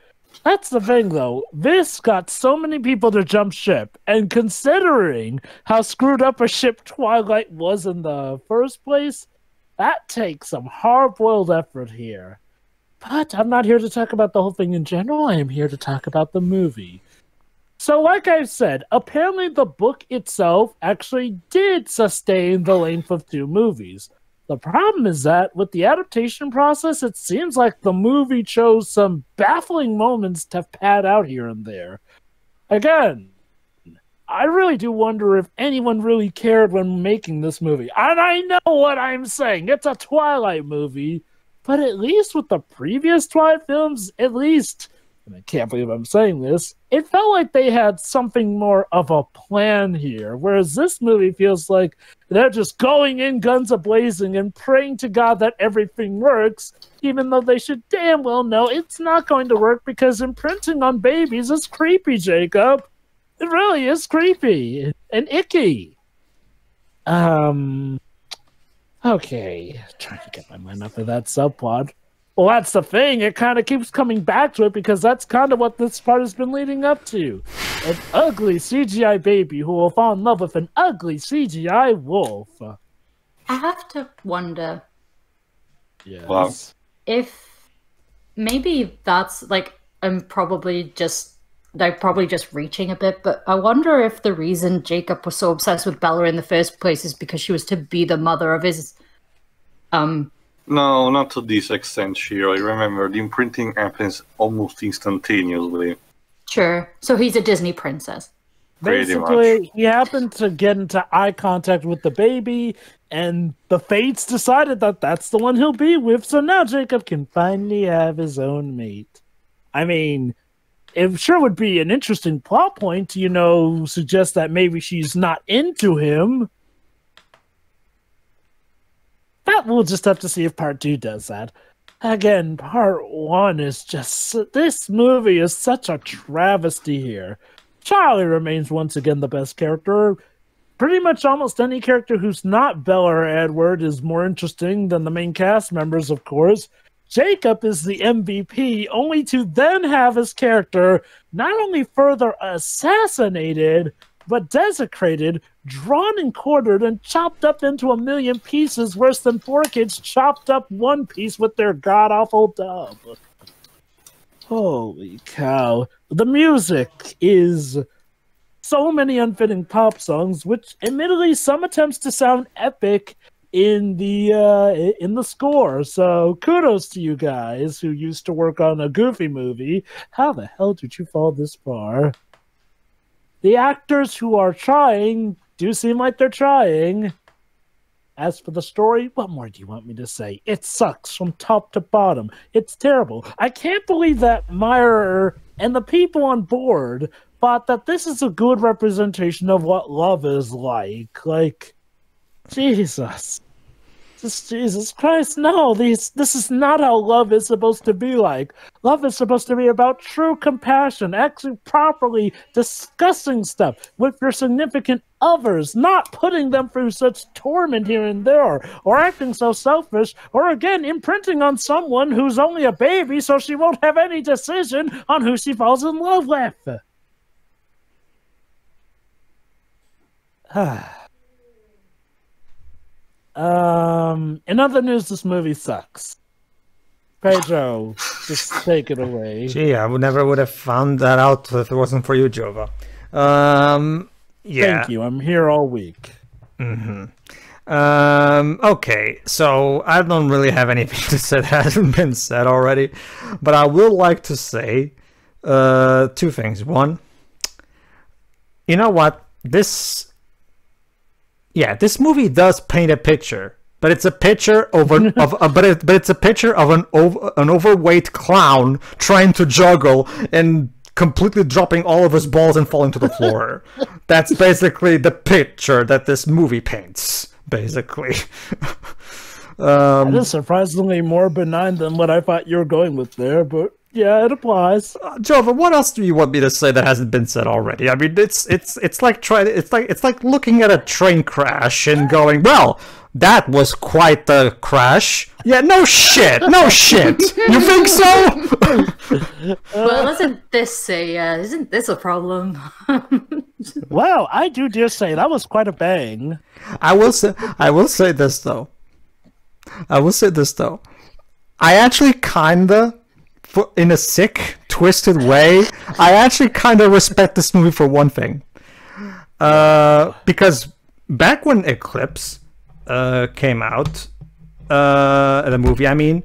That's the thing, though. This got so many people to jump ship, and considering how screwed up a ship Twilight was in the first place, that takes some hard-boiled effort here. But I'm not here to talk about the whole thing in general. I am here to talk about the movie. So, like I said, apparently the book itself actually did sustain the length of 2 movies. The problem is that, with the adaptation process, it seems like the movie chose some baffling moments to pad out here and there. Again, I really do wonder if anyone really cared when making this movie. And I know what I'm saying. It's a Twilight movie. But at least with the previous Twilight films, at least and I can't believe I'm saying this, it felt like they had something more of a plan here, whereas this movie feels like they're just going in guns a-blazing and praying to God that everything works, even though they should damn well know it's not going to work because imprinting on babies is creepy, Jacob. It really is creepy and icky. Okay, trying to get my mind off of that subplot. Well, that's the thing. It kind of keeps coming back to it because that's kind of what this part has been leading up to. An ugly CGI baby who will fall in love with an ugly CGI wolf. I have to wonder Yes. if maybe that's like they're probably just reaching a bit, but I wonder if the reason Jacob was so obsessed with Bella in the first place is because she was to be the mother of his No, not to this extent, Shiro. Remember, the imprinting happens almost instantaneously. Sure. So he's a Disney princess. Basically, he happened to get into eye contact with the baby, and the fates decided that that's the one he'll be with, so now Jacob can finally have his own mate. I mean, it sure would be an interesting plot point to, suggest that maybe she's not into him. But we'll just have to see if part 2 does that. Again, part 1 is just... This movie is such a travesty here. Charlie remains once again the best character. Pretty much almost any character who's not Bella or Edward is more interesting than the main cast members, of course. Jacob is the MVP, only to then have his character not only further assassinated, but desecrated, drawn and quartered, and chopped up into a million pieces worse than 4 kids chopped up one piece with their god-awful dub. Holy cow. The music is so many unfitting pop songs, which admittedly some attempts to sound epic in the score. So kudos to you guys who used to work on a Goofy movie. How the hell did you fall this far? The actors who are trying do seem like they're trying. As for the story, what more do you want me to say? It sucks from top to bottom. It's terrible. I can't believe that Meyer and the people on board thought that this is a good representation of what love is like. Like, Jesus. Jesus Christ, no, this is not how love is supposed to be like. Love is supposed to be about true compassion, actually properly discussing stuff with your significant others, not putting them through such torment here and there, or acting so selfish, or again, imprinting on someone who's only a baby so she won't have any decision on who she falls in love with. In other news, this movie sucks. Pedro, just take it away. Gee, I never would have found that out if it wasn't for you, Jova. Yeah. Thank you. I'm here all week. Okay, so I don't really have anything to say that hasn't been said already, but I would like to say 2 things. One, you know what? This movie does paint a picture, but it's a picture of it's a picture of an overweight clown trying to juggle and completely dropping all of his balls and falling to the floor. That's basically the picture that this movie paints, basically. It is surprisingly more benign than what I thought you were going with there, but yeah, it applies. Jova, what else do you want me to say that hasn't been said already? I mean, it's like looking at a train crash and going, well, that was quite the crash. Yeah, no shit. You think so? Well, isn't this a problem? Well, I do dare say that was quite a bang. I will say this though. I actually kinda, in a sick, twisted way, I actually kinda respect this movie for one thing. Because back when Eclipse came out, the movie, I mean,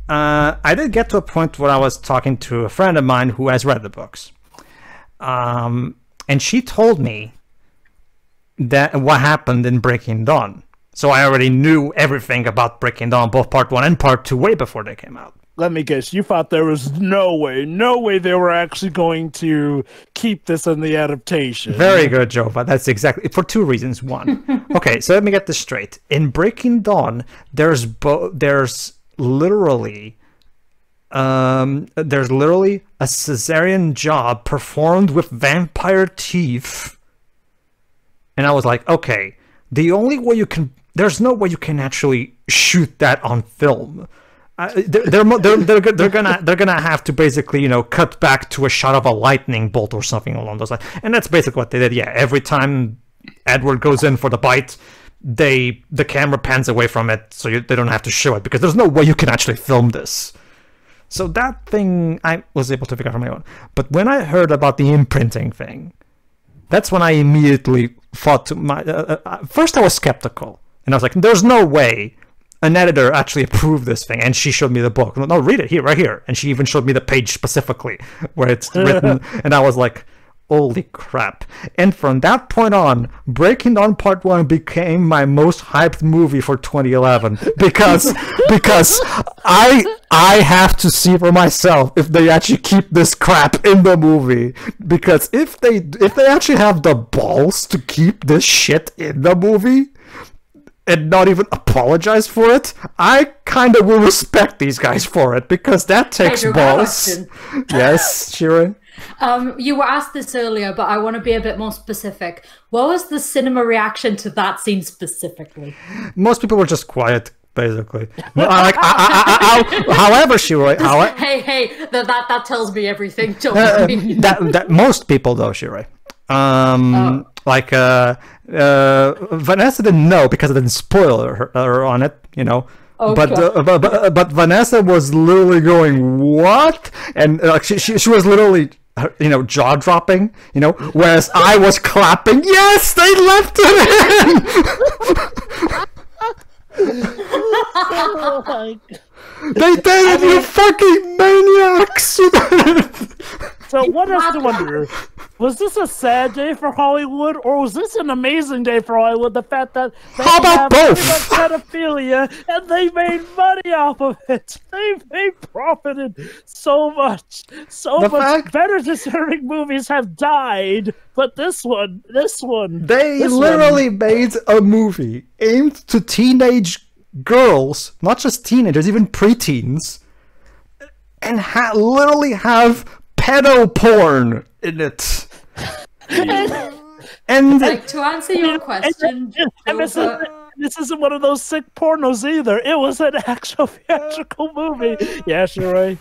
I did get to a point where I was talking to a friend of mine who has read the books. And she told me that what happened in Breaking Dawn. So I already knew everything about Breaking Dawn, both Part 1 and Part 2, way before they came out. Let me guess, you thought there was no way they were actually going to keep this in the adaptation. Very good, Joe, but that's exactly, for 2 reasons. One, okay, so let me get this straight. In Breaking Dawn, there's literally a cesarean job performed with vampire teeth. And I was like, okay, the only way you can, there's no way you can actually shoot that on film. They're gonna have to basically, you know, cut back to a shot of a lightning bolt or something along those lines, and that's basically what they did. Yeah, every time Edward goes in for the bite, the camera pans away from it, so they don't have to show it, because there's no way you can actually film this. So that thing I was able to figure out on my own. But when I heard about the imprinting thing, that's when I immediately thought to my first I was skeptical, and I was like, "There's no way an editor actually approved this thing." And she showed me the book. No, read it here, right here. And she even showed me the page specifically where it's written. And I was like, holy crap. And from that point on, Breaking Dawn Part 1 became my most hyped movie for 2011. Because I have to see for myself if they actually keep this crap in the movie. Because if they actually have the balls to keep this shit in the movie and not even apologize for it, I kind of will respect these guys for it, because that takes balls. Yes, Shira? You were asked this earlier, but I want to be a bit more specific. What was the cinema reaction to that scene specifically? Most people were just quiet, basically. However, Shira... Hey, that tells me everything. That most people, though, Shira. Vanessa didn't know because I didn't spoil her on it, you know. Okay. But Vanessa was literally going, what? And she was literally, you know, jaw dropping, you know, whereas I was clapping. Yes, they left it in. Oh my God. They did it, you fucking maniacs! So one has to wonder, was this a sad day for Hollywood, or was this an amazing day for Hollywood? The fact that they have both pedophilia and they made money off of it. They profited so much. Better deserving movies have died, but this one. They literally made a movie aimed to teenage girls, not just teenagers, even preteens, and literally have pedo porn in it. And like, to answer your question, and this isn't one of those sick pornos either. It was an actual theatrical movie. Yeah, sure, right.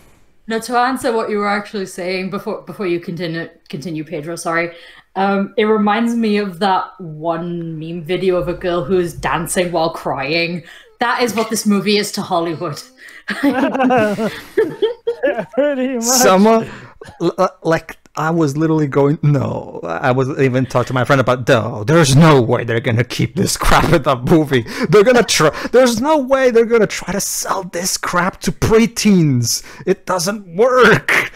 No, to answer what you were actually saying before you continue, Pedro. Sorry. It reminds me of that one meme video of a girl who's dancing while crying. That is what this movie is to Hollywood. Pretty much. Someone, like, I was literally going, no. I was even talking to my friend about, no, there's no way they're gonna keep this crap in the movie. They're gonna try. There's no way they're gonna try to sell this crap to preteens. It doesn't work.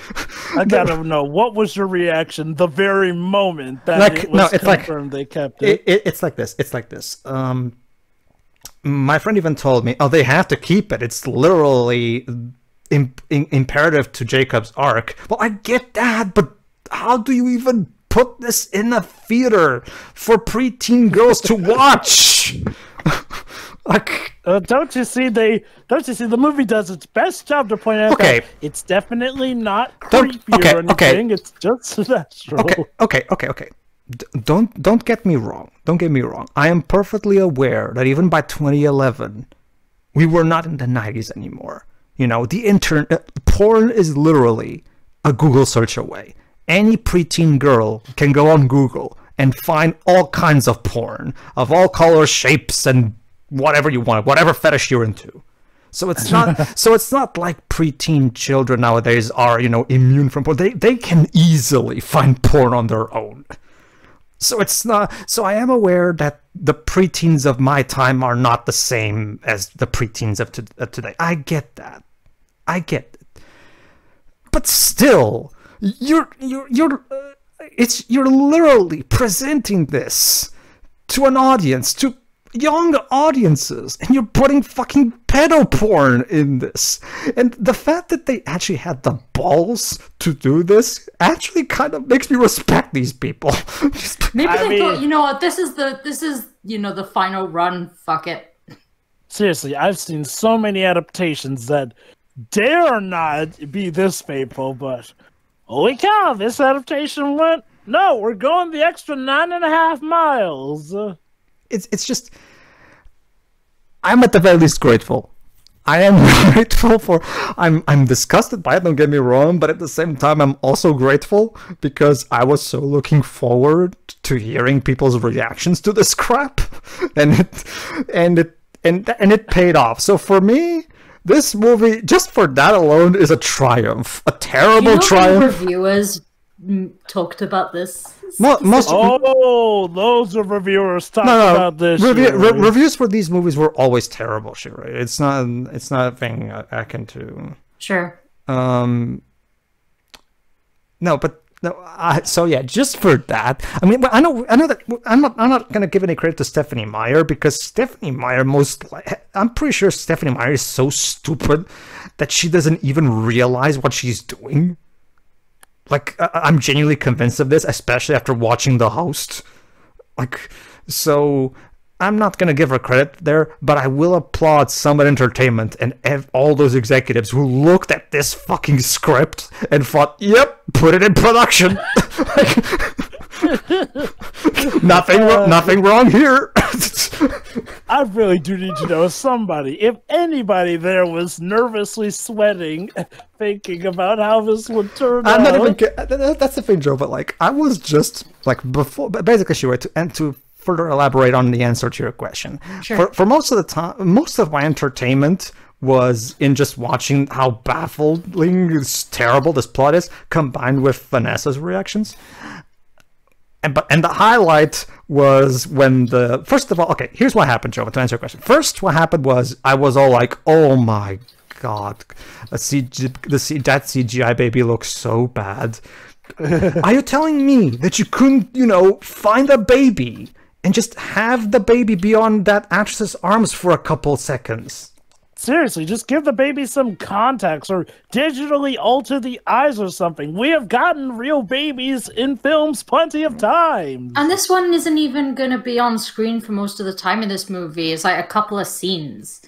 I gotta know, what was your reaction the very moment that it was confirmed they kept it? It's like this. It's like this. My friend even told me, oh, they have to keep it. It's literally imperative to Jacob's arc. Well, I get that, but how do you even put this in a theater for preteen girls to watch? Like, don't you see the movie does its best job to point out that it's definitely not creepy or anything. It's just natural. Okay. Don't get me wrong. Don't get me wrong. I am perfectly aware that even by 2011, we were not in the 90s anymore. You know, the internet, porn is literally a Google search away. Any preteen girl can go on Google and find all kinds of porn of all colors, shapes, and whatever you want, whatever fetish you're into. So it's not like preteen children nowadays are, you know, immune from porn. They can easily find porn on their own. So it's not. So I am aware that the preteens of my time are not the same as the preteens of today. I get that. I get it. But still, you're literally presenting this to an audience, to young audiences, and you're putting fucking pedo porn in this. And the fact that they actually had the balls to do this actually kind of makes me respect these people. Maybe they thought, you know what, this is the final run, fuck it. Seriously, I've seen so many adaptations that dare not be this faithful, but holy cow, this adaptation went, no, we're going the extra 9.5 miles. It's just, I'm at the very least grateful. I am grateful for, I'm disgusted by it, don't get me wrong, but at the same time I'm also grateful because I was so looking forward to hearing people's reactions to this crap, and it paid off. So for me, this movie, just for that alone, is a triumph. A terrible triumph. Reviewers talked about this. Those are reviewers talking about this. Reviews for these movies were always terrible, Shira. It's not a thing I can do. Sure. So yeah, just for that. I mean, I know that I'm not gonna give any credit to Stephanie Meyer because Stephanie Meyer I'm pretty sure Stephanie Meyer is so stupid that she doesn't even realize what she's doing. Like, I'm genuinely convinced of this, especially after watching The Host. Like, so I'm not going to give her credit there, but I will applaud Summit Entertainment and all those executives who looked at this fucking script and thought, yep, put it in production. Nothing wrong here. I really do need to know somebody, if anybody there was nervously sweating, thinking about how this would turn out. That's the thing, Joe, but like, I was just like, before, basically, to further elaborate on the answer to your question. Sure. For most of the time, most of my entertainment was in just watching how baffling, terrible this plot is, combined with Vanessa's reactions. And the highlight was when first of all, okay, here's what happened, Joe, to answer your question. First, what happened was I was all like, oh my god, that CGI baby looks so bad. Are you telling me that you couldn't, find a baby and just have the baby be on that actress's arms for a couple seconds? Seriously, just give the baby some contacts or digitally alter the eyes or something. We have gotten real babies in films plenty of times. And this one isn't even going to be on screen for most of the time in this movie. It's like a couple of scenes.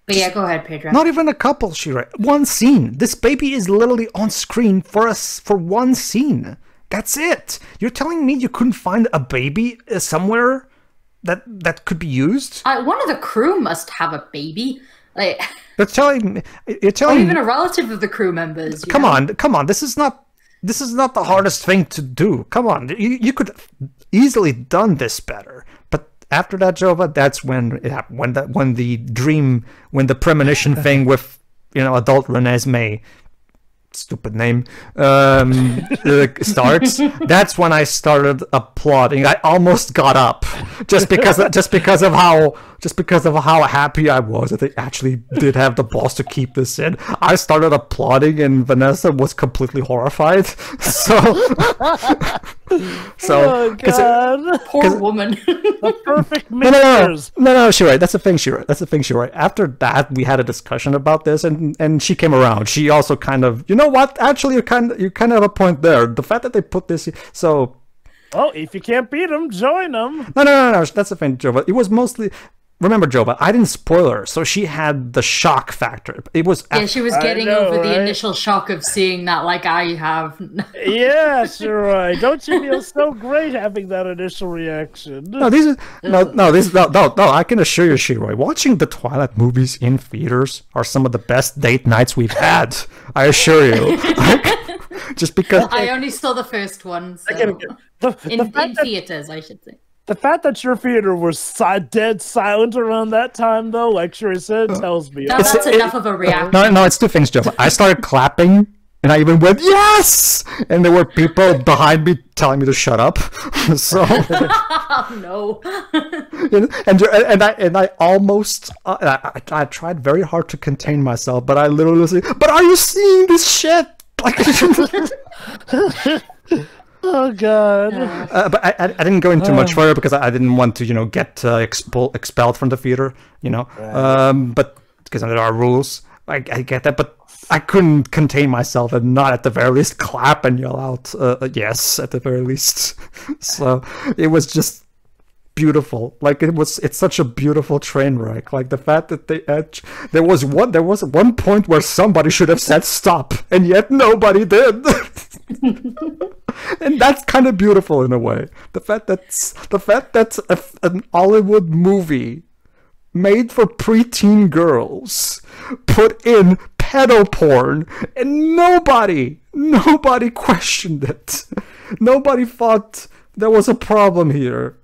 But yeah, go ahead, Pedro. Not even a couple, Shira. One scene. This baby is literally on screen for one scene. That's it. You're telling me you couldn't find a baby somewhere that could be used? One of the crew must have a baby. Like, you're telling or even a relative of the crew members. Come on. This is not the hardest thing to do. Come on, you could easily done this better. But after that, Jova, that's when it happened. When the premonition thing with adult Renesmee, stupid name, starts. That's when I started applauding. I almost got up just because of how happy I was that they actually did have the balls to keep this in. I started applauding, and Vanessa was completely horrified. Oh God, poor woman. The perfect mixers. No, she's right. That's the thing, she's right. After that, we had a discussion about this, and she came around. She also kind of, you know what? Actually, you kind of have a point there. The fact that they put this, so. Oh, if you can't beat them, join them. No. That's the thing, Joe. But it was mostly. Remember, Joe, but I didn't spoil her, so she had the shock factor. It was she was getting over the initial shock of seeing that, like I have. Yes, you're right. Don't you feel so great having that initial reaction? No, I can assure you, Shiroi, watching the Twilight movies in theaters are some of the best date nights we've had. I assure you. Just because I only saw the first one, so in theaters, I should say. The fact that your theater was dead silent around that time, though, like Shuri said, tells me. That's enough of a reaction. No, it's two things, Joe. I started clapping, and I even went, yes! And there were people behind me telling me to shut up. So. Oh, no. and I almost, I tried very hard to contain myself, but I literally said, but are you seeing this shit? Like, Oh god. But I didn't go into much further because I didn't want to, get expelled from the theater, but because there are rules. I get that, but I couldn't contain myself and not at the very least clap and yell out yes at the very least. So it was just beautiful. Like it's such a beautiful train wreck. Like the fact that there was one point where somebody should have said stop, and yet nobody did. And that's kind of beautiful in a way. The fact that an Hollywood movie made for preteen girls put in pedo porn, and nobody questioned it. Nobody thought there was a problem here.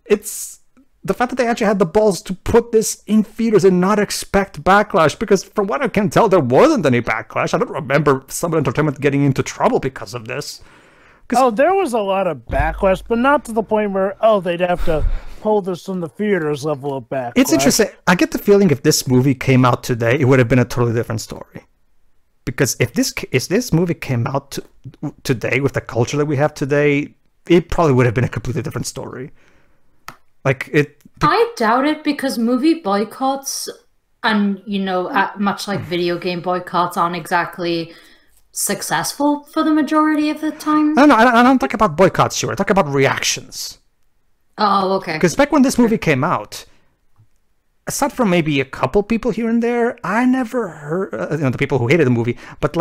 It's the fact that they actually had the balls to put this in theaters and not expect backlash, because from what I can tell, there wasn't any backlash. I don't remember Summit Entertainment getting into trouble because of this. Oh, there was a lot of backlash, but not to the point where, they'd have to pull this from the theaters level of backlash. It's interesting. I get the feeling if this movie came out today, it would have been a totally different story. Because if this movie came out today with the culture that we have today, it probably would have been a completely different story. I doubt it, because movie boycotts and, much like video game boycotts, aren't exactly successful for the majority of the time. No, I don't talk about boycotts, sure. I talk about reactions. Oh, okay. Because back when this movie came out, aside from maybe a couple people here and there, I never heard, the people who hated the movie, but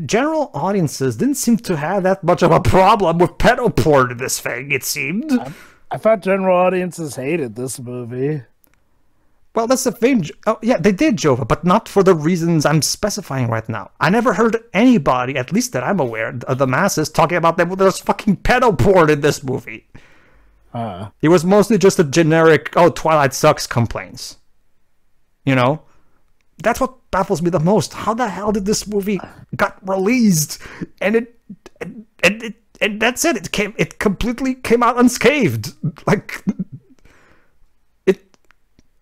general audiences didn't seem to have that much of a problem with pedo porn in this thing, it seemed. I thought general audiences hated this movie. Well, that's the thing. Oh, yeah, they did, Jova, but not for the reasons I'm specifying right now. I never heard anybody, at least that I'm aware of the masses, talking about that there's fucking pedo porn in this movie. It was mostly just a generic, Twilight sucks complaints. That's what baffles me the most. How the hell did this movie got released? And that's it. It completely came out unscathed.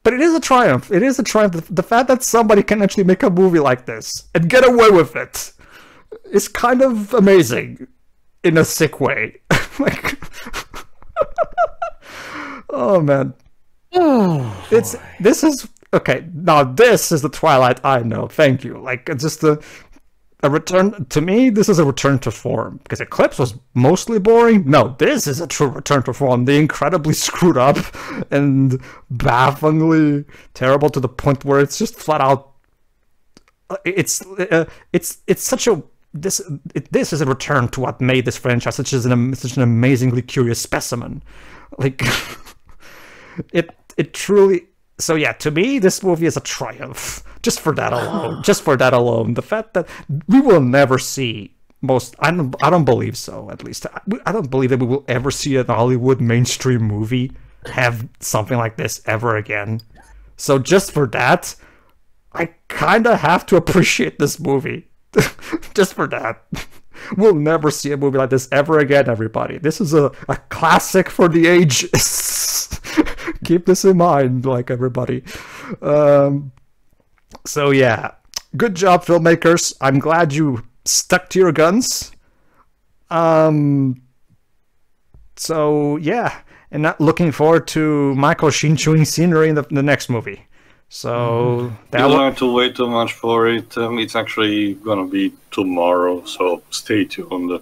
But it is a triumph. It is a triumph. The fact that somebody can actually make a movie like this and get away with it is kind of amazing in a sick way. Oh man. This is okay. Now this is the Twilight I know. Thank you. Just a return to me. This is a return to form, because Eclipse was mostly boring. No, this is a true return to form. The incredibly screwed up and bafflingly terrible to the point where it's just flat out. It's such a this is a return to what made this franchise such an amazingly curious specimen. It truly. So yeah, to me, this movie is a triumph. Just for that alone. The fact that we will never see I don't believe so, at least. I don't believe that we will ever see an Hollywood mainstream movie have something like this ever again. So just for that, I kind of have to appreciate this movie. Just for that. We'll never see a movie like this ever again, everybody. This is a classic for the ages. Keep this in mind, everybody. So yeah, good job, filmmakers. I'm glad you stuck to your guns. So yeah, and not looking forward to Michael Sheen chewing scenery in the next movie. So you don't have to wait too much for it. It's actually gonna be tomorrow, so stay tuned.